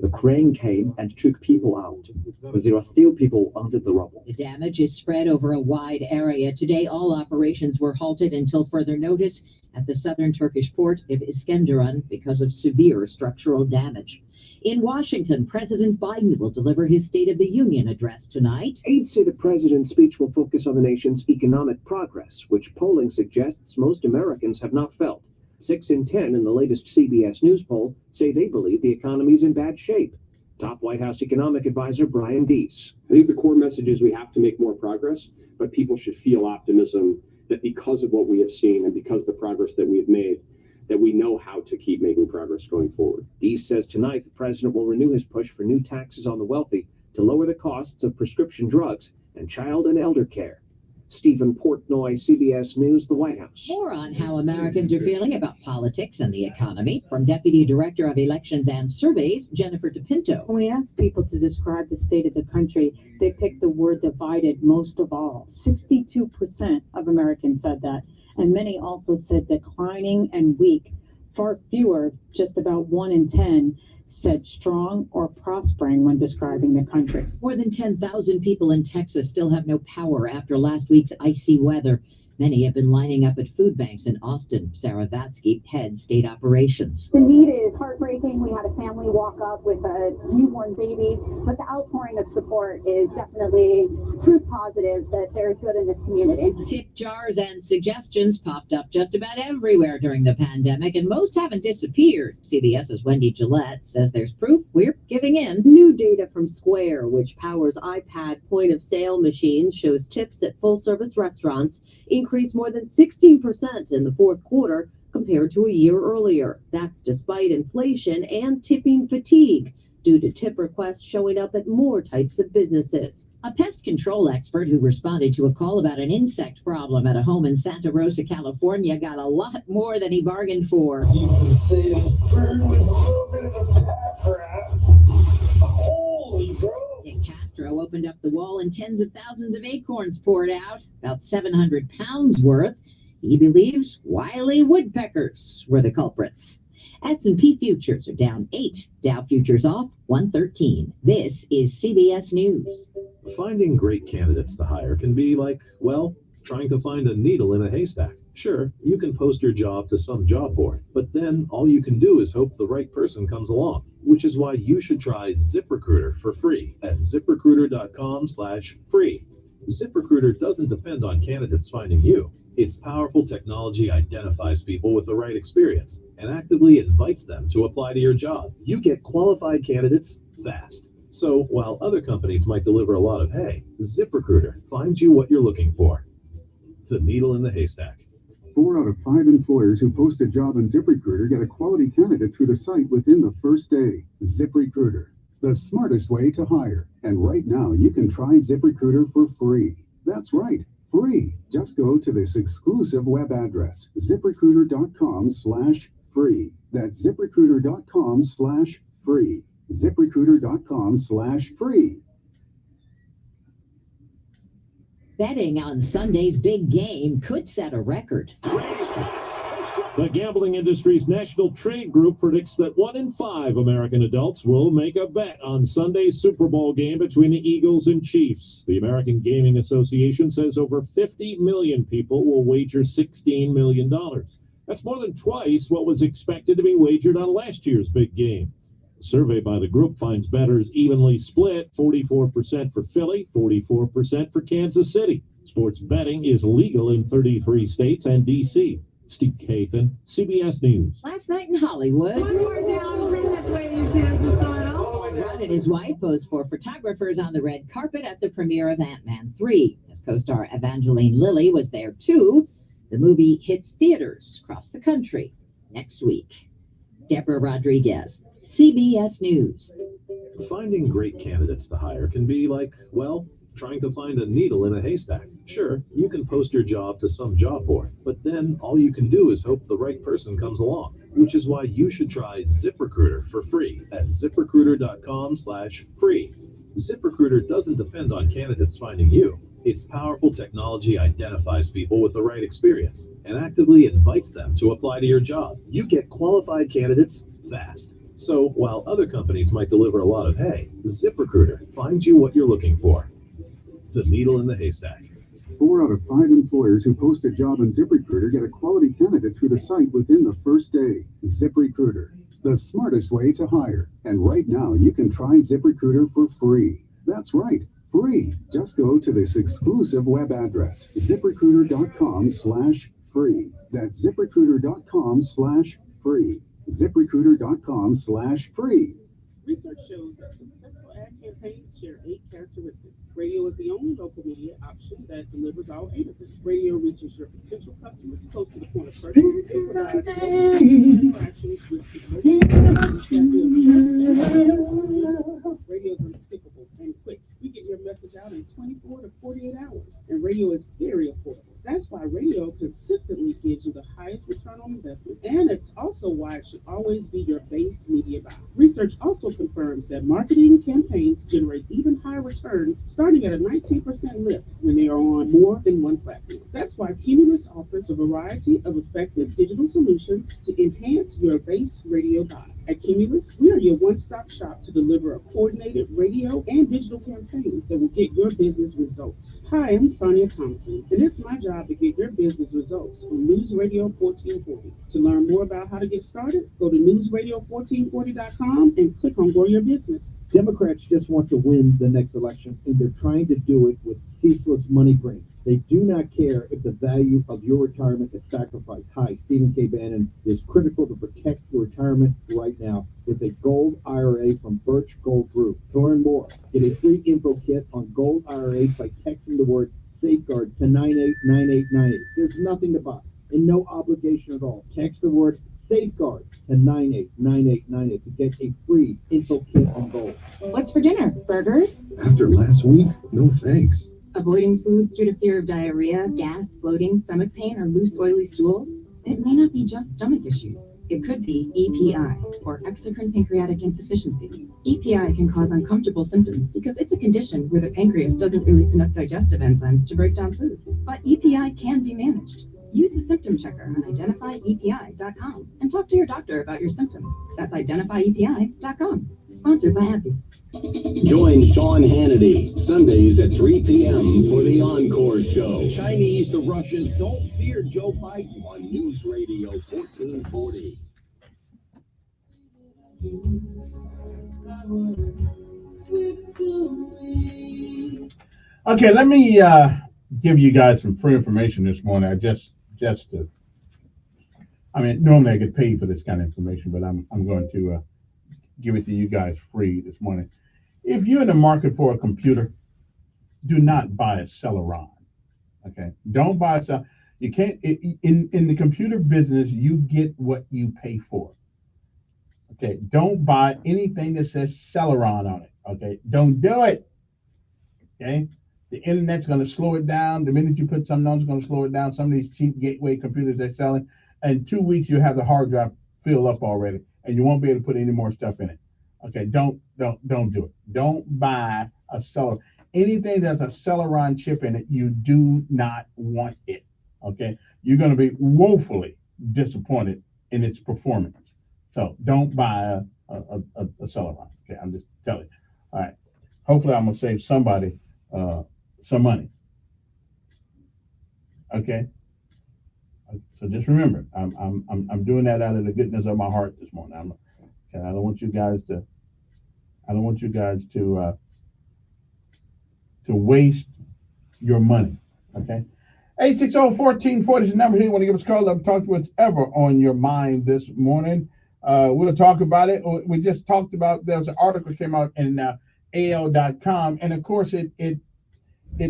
The crane came and took people out, but there are still people under the rubble. The damage is spread over a wide area. Today, all operations were halted until further notice at the southern Turkish port of Iskenderun because of severe structural damage. In Washington, President Biden will deliver his State of the Union address tonight. Aides say the president's speech will focus on the nation's economic progress, which polling suggests most Americans have not felt. 6 in 10 in the latest CBS News poll say they believe the economy is in bad shape. Top White House economic advisor Brian Deese. I think the core message is we have to make more progress, but people should feel optimism that because of what we have seen and because of the progress that we have made, that we know how to keep making progress going forward. Deese says tonight the president will renew his push for new taxes on the wealthy to lower the costs of prescription drugs and child and elder care. Stephen Portnoy, CBS News, the White House. More on how Americans are feeling about politics and the economy from Deputy Director of Elections and Surveys, Jennifer DePinto. When we asked people to describe the state of the country, they picked the word divided most of all. 62% of Americans said that, and many also said declining and weak. Far fewer, just about 1 in 10, said strong or prospering when describing the country. More than 10,000 people in Texas still have no power after last week's icy weather. Many have been lining up at food banks in Austin. Sarah Vatsky heads state operations. The need is heartbreaking. We had a family walk up with a newborn baby, but the outpouring of support is definitely proof positive that there's good in this community. Tip jars and suggestions popped up just about everywhere during the pandemic, and most haven't disappeared. CBS's Wendy Gillette says there's proof we're giving in. New data from Square, which powers iPad point-of-sale machines, shows tips at full-service restaurants increased more than 16% in the fourth quarter compared to a year earlier. That's despite inflation and tipping fatigue due to tip requests showing up at more types of businesses. A pest control expert who responded to a call about an insect problem at a home in Santa Rosa, California, got a lot more than he bargained for. You can say this bird was a little bit of a pack rat. Holy bro! Nick Castro opened up the wall and tens of thousands of acorns poured out, about 700 pounds worth. He believes wily woodpeckers were the culprits. S&P futures are down 8. Dow futures off 113. This is CBS News. Finding great candidates to hire can be like, well, trying to find a needle in a haystack. Sure, you can post your job to some job board, but then all you can do is hope the right person comes along, which is why you should try ZipRecruiter for free at ZipRecruiter.com/free. ZipRecruiter doesn't depend on candidates finding you. Its powerful technology identifies people with the right experience and actively invites them to apply to your job. You get qualified candidates fast. So while other companies might deliver a lot of hay, ZipRecruiter finds you what you're looking for. The needle in the haystack. 4 out of 5 employers who post a job on ZipRecruiter get a quality candidate through the site within the first day. ZipRecruiter, the smartest way to hire. And right now, you can try ZipRecruiter for free. That's right, free. Just go to this exclusive web address, ZipRecruiter.com/free. That's ZipRecruiter.com/free. ZipRecruiter.com/free. Betting on Sunday's big game could set a record. The gambling industry's National Trade Group predicts that 1 in 5 American adults will make a bet on Sunday's Super Bowl game between the Eagles and Chiefs. The American Gaming Association says over 50 million people will wager $16 million. That's more than twice what was expected to be wagered on last year's big game. A survey by the group finds bettors evenly split, 44% for Philly, 44% for Kansas City. Sports betting is legal in 33 states and D.C. Steve Kathan, CBS News. Last night in Hollywood, Rudd and his wife posed for photographers on the red carpet at the premiere of Ant-Man 3. His co-star Evangeline Lilly was there too. The movie hits theaters across the country next week. Deborah Rodriguez, CBS News. Finding great candidates to hire can be like, well, trying to find a needle in a haystack. Sure, you can post your job to some job board, but then all you can do is hope the right person comes along, which is why you should try ZipRecruiter for free at ZipRecruiter.com/free. ZipRecruiter doesn't depend on candidates finding you. Its powerful technology identifies people with the right experience and actively invites them to apply to your job. You get qualified candidates fast. So while other companies might deliver a lot of hay, ZipRecruiter finds you what you're looking for. The needle in the haystack. 4 out of 5 employers who post a job on ZipRecruiter get a quality candidate through the site within the first day. ZipRecruiter, the smartest way to hire. And right now, you can try ZipRecruiter for free. That's right, free. Just go to this exclusive web address, ZipRecruiter.com/free. That's ZipRecruiter.com/free. ZipRecruiter.com/free. Research shows that successful ad campaigns share 8 characteristics. Radio is the only local media option that delivers all 8 of them. Radio reaches your potential customers close to the point of purchase and provides interactions with people. Radio is unskippable and quick. We get your message out in 24 to 48 hours, and radio is very affordable. That's why radio consistently gives you the highest return on investment, and it's also why it should always be your base media buy. Research also confirms that marketing campaigns generate even higher returns, starting at a 19% lift when they are on more than one platform. That's why Cumulus offers a variety of effective digital solutions to enhance your base radio buy. At Cumulus, we are your one-stop shop to deliver a coordinated radio and digital campaign that will get your business results. Hi, I'm Sonia Thompson, and it's my job to get your business results on News Radio 1440. To learn more about how to get started, go to newsradio1440.com and click on Grow Your Business. Democrats just want to win the next election, and they're trying to do it with ceaseless money grab. They do not care if the value of your retirement is sacrificed. Hi, Stephen K. Bannon. It is critical to protect your retirement right now with a Gold IRA from Birch Gold Group. To learn more, get a free info kit on Gold IRA by texting the word Safeguard to 989898. There's nothing to buy and no obligation at all. Text the word Safeguard to 989898 to get a free info kit on Gold. What's for dinner? Burgers? After last week, no thanks. Avoiding foods due to fear of diarrhea, gas, bloating, stomach pain, or loose, oily stools? It may not be just stomach issues. It could be EPI, or exocrine pancreatic insufficiency. EPI can cause uncomfortable symptoms because it's a condition where the pancreas doesn't release enough digestive enzymes to break down food. But EPI can be managed. Use the symptom checker on identifyepi.com and talk to your doctor about your symptoms. That's identifyepi.com. Sponsored by AbbVie. Join Sean Hannity Sundays at 3 p.m. for the Encore Show. The Chinese, the Russians, don't fear Joe Biden. On News Radio 1440. Okay, let me give you guys some free information this morning. Normally I get paid for this kind of information, but I'm going to give it to you guys free this morning. If you're in the market for a computer, do not buy a Celeron. Okay, don't buy a Celeron. You can't. In the computer business, you get what you pay for. Okay, don't buy anything that says Celeron on it. Okay, don't do it. Okay, the internet's going to slow it down. The minute you put something on, it's going to slow it down. Some of these cheap gateway computers they're selling, in 2 weeks you have the hard drive filled up already, and you won't be able to put any more stuff in it. Okay, don't do it. Don't buy a Celeron. Anything that's a Celeron chip in it, you do not want it. Okay, you're going to be woefully disappointed in its performance. So don't buy a Celeron. Okay, I'm just telling you. All right. Hopefully, I'm gonna save somebody some money. Okay. So just remember, I'm doing that out of the goodness of my heart this morning. I don't want you guys to waste your money. Okay. 860-1440 is the number here. You want to give us a call up, talk to whatever on your mind this morning. We'll talk about it. We just talked about, there was an article came out in AL.com, and of course it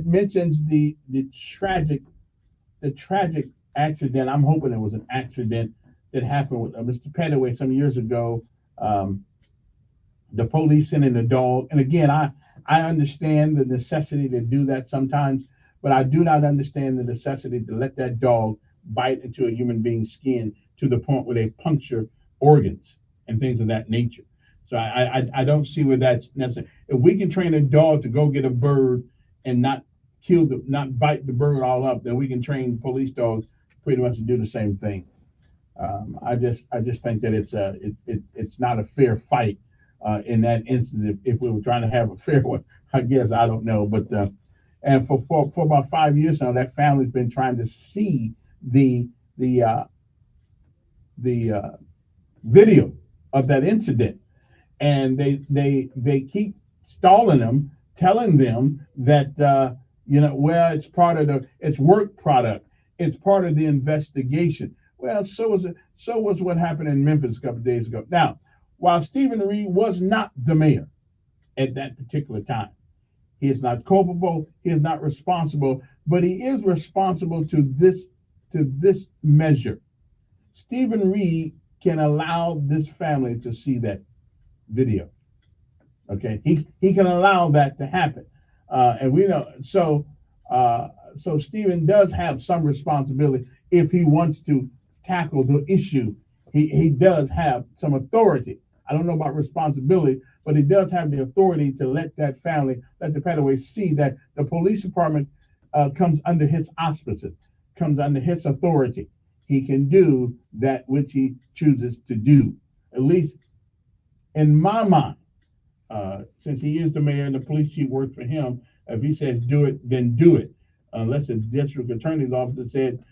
mentions the tragic accident. I'm hoping it was an accident that happened with Mr. Pettaway some years ago. The police sending the dog, and again, I understand the necessity to do that sometimes, but I do not understand the necessity to let that dog bite into a human being's skin to the point where they puncture organs and things of that nature. So I don't see where that's necessary. If we can train a dog to go get a bird and not bite the bird all up, then we can train police dogs pretty much to do the same thing. I just think that it's not a fair fight in that instance. If we were trying to have a fair one, I guess I don't know. But and for about 5 years now, that family's been trying to see the the uh, the video of that incident, and they keep stalling them, telling them that well, it's part of it's work product, it's part of the investigation. Well, so was what happened in Memphis a couple of days ago. Now, while Stephen Reed was not the mayor at that particular time, he is not culpable, he is not responsible, but he is responsible to this measure. Stephen Reed can allow this family to see that video. Okay, he can allow that to happen, and we know so. So Stephen does have some responsibility if he wants to tackle the issue. He does have some authority. I don't know about responsibility, but he does have the authority to let that family, let the Petaway see that the police department comes under his auspices, comes under his authority. He can do that which he chooses to do. At least in my mind, since he is the mayor and the police chief works for him, if he says do it, then do it. Unless the district attorney's office said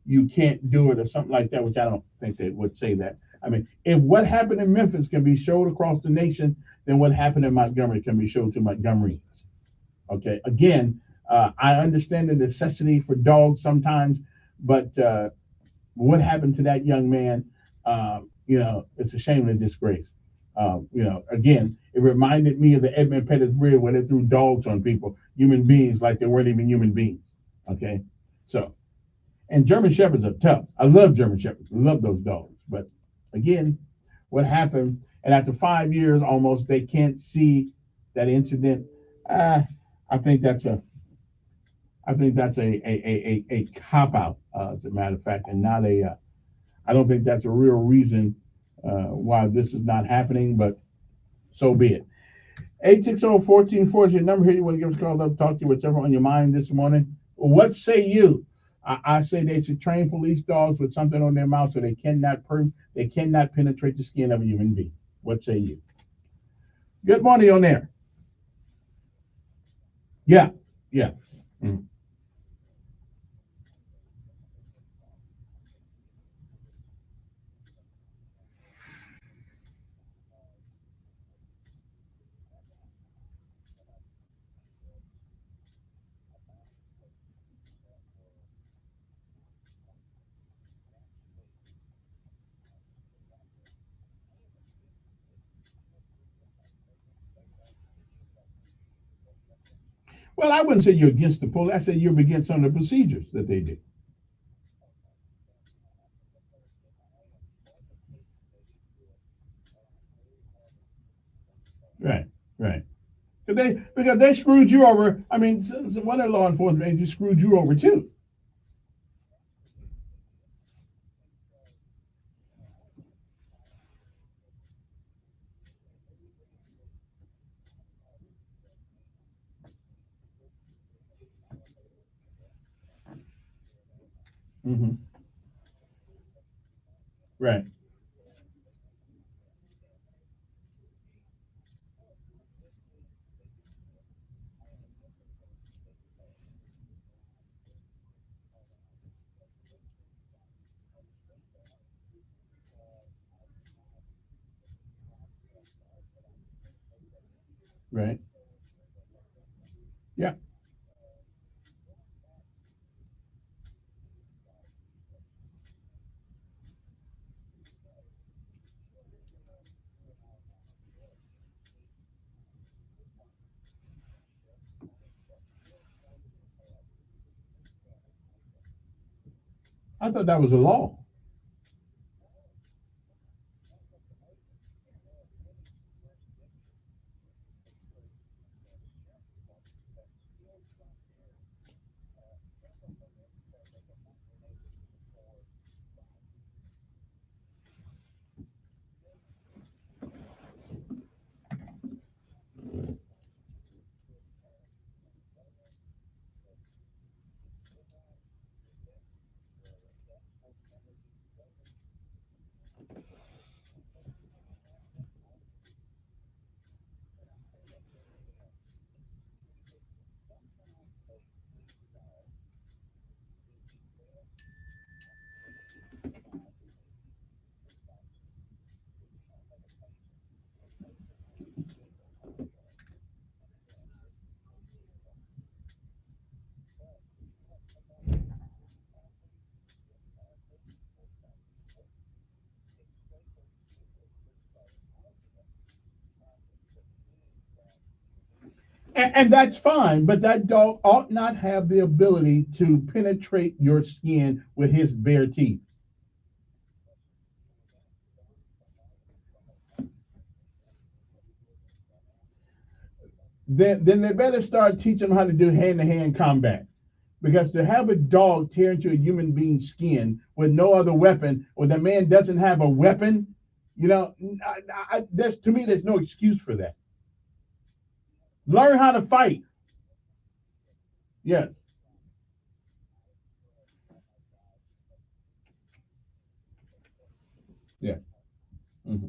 you can't do it or something like that, which I don't think they would say that. I mean, if what happened in Memphis can be showed across the nation, then what happened in Montgomery can be showed to Montgomeryans. Okay, again, I understand the necessity for dogs sometimes, but what happened to that young man, it's a shame and a disgrace. Again, it reminded me of the Edmund Pettus Bridge where they threw dogs on people, human beings, like they weren't even human beings. Okay, so, and German Shepherds are tough. I love German Shepherds. I love those dogs. But again, what happened, and after 5 years almost, they can't see that incident. I think that's a cop out, as a matter of fact, and not a. I don't think that's a real reason why this is not happening, but so be it. 860-1440 is your number here. You want to give us a call, love to talk to you, whatever on your mind this morning. What say you? I say they should train police dogs with something on their mouth so they cannot penetrate the skin of a human being. What say you? Good morning on there. Yeah. Mm. Well, I wouldn't say you're against the police. I say you're against some of the procedures that they do. Right. Because they screwed you over. I mean, one of the law enforcement agents screwed you over too. Mm-hmm. Right. Right. Yeah. I thought that was a law. And that's fine, but that dog ought not have the ability to penetrate your skin with his bare teeth. Then they better start teaching them how to do hand-to-hand combat. Because to have a dog tear into a human being's skin with no other weapon, or the man doesn't have a weapon, you know, to me, there's no excuse for that. Learn how to fight. Yes. Yeah. Mm-hmm.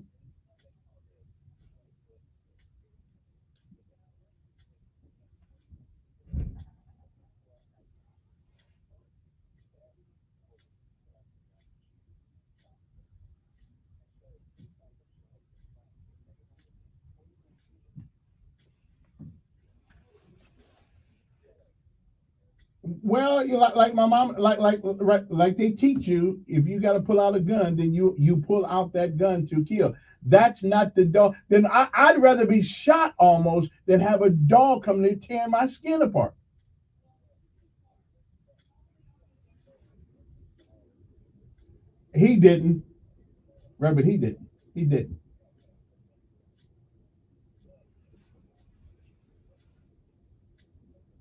Well, you like my mom, like they teach you, if you got to pull out a gun, then you pull out that gun to kill. That's not the dog. Then I'd rather be shot almost than have a dog come to tear my skin apart. He didn't, Robert. He didn't. He didn't.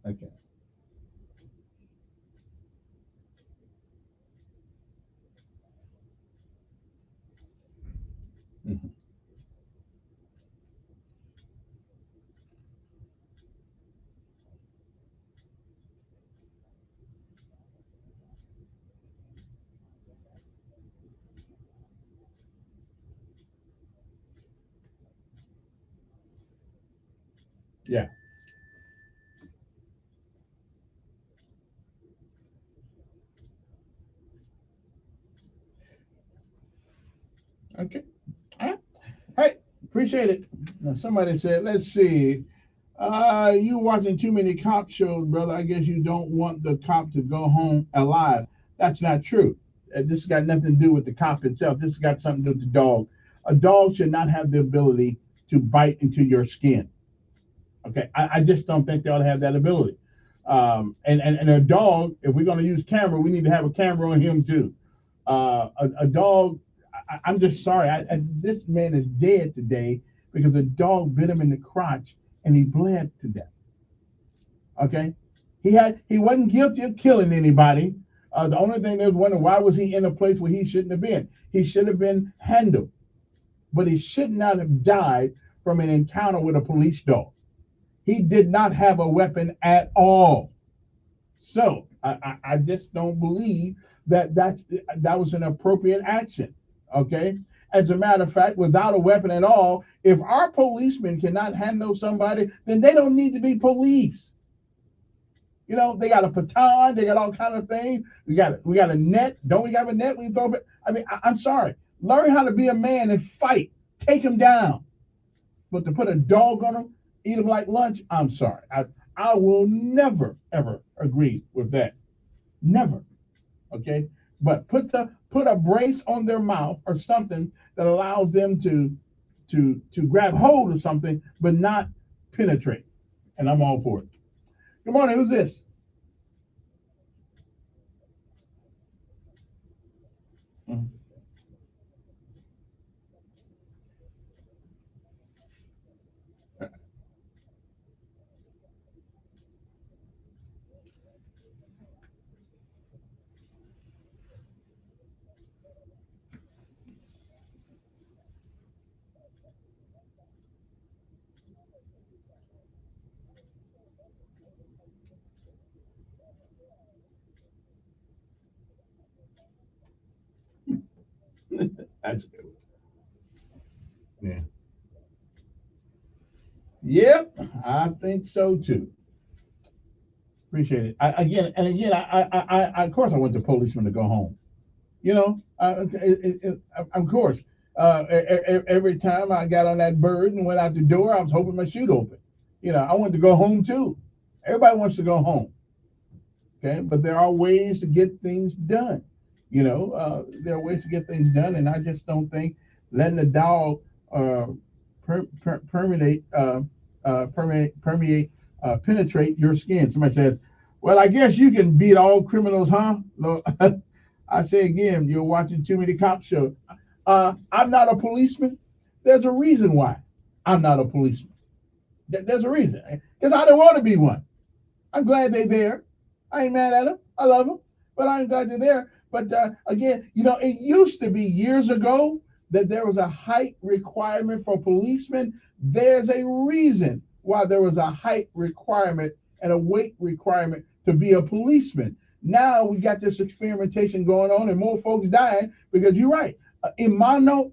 Okay. Mhm. Yeah. Okay. All right. Hey, appreciate it. Now, somebody said, let's see. You watching too many cop shows, brother. I guess you don't want the cop to go home alive. That's not true. This got nothing to do with the cop itself. This has got something to do with the dog. A dog should not have the ability to bite into your skin. Okay, I just don't think they ought to have that ability. And a dog, if we're going to use camera, we need to have a camera on him too. A dog, I'm just sorry. This man is dead today because a dog bit him in the crotch and he bled to death. Okay, he wasn't guilty of killing anybody. The only thing they was wondering, why was he in a place where he shouldn't have been? He should have been handled, but he should not have died from an encounter with a police dog. He did not have a weapon at all. So I just don't believe that that was an appropriate action. Okay. As a matter of fact, without a weapon at all, if our policemen cannot handle somebody, then they don't need to be police. You know, they got a baton, they got all kind of things. We got a net. Don't we have a net? We throw it. I mean, I'm sorry. Learn how to be a man and fight. Take him down. But to put a dog on him, eat him like lunch, I'm sorry. I will never ever agree with that. Never. Okay. But put a brace on their mouth or something that allows them to grab hold of something, but not penetrate. And I'm all for it. Good morning. Who's this? Mhm. That's good. Yeah. Yep, I think so too. Appreciate it. Of course, I want the policeman to go home. You know, of course. Every time I got on that bird and went out the door, I was hoping my chute open. You know, I want to go home too. Everybody wants to go home. Okay, but there are ways to get things done. You know, there are ways to get things done, and I just don't think letting the dog permeate penetrate your skin. Somebody says, well, I guess you can beat all criminals, huh? No. I say again, you're watching too many cop shows. I'm not a policeman. There's a reason why I'm not a policeman. There's a reason. Because I don't want to be one. I'm glad they're there. I ain't mad at them. I love them. But I'm glad they're there. But again, it used to be years ago that there was a height requirement for policemen. There's a reason why there was a height requirement and a weight requirement to be a policeman. Now we got this experimentation going on and more folks dying because you're right. In my note,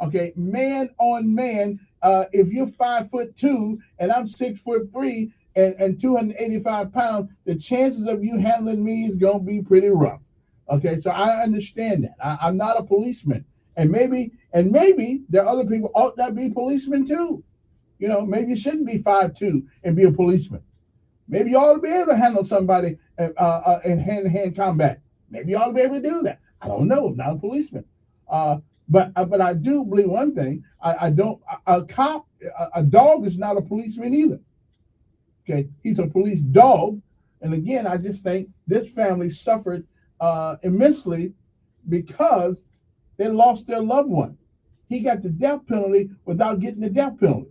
okay, man on man, if you're 5'2" and I'm 6'3" and 285 pounds, the chances of you handling me is gonna be pretty rough. Okay, so I understand that. I'm not a policeman, and maybe there are other people ought not be policemen too. Maybe you shouldn't be 5'2" and be a policeman. Maybe you ought to be able to handle somebody in hand-to-hand combat. Maybe you ought to be able to do that. I don't know. I'm not a policeman. But I do believe one thing. A dog is not a policeman either. Okay, he's a police dog. And again, I just think this family suffered immensely because they lost their loved one. He got the death penalty without getting the death penalty.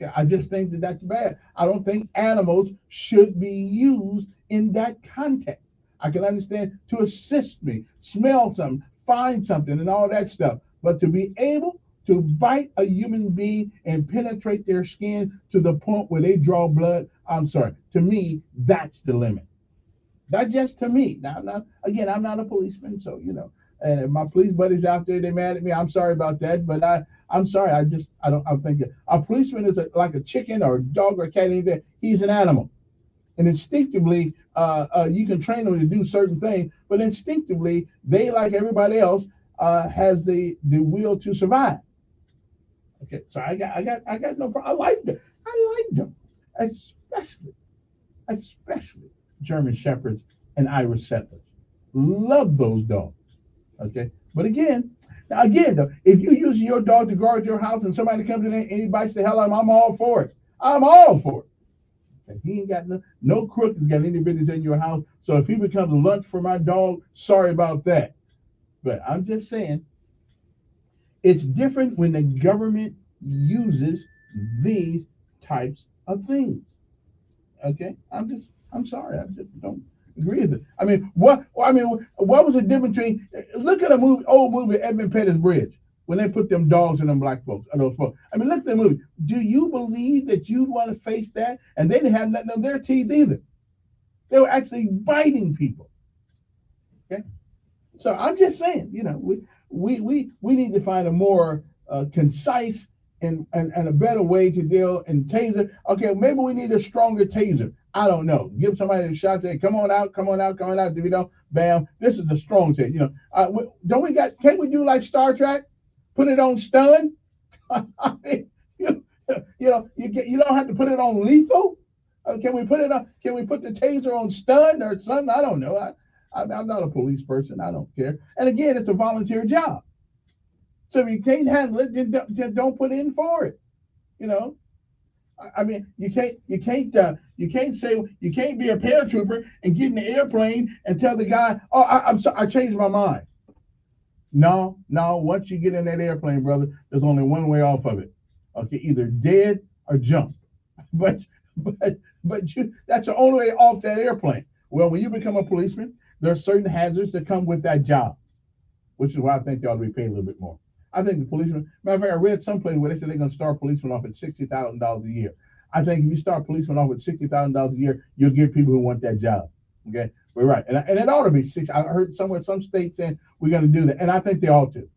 Okay, I just think that that's bad. I don't think animals should be used in that context. I can understand to assist me, smell something, find something, and all that stuff. But to be able to bite a human being and penetrate their skin to the point where they draw blood, I'm sorry. To me, that's the limit. Not just to me. Now, I'm not a policeman, so and if my police buddies out there, they mad at me. I'm sorry about that, but I'm sorry. I'm thinking a policeman is like a chicken or a dog or a cat. Anything. He's an animal, and instinctively, you can train them to do certain things, but instinctively, they, like everybody else, has the will to survive. Okay, so I got no problem. I like them, especially German Shepherds and Irish Settlers. Love those dogs. Okay, but again, though, if you're using your dog to guard your house and somebody comes in there and he bites the hell out of him, I'm all for it. I'm all for it. Okay, he ain't got no crook has got any business in your house. So if he becomes lunch for my dog, sorry about that. But I'm just saying, it's different when the government uses these types of things. Okay, I'm sorry, I just don't agree with it. I mean, what was the difference between? Look at old movie Edmund Pettus Bridge when they put them dogs in them black folks, or those folks. I mean, look at the movie. Do you believe that you'd want to face that? And they didn't have nothing on their teeth either. They were actually biting people. Okay, so I'm just saying, we need to find a more concise and a better way to deal and taser. Okay, maybe we need a stronger taser. I don't know. Give somebody a shot. Say, come on out. If you don't, bam. This is the strong taser. Can't we do like Star Trek? Put it on stun. I mean, you don't have to put it on lethal. Can we put the taser on stun or something? I don't know. I'm not a police person. I don't care. And again, it's a volunteer job. So if you can't handle it, then don't put in for it. I mean, you can't say you can't be a paratrooper and get in the airplane and tell the guy, "Oh, I'm sorry, I changed my mind." No. Once you get in that airplane, brother, there's only one way off of it. Okay, either dead or jump. But that's the only way off that airplane. Well, when you become a policeman, there are certain hazards that come with that job, which is why I think they ought to be paid a little bit more. I think the policeman, matter of fact, I read someplace where they said they're going to start policemen off at $60,000 a year. I think if you start policemen off at $60,000 a year, you'll get people who want that job. Okay, we're right, and it ought to be $60,000. I heard somewhere some states saying we're going to do that, and I think they ought to.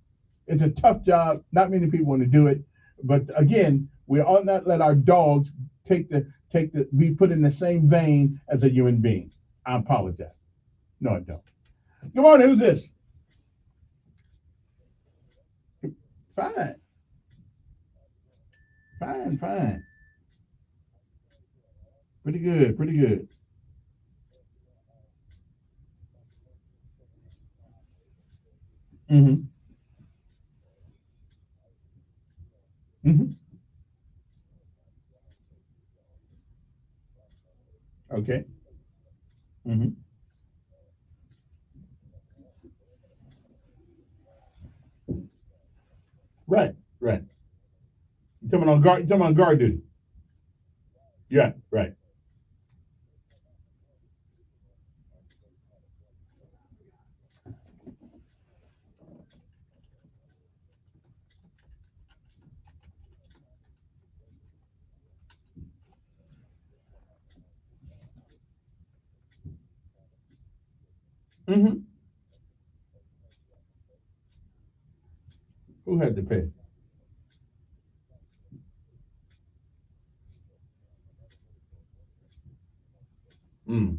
It's a tough job. Not many people want to do it, but again, we ought not let our dogs be put in the same vein as a human being. I apologize. No, I don't. Good morning. Who's this? Fine. Pretty good. Mm-hmm. Okay. Mm-hmm. Right. Right. You talking on guard? You talking on guard duty? Yeah. Right. Mm-hmm. Who had to pay? Mm.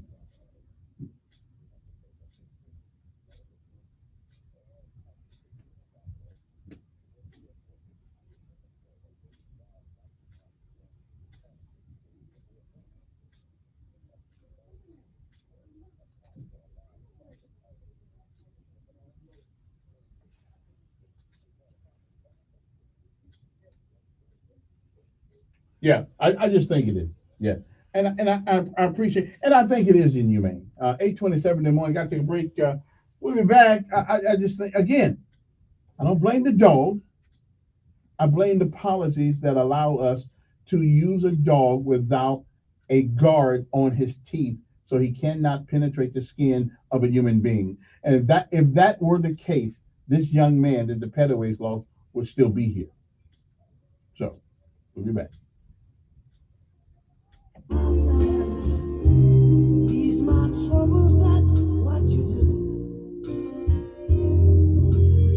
Yeah, I just think it is. Yeah, and I appreciate, and I think it is inhumane. 8:27 in the morning. Got to take a break. We'll be back. I just think again, I don't blame the dog. I blame the policies that allow us to use a dog without a guard on his teeth, so he cannot penetrate the skin of a human being. And if that were the case, this young man that the petaways lost would still be here. So we'll be back. These my troubles, that's what you do.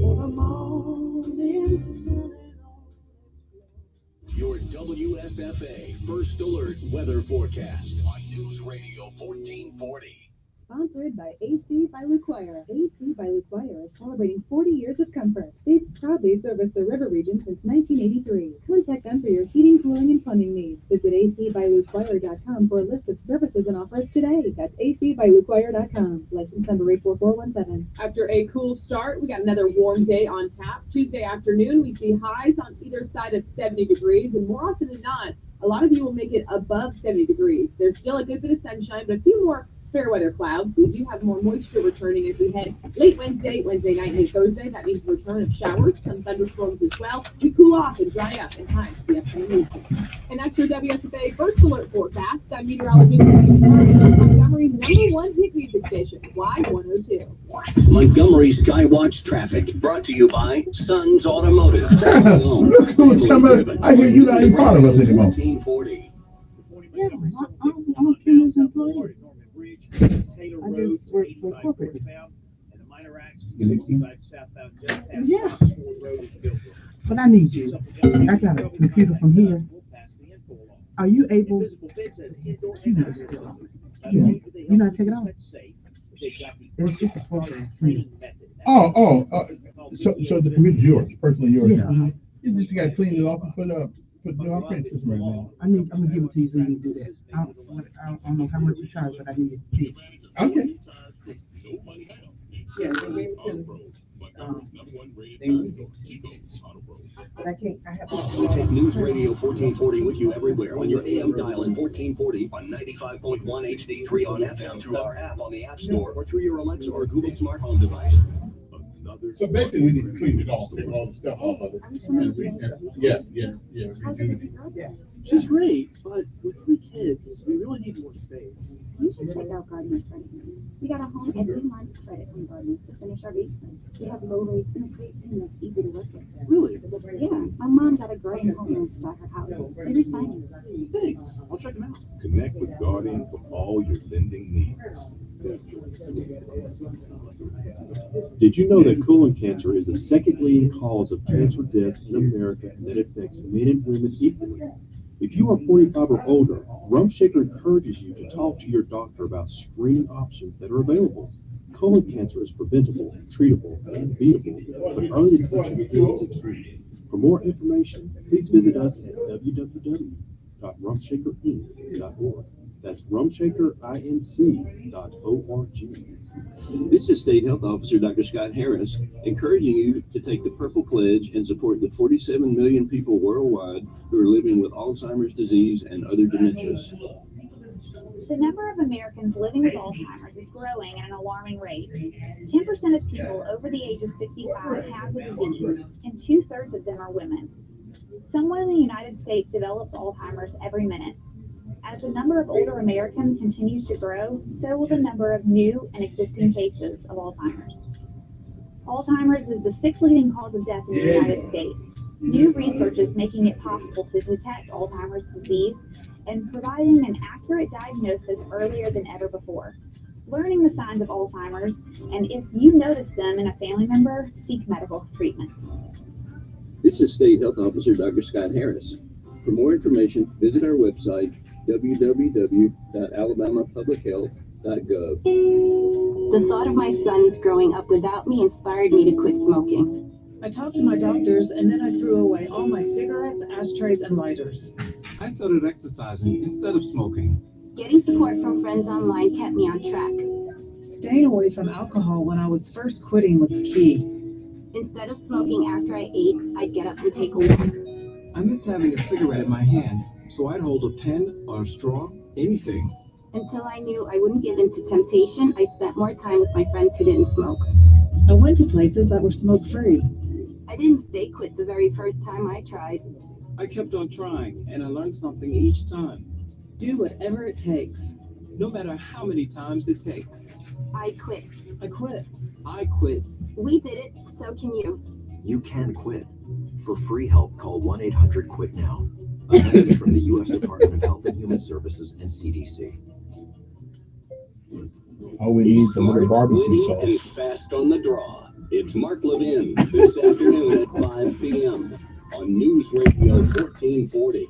For the morning sun. Your WSFA First Alert Weather Forecast on News Radio 1440. Sponsored by AC by Luquire. AC by Luquire is celebrating 40 years of comfort. They've proudly serviced the river region since 1983. Contact them for your heating, cooling, and plumbing needs. Visit acbyluquire.com for a list of services and offers today. That's acbyluquire.com. License number 84417. After a cool start, we got another warm day on tap. Tuesday afternoon, we see highs on either side of 70 degrees, and more often than not, a lot of you will make it above 70 degrees. There's still a good bit of sunshine, but a few more fair weather clouds. We do have more moisture returning as we head late Wednesday night, and Thursday. That means the return of showers, some thunderstorms as well. We cool off and dry up in time for the upcoming weekend. And that's your WSFA First Alert forecast. I'm meteorologist Montgomery's #1 hit music station, Y102. Montgomery Skywatch traffic brought to you by Sons Automotive. I hear you not even part of us anymore. 1440. Yeah, I'm a King's employee. I just work for corporate. Yeah. But I need you. I got a computer from here. Are you able to you not take it off? It's just a program. So the computer's yours, personally yours Yeah, now. You just got to clean it off and put the operating system right now. I'm gonna give it to you so you can do that. I don't know how much you charge, but I need it to be. Okay. Yeah, they gave it to me. But I can't. I have to Take News Radio 1440 with you everywhere on your AM dial at 1440 on 95.1 HD3 on FM through our app on the App Store or through your Alexa or Google smart home device. So basically, we need to clean it off, take all the stuff off of it. Yeah. She's great, but with 3 kids, we really need more space. You should check out Gardner's Credit Union. We got a home every month credit from Gardner's to finish our basement. We have low rates and a great team that's easy to work with. Really? Yeah, my mom got a great home loan to buy her house. They refinanced. Thanks. I'll check them out. Connect with Guardian for all your lending needs. Did you know that colon cancer is the second leading cause of cancer deaths in America and that it affects men and women equally? If you are 45 or older, Rumshaker encourages you to talk to your doctor about screening options that are available. Colon cancer is preventable, treatable, and beatable, but early detection is the key. For more information, please visit us at www.rumshakerinc.org. That's rumshakerinc.org. This is State Health Officer Dr. Scott Harris, encouraging you to take the Purple Pledge and support the 47 million people worldwide who are living with Alzheimer's disease and other dementias. The number of Americans living with Alzheimer's is growing at an alarming rate. 10% of people over the age of 65 have the disease, and 2/3 of them are women. Someone in the United States develops Alzheimer's every minute. As the number of older Americans continues to grow, so will the number of new and existing cases of Alzheimer's. Alzheimer's is the 6th leading cause of death in the United States. New research is making it possible to detect Alzheimer's disease and providing an accurate diagnosis earlier than ever before. Learning the signs of Alzheimer's, and if you notice them in a family member, seek medical treatment. This is State Health Officer Dr. Scott Harris. For more information, visit our website, www.alabamapublichealth.gov. The thought of my sons growing up without me inspired me to quit smoking. I talked to my doctors, and then I threw away all my cigarettes, ashtrays, and lighters. I started exercising instead of smoking. Getting support from friends online kept me on track. Staying away from alcohol when I was first quitting was key. Instead of smoking after I ate, I'd get up and take a walk. I missed having a cigarette in my hand, so I'd hold a pen or a straw, anything. Until I knew I wouldn't give in to temptation, I spent more time with my friends who didn't smoke. I went to places that were smoke-free. I didn't stay quit the very first time I tried. I kept on trying, and I learned something each time. Do whatever it takes. No matter how many times it takes. I quit. I quit. I quit. We did it, so can you. You can quit. For free help, call 1-800-QUIT-NOW. A message from the U.S. Department of Health and Human Services and CDC. Oh, we need some more barbecue Witty sauce. and fast on the draw. It's Mark Levin this afternoon at 5 p.m. on News Radio 1440.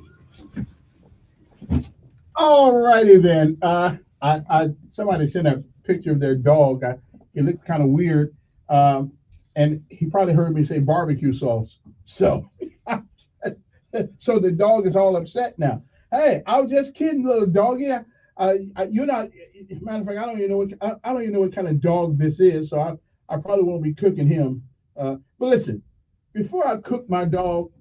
All righty then. Somebody sent a picture of their dog. It looked kind of weird, and he probably heard me say barbecue sauce. So, so the dog is all upset now. Hey, I was just kidding, little doggy. You're not. Matter of fact, I don't even know what kind of dog this is. So I probably won't be cooking him. But listen, before I cook my dog,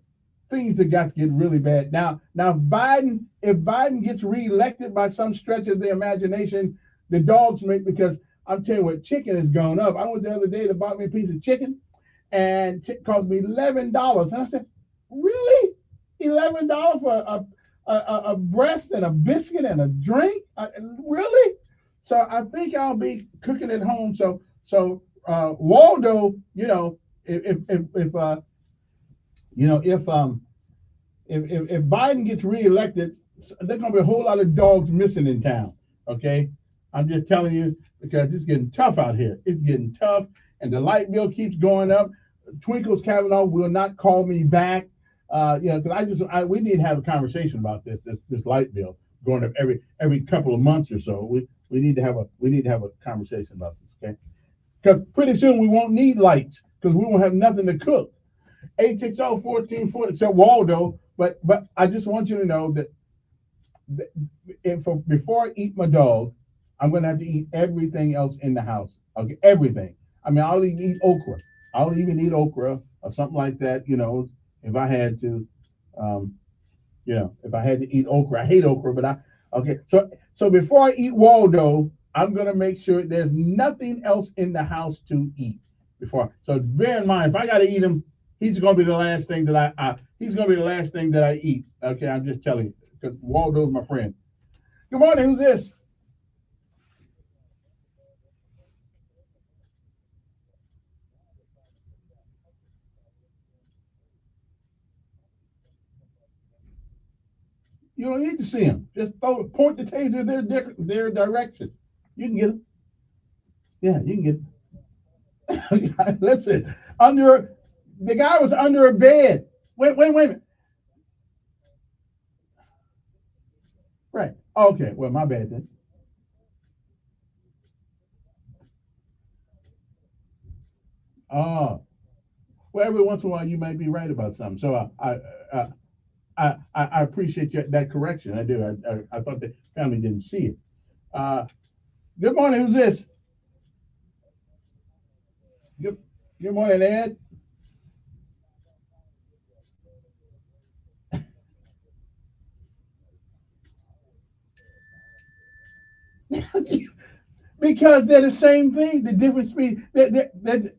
things have got to get really bad. Now, if Biden gets reelected by some stretch of the imagination, the dogs make, because I'm telling you what, chicken has gone up. I went the other day to buy me a piece of chicken, and it cost me $11. And I said, really? $11 for a breast and a biscuit and a drink? Really? So I think I'll be cooking at home. So Waldo, if Biden gets reelected, there's gonna be a whole lot of dogs missing in town. Okay, I'm just telling you, because it's getting tough out here. It's getting tough, and the light bill keeps going up. Twinkles Kavanaugh will not call me back. Because we need to have a conversation about this light bill going up every couple of months or so. We need to have a conversation about this, okay? Because pretty soon we won't need lights because we won't have nothing to cook. 860-1440. So Waldo, but I just want you to know that before I eat my dog, I'm gonna have to eat everything else in the house. Okay, everything. I mean, I'll even eat okra. I'll even eat okra or something like that. If I had to, if I had to eat okra. I hate okra, but okay. So before I eat Waldo, I'm gonna make sure there's nothing else in the house to eat So bear in mind, if I gotta eat him, he's gonna be the last thing that I eat. Okay, I'm just telling you, because Waldo's my friend. Good morning. Who's this? You don't need to see him. Just point the taser their direction. You can get him. Yeah, you can get him. Listen, the guy was under a bed. Wait a minute. Right. Okay. Well, my bad then. Oh. Well, every once in a while you might be right about something. So I appreciate that correction. I do. I thought the family didn't see it. Good morning. Who's this? Good morning, Ed. Because they're the same thing. The difference between wait a minute,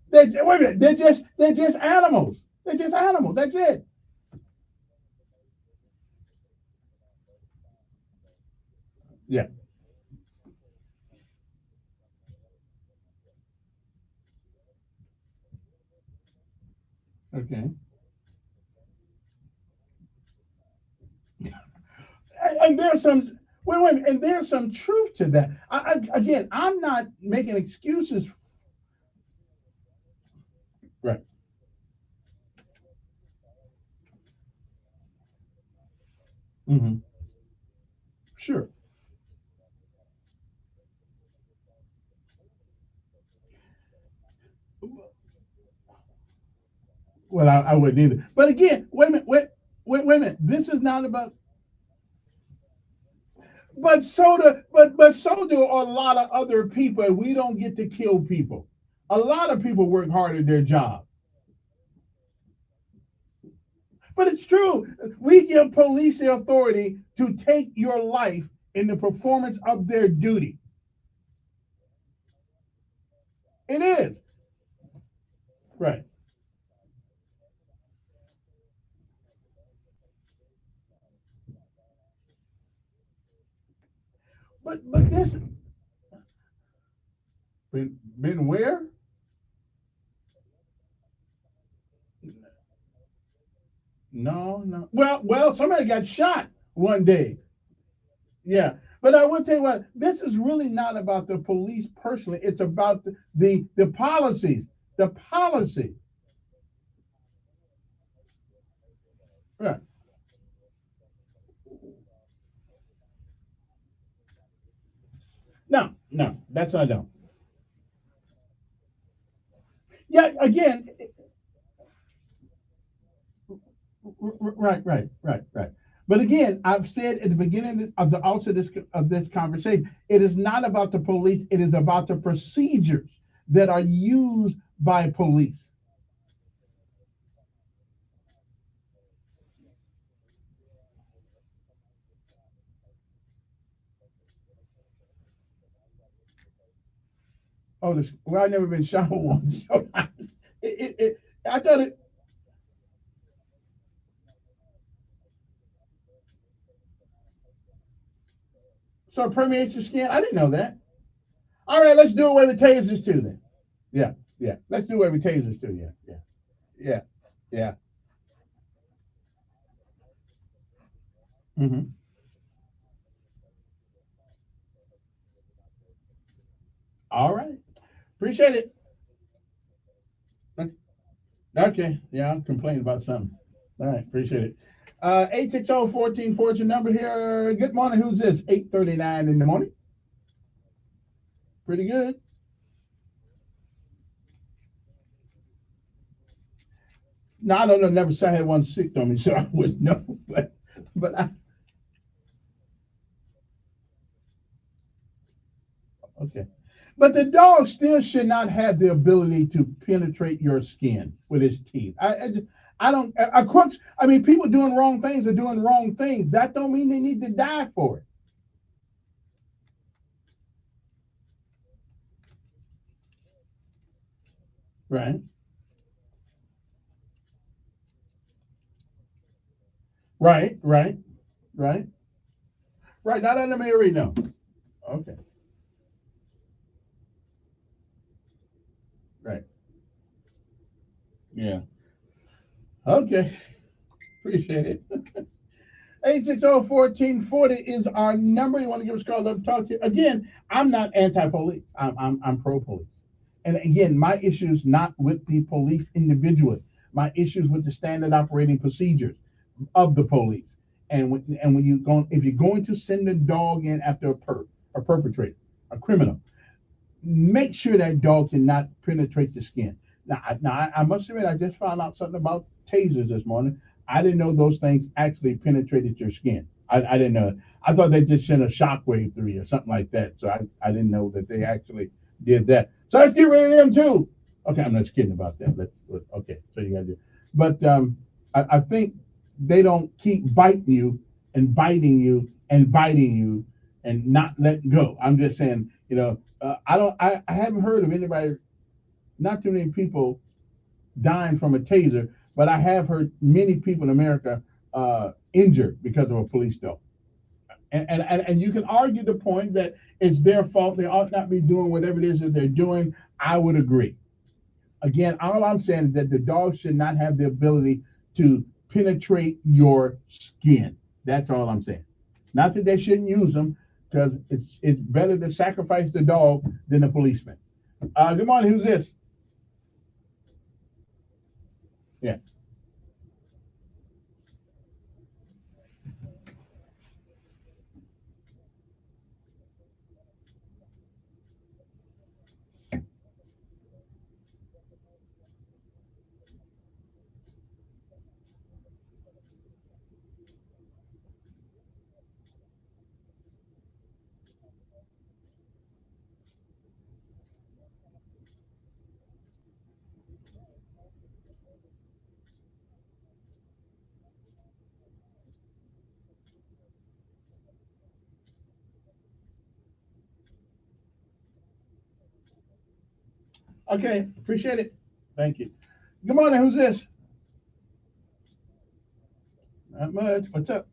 they're just animals. They're just animals. That's it. Yeah. Okay. And there's some wait, and there's some truth to that. Again, I'm not making excuses. Right. Hmm. Sure. Well, I wouldn't either. But again, wait a minute, wait a minute. This is not about. But so do a lot of other people. We don't get to kill people. A lot of people work hard at their job. But it's true. We give police the authority to take your life in the performance of their duty. It is. Right. But this been where? No. Well, somebody got shot one day. Yeah. But I will tell you what, this is really not about the police personally. It's about the policies. The policy. Right. No, that's I don't. Yeah, again, right. But again, I've said at the beginning of the also this conversation, it is not about the police. It is about the procedures that are used by police. Oh, well, I've never been shot once. So I thought it. So it permeates your skin. I didn't know that. All right, let's do away with tasers too then. Yeah. Let's do away with tasers too. Yeah. Yeah. Hmm. All right. Appreciate it. Okay. Yeah, I'm complaining about something. All right. Appreciate it. 860-1440 your number here. Good morning. Who's this? 8:39 in the morning. Pretty good. No, I don't know. Never said I had one sick on me, so I wouldn't know. But okay. But the dog still should not have the ability to penetrate your skin with his teeth. I don't. Of course, I mean, people doing wrong things are doing wrong things. That don't mean they need to die for it. Right. Right. Right. Right. Right. Not under Mary. No. Okay. Right. Yeah. Okay. Appreciate it. 860-1440 is our number. You want to give us a call? Let me talk to you. Again, I'm not anti-police. I'm pro-police. And again, my issue is not with the police individually. My issue is with the standard operating procedures of the police. And when you go, if you're going to send a dog in after a perpetrator, a criminal, make sure that dog cannot penetrate the skin. Now, I must admit, I just found out something about tasers this morning. I didn't know those things actually penetrated your skin. I didn't know. I thought they just sent a shockwave through you or something like that. So I didn't know that they actually did that. So let's get rid of them too. Okay, I'm just kidding about that. Okay, so you got to do. But I think they don't keep biting you and biting you and biting you and not let go. I'm just saying, I haven't heard of anybody, not too many people dying from a taser, but I have heard many people in America injured because of a police dog. And you can argue the point that it's their fault. They ought not be doing whatever it is that they're doing. I would agree. Again, all I'm saying is that the dog should not have the ability to penetrate your skin. That's all I'm saying. Not that they shouldn't use them, because it's better to sacrifice the dog than the policeman. Good morning. Who's this? Yeah. Okay, appreciate it. Thank you. Good morning. Who's this? Not much. What's up?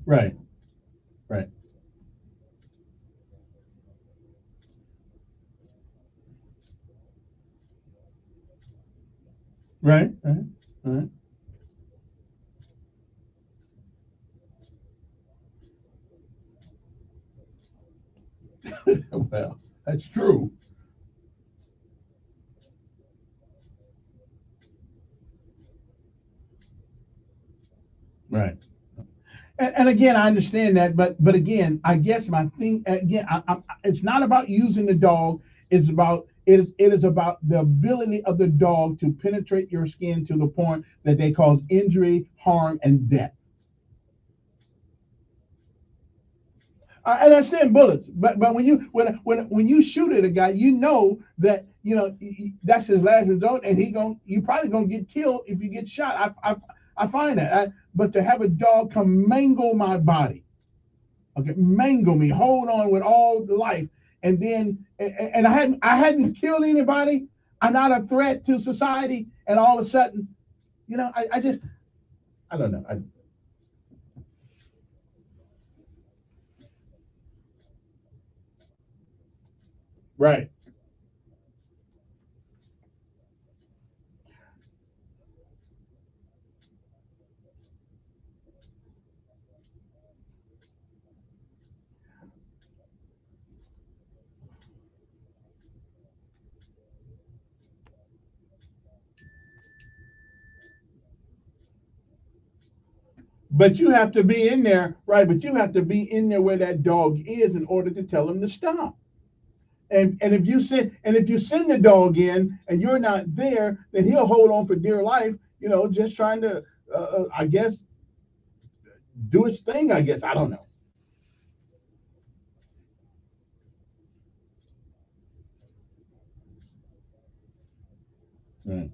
Right. Right. Right. Right. Well, that's true. Right. And again, I understand that, but again, I guess my thing again, it's not about using the dog. It is about the ability of the dog to penetrate your skin to the point that they cause injury, harm, and death. And I send bullets, but when you shoot at a guy, you know that that's his last resort, and you probably gonna get killed if you get shot. I find that, but to have a dog come mangle my body, okay, mangle me, hold on with all life, and then and I hadn't killed anybody. I'm not a threat to society, and all of a sudden, I don't know. Right. But you have to be in there, right? But you have to be in there where that dog is in order to tell him to stop. And if you send the dog in and you're not there, then he'll hold on for dear life, just trying to, I guess, do its thing. I guess I don't know. Right.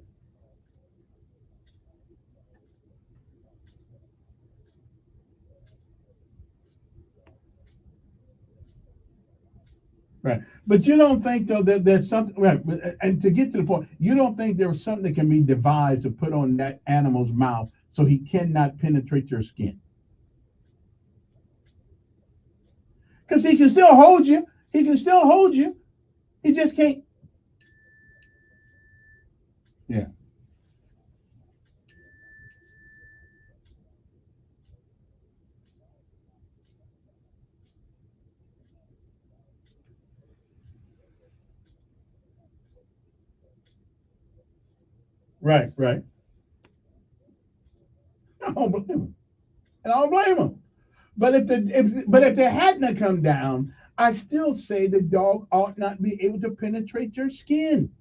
Right. But you don't think though that there's something right, and to get to the point, you don't think there's something that can be devised to put on that animal's mouth so he cannot penetrate your skin. Because he can still hold you. He can still hold you. He just can't. Yeah. Right. I don't blame them. And I don't blame them. But if they hadn't come down, I still say the dog ought not be able to penetrate your skin.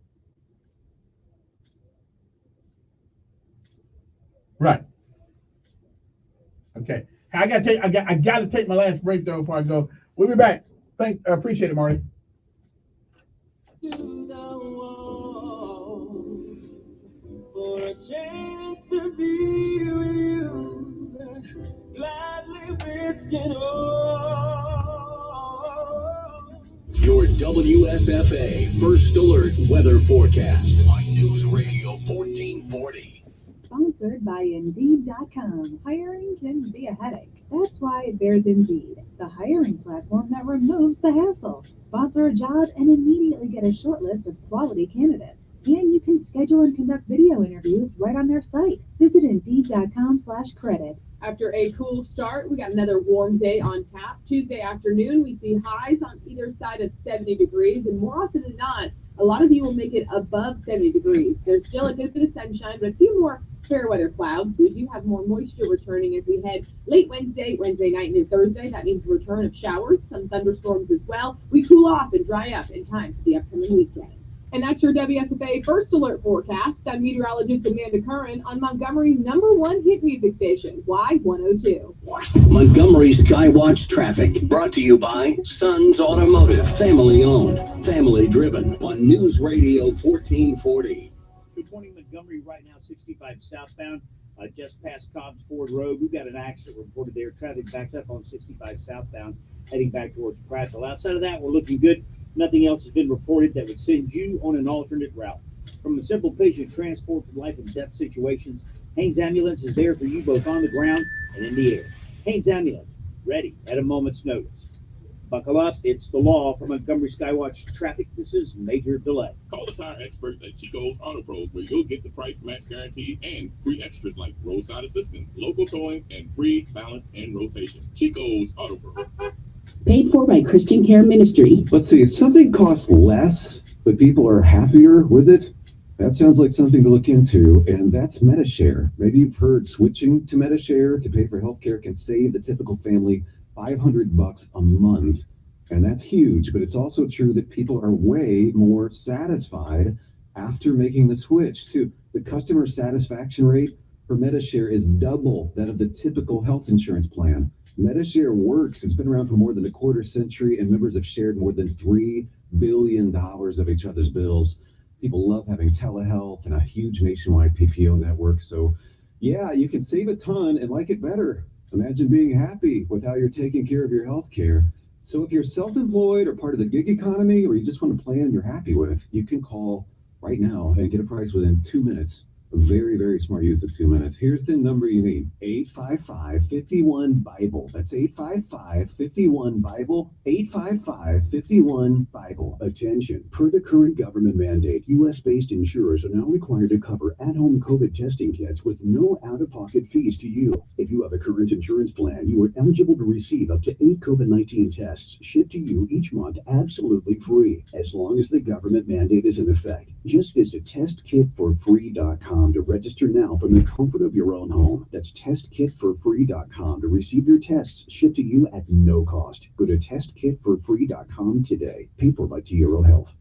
Right. Okay. I gotta take my last break though before I go. We'll be back. Appreciate it, Marty. For a chance to be with you, gladly risk it all. Your WSFA First Alert Weather Forecast on News Radio 1440. Sponsored by Indeed.com. Hiring can be a headache. That's why there's Indeed, the hiring platform that removes the hassle. Sponsor a job and immediately get a short list of quality candidates. And you can schedule and conduct video interviews right on their site. Visit Indeed.com/credit. After a cool start, we got another warm day on tap. Tuesday afternoon, we see highs on either side of 70 degrees, and more often than not, a lot of you will make it above 70 degrees. There's still a good bit of sunshine, but a few more fair weather clouds. We do have more moisture returning as we head late Wednesday night into Thursday. That means the return of showers, some thunderstorms as well. We cool off and dry up in time for the upcoming weekend. And that's your WSFA First Alert forecast. I'm meteorologist Amanda Curran on Montgomery's #1 hit music station, Y102. Montgomery Skywatch traffic brought to you by Sons Automotive, family owned, family driven on News Radio 1440. 220 Montgomery right now, 65 southbound, just past Cobbs Ford Road. We've got an accident reported there. Traffic backs up on 65 southbound, heading back towards Prattville. Outside of that, we're looking good. Nothing else has been reported that would send you on an alternate route. From the simple patient transport to life and death situations, Haynes Ambulance is there for you both on the ground and in the air. Haynes Ambulance, ready at a moment's notice. Buckle up, it's the law for Montgomery Skywatch traffic. This is Major Delay. Call the tire experts at Chico's Auto Pros, where you'll get the price match guarantee and free extras like roadside assistance, local towing, and free balance and rotation. Chico's Auto Pros. Paid for by Christian Care Ministry. Let's see, if something costs less, but people are happier with it, that sounds like something to look into, and that's MediShare. Maybe you've heard switching to MediShare to pay for healthcare can save the typical family $500 a month, and that's huge, but it's also true that people are way more satisfied after making the switch, too. The customer satisfaction rate for MediShare is double that of the typical health insurance plan. MediShare works. It's been around for more than a quarter century, and members have shared more than $3 billion of each other's bills. People love having telehealth and a huge nationwide PPO network. So, yeah, you can save a ton and like it better. Imagine being happy with how you're taking care of your health care. So if you're self-employed or part of the gig economy, or you just want a plan you're happy with, you can call right now and get a price within 2 minutes. A very, very smart use of 2 minutes. Here's the number you need. 855-51-BIBLE. That's 855-51-BIBLE. 855-51-BIBLE. Attention. Per the current government mandate, U.S.-based insurers are now required to cover at-home COVID testing kits with no out-of-pocket fees to you. If you have a current insurance plan, you are eligible to receive up to 8 COVID-19 tests shipped to you each month absolutely free, as long as the government mandate is in effect. Just visit testkitforfree.com to register now from the comfort of your own home. That's testkitforfree.com to receive your tests shipped to you at no cost. Go to testkitforfree.com today. Paid for by TRO Health.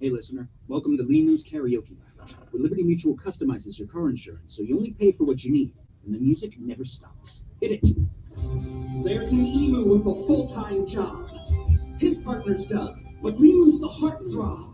Hey listener, welcome to Lee Moo's Karaoke Lounge, where Liberty Mutual customizes your car insurance so you only pay for what you need, and the music never stops. Hit it! There's an emu with a full-time job. His partner's Doug, but Limu's the heartthrob.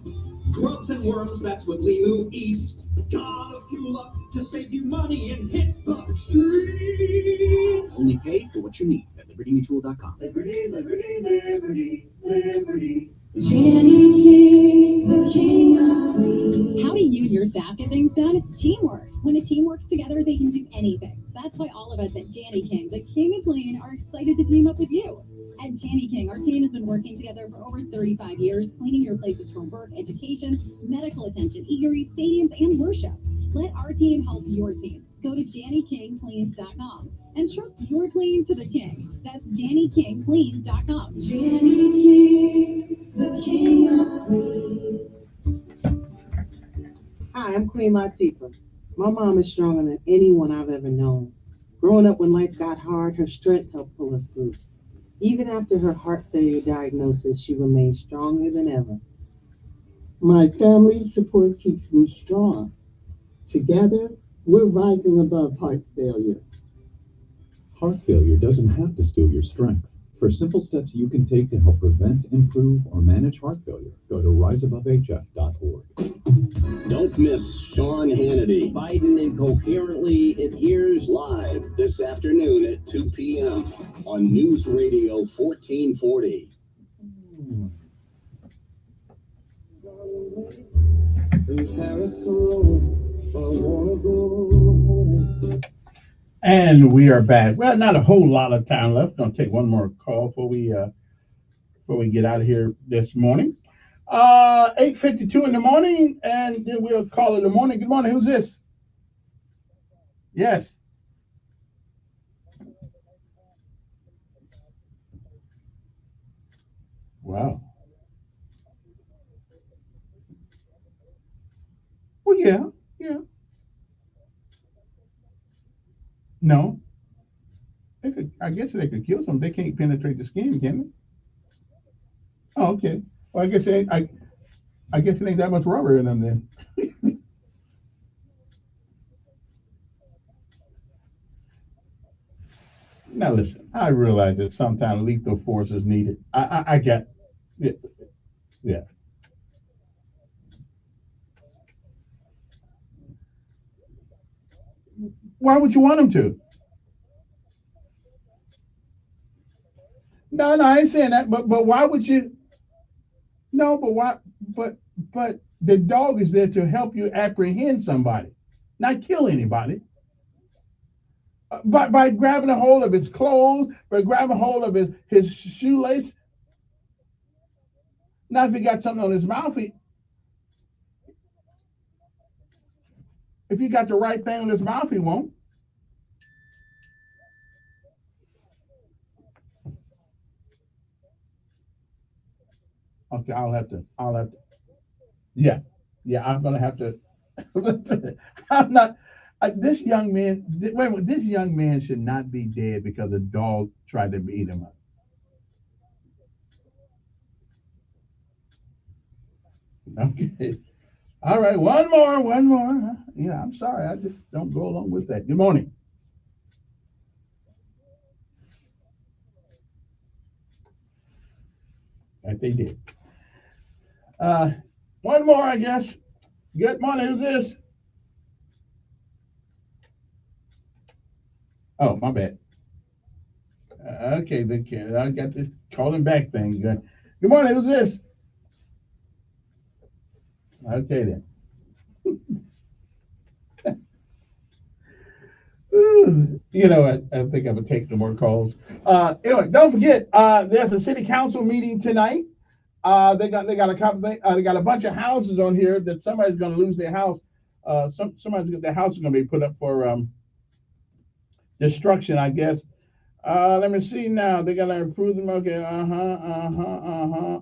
Grubs and worms, that's what Limu eats. Gotta fuel up to save you money and hit the streets. Only pay for what you need at libertymutual.com. Liberty, liberty, liberty, liberty. Jenny King, the king of clean. How do you and your staff get things done? Teamwork. When a team works together, they can do anything. That's why all of us at Janny King, the king of clean, are excited to team up with you. At Janny King, our team has been working together for over 35 years, cleaning your places for work, education, medical attention, eateries, stadiums, and worship. Let our team help your team. Go to JannyKingCleans.com and trust your clean to the king. That's JannyKingCleans.com. Janny King, the king of clean. Hi, I'm Queen Latifah. My mom is stronger than anyone I've ever known. Growing up when life got hard, her strength helped pull us through. Even after her heart failure diagnosis, she remains stronger than ever. My family's support keeps me strong. Together, we're rising above heart failure. Heart failure doesn't have to steal your strength. For simple steps you can take to help prevent, improve, or manage heart failure, go to riseabovehf.org. Don't miss Sean Hannity. Biden incoherently adheres. Live this afternoon at 2 p.m. on News Radio 1440. And we are back. Well, not a whole lot of time left. Gonna take one more call before we get out of here this morning. 8:52 in the morning, and then we'll call it the morning. Good morning. Who's this? Yes. Wow. Well, yeah. No. They could. I guess they could kill some. They can't penetrate the skin, can they? Oh, okay. Well, I guess it ain't, I guess it ain't that much rubber in them then. Now listen, I realize that sometimes lethal force is needed. I get, yeah. Why would you want them to? No, I ain't saying that. But why would you? No, but why? But the dog is there to help you apprehend somebody, not kill anybody. By grabbing a hold of his clothes, by grabbing a hold of his shoelace. Not if he got something on his mouth. If he got the right thing on his mouth, he won't. Okay, I'll have to. Yeah, I'm gonna have to. I'm not. This young man. Wait a minute. This young man should not be dead because a dog tried to beat him up. Okay. All right. One more. Yeah, I'm sorry. I just don't go along with that. Good morning. That they did. One more, I guess. Good morning. Who's this? Oh, my bad. Okay, I got this calling back thing. Good morning. Who's this? Okay then. You know what? I think I'm gonna take no more calls. Anyway, don't forget, there's a city council meeting tonight. They got a bunch of houses on here that somebody's gonna lose their house. Their house is gonna be put up for destruction, I guess. Let me see now. They're gonna improve them. Okay.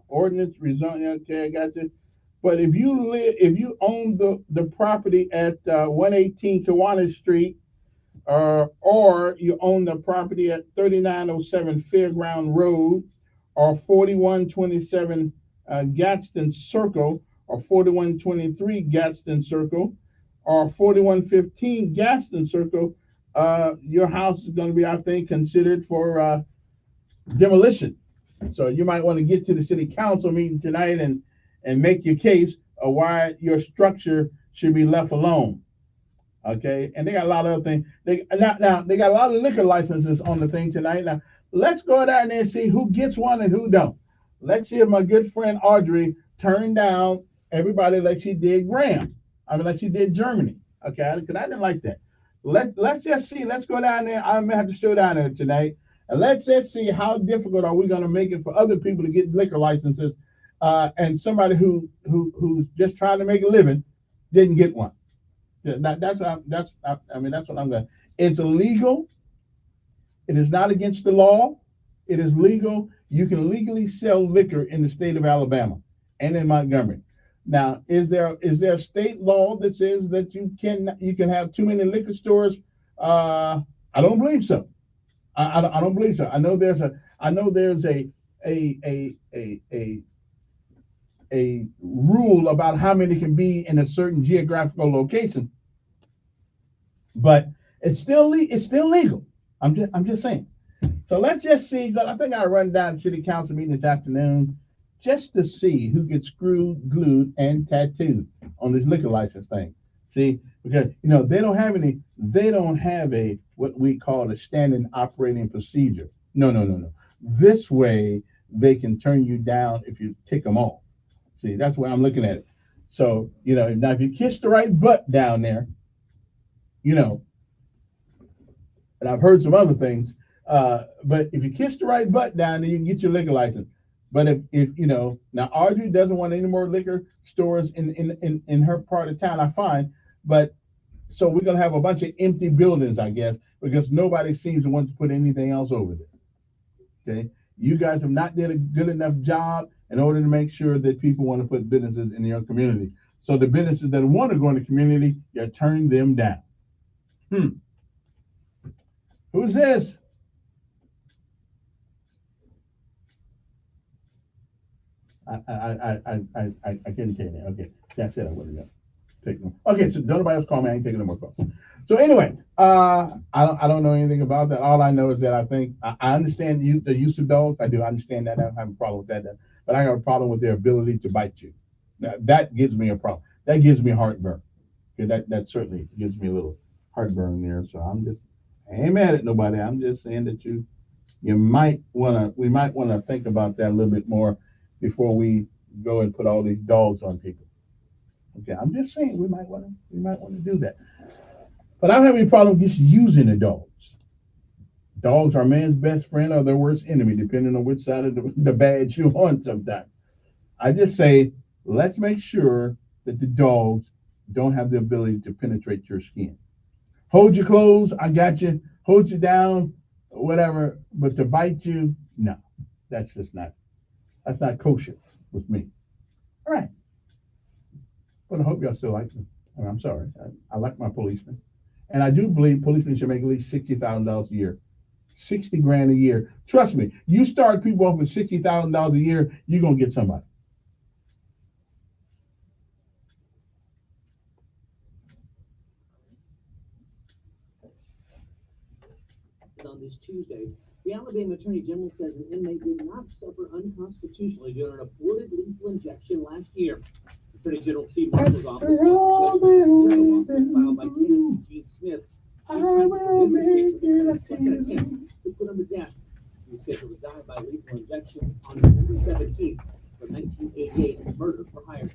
Ordinance rezoning. Okay, I got this. But if you own the property at 118 Kiwanis Street, or you own the property at 3907 Fairground Road, or 4127 Gadsden Circle, or 4123 Gadsden Circle, or 4115 Gadsden Circle, your house is going to be, I think, considered for demolition. So you might want to get to the city council meeting tonight and make your case of why your structure should be left alone. Okay, and they got a lot of other things. They got a lot of liquor licenses on the thing tonight. Now let's go down there and see who gets one and who don't. Let's see if my good friend Audrey turned down everybody like she did Graham. Like she did Germany. Okay, because I didn't like that. Let's just see. Let's go down there. I may have to show down there tonight, and let's just see how difficult are we going to make it for other people to get liquor licenses, and somebody who's just trying to make a living didn't get one. That's what I'm going. It's illegal. It is not against the law. It is legal. You can legally sell liquor in the state of Alabama and in Montgomery. Now, is there a state law that says that you can have too many liquor stores? I don't believe so. I don't believe so. I know there's a rule about how many can be in a certain geographical location, but it's still legal. I'm just saying. So let's just see. I think I'll run down to city council meeting this afternoon just to see who gets screwed, glued, and tattooed on this liquor license thing. See, because they don't have a what we call a standing operating procedure. No. This way they can turn you down if you tick them off. See, that's where I'm looking at it. So, now if you kiss the right butt down there, and I've heard some other things, but if you kiss the right butt down there, you can get your liquor license. But if now Audrey doesn't want any more liquor stores in her part of town, I find. But so we're gonna have a bunch of empty buildings, I guess, because nobody seems to want to put anything else over there. Okay, you guys have not did a good enough job in order to make sure that people want to put businesses in your community. So the businesses that want to go in the community, you turn them down. Who's this? I couldn't take it. Okay, see, I said I wasn't gonna take them. Okay, so don't nobody else call me. I ain't taking no more calls. So anyway, I don't know anything about that. All I know is that I understand the use of dogs. I do understand that. I don't have a problem with that. But I have a problem with their ability to bite you. Now, that gives me a problem. That gives me heartburn. Okay, that certainly gives me a little heartburn there. So I ain't mad at nobody. I'm just saying that we might wanna think about that a little bit more before we go and put all these dogs on people. Okay, I'm just saying we might want to do that. But I don't have any problem just using the dogs. Dogs are man's best friend or their worst enemy, depending on which side of the badge you're on sometimes. I just say, let's make sure that the dogs don't have the ability to penetrate your skin. Hold your clothes, I got you. Hold you down, whatever. But to bite you, no, that's not kosher with me. All right. But I hope y'all still like them. I'm sorry. I like my policemen. And I do believe policemen should make at least $60,000 a year. 60 grand a year. Trust me, you start people off with $60,000 a year, you're going to get somebody. On this Tuesday, the Alabama Attorney General says an inmate did not suffer unconstitutionally during an aborted lethal injection last year. Attorney General Steve Marshall's office filed by Kenneth Gene Smith. He tried to prevent the second attempt to put him to death. He was scheduled to die by lethal injection on November 17th for 1988 murder for hire.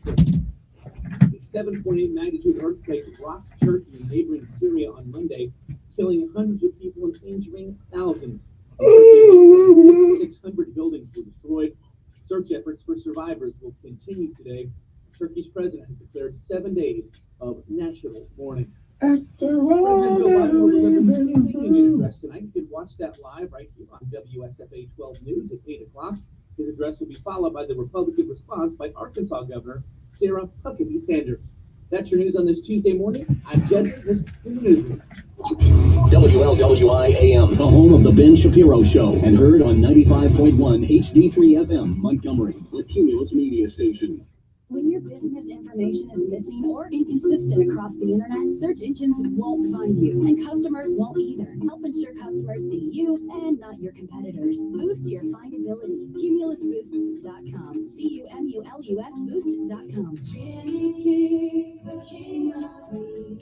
A 7.8 magnitude earthquake rocked Turkey and neighboring Syria on Monday, killing hundreds of people and injuring thousands. 600 buildings were destroyed. Search efforts for survivors will continue today. Turkey's president has declared 7 days of national mourning. President Joe Biden will deliver his State of the Union address tonight. You can watch that live right here on WSFA 12 News at 8 o'clock. His address will be followed by the Republican response by Arkansas Governor Sarah Huckabee Sanders. That's your news on this Tuesday morning. I'm Jed. This is the newsroom. WLWI AM, the home of the Ben Shapiro Show, and heard on 95.1 HD3 FM, Montgomery, the Cumulus Media Station. When your business information is missing or inconsistent across the internet, search engines won't find you, and customers won't either. Help ensure customers see you and not your competitors. Boost your findability. CumulusBoost.com. CUMULUS Boost.com.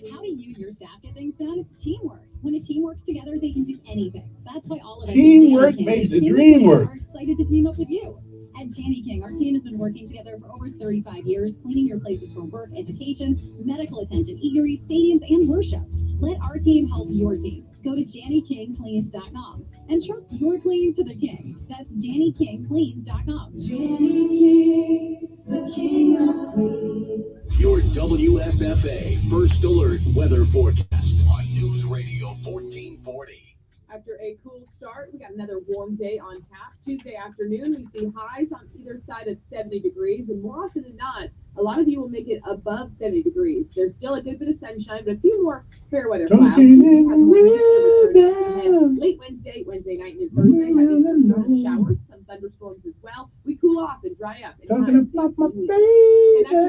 How do you and your staff get things done? Teamwork. When a team works together, they can do anything. That's why all of us Teamwork makes the dream work. are excited to team up with you. At Janney King, our team has been working together for over 35 years, cleaning your places for work, education, medical attention, eateries, stadiums, and worship. Let our team help your team. Go to JannyKingCleans.com and trust your clean to the king. That's JannyKingCleans.com. Janney King, the king of clean. Your WSFA First Alert Weather Forecast on News Radio 1440. After a cool start, we got another warm day on tap. Tuesday afternoon, we see highs on either side of 70 degrees, and more often than not, a lot of you will make it above 70 degrees. There's still a good bit of sunshine, but a few more fair weather clouds. We do have more moisture returning late Wednesday night into Thursday, having some morning showers, some thunderstorms as well. We cool off and dry up. And after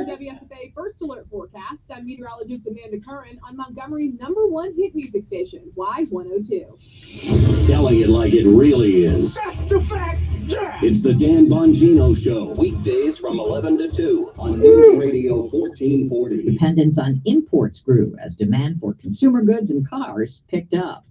WSFA First Alert Forecast, I'm meteorologist Amanda Curran on Montgomery's #1 hit music station, Y102. Telling it like it really is. That's the fact, yeah. It's the Dan Bongino Show, weekdays from 11 to 2 on News Radio 1440. Dependence on imports grew as demand for consumer goods and cars picked up.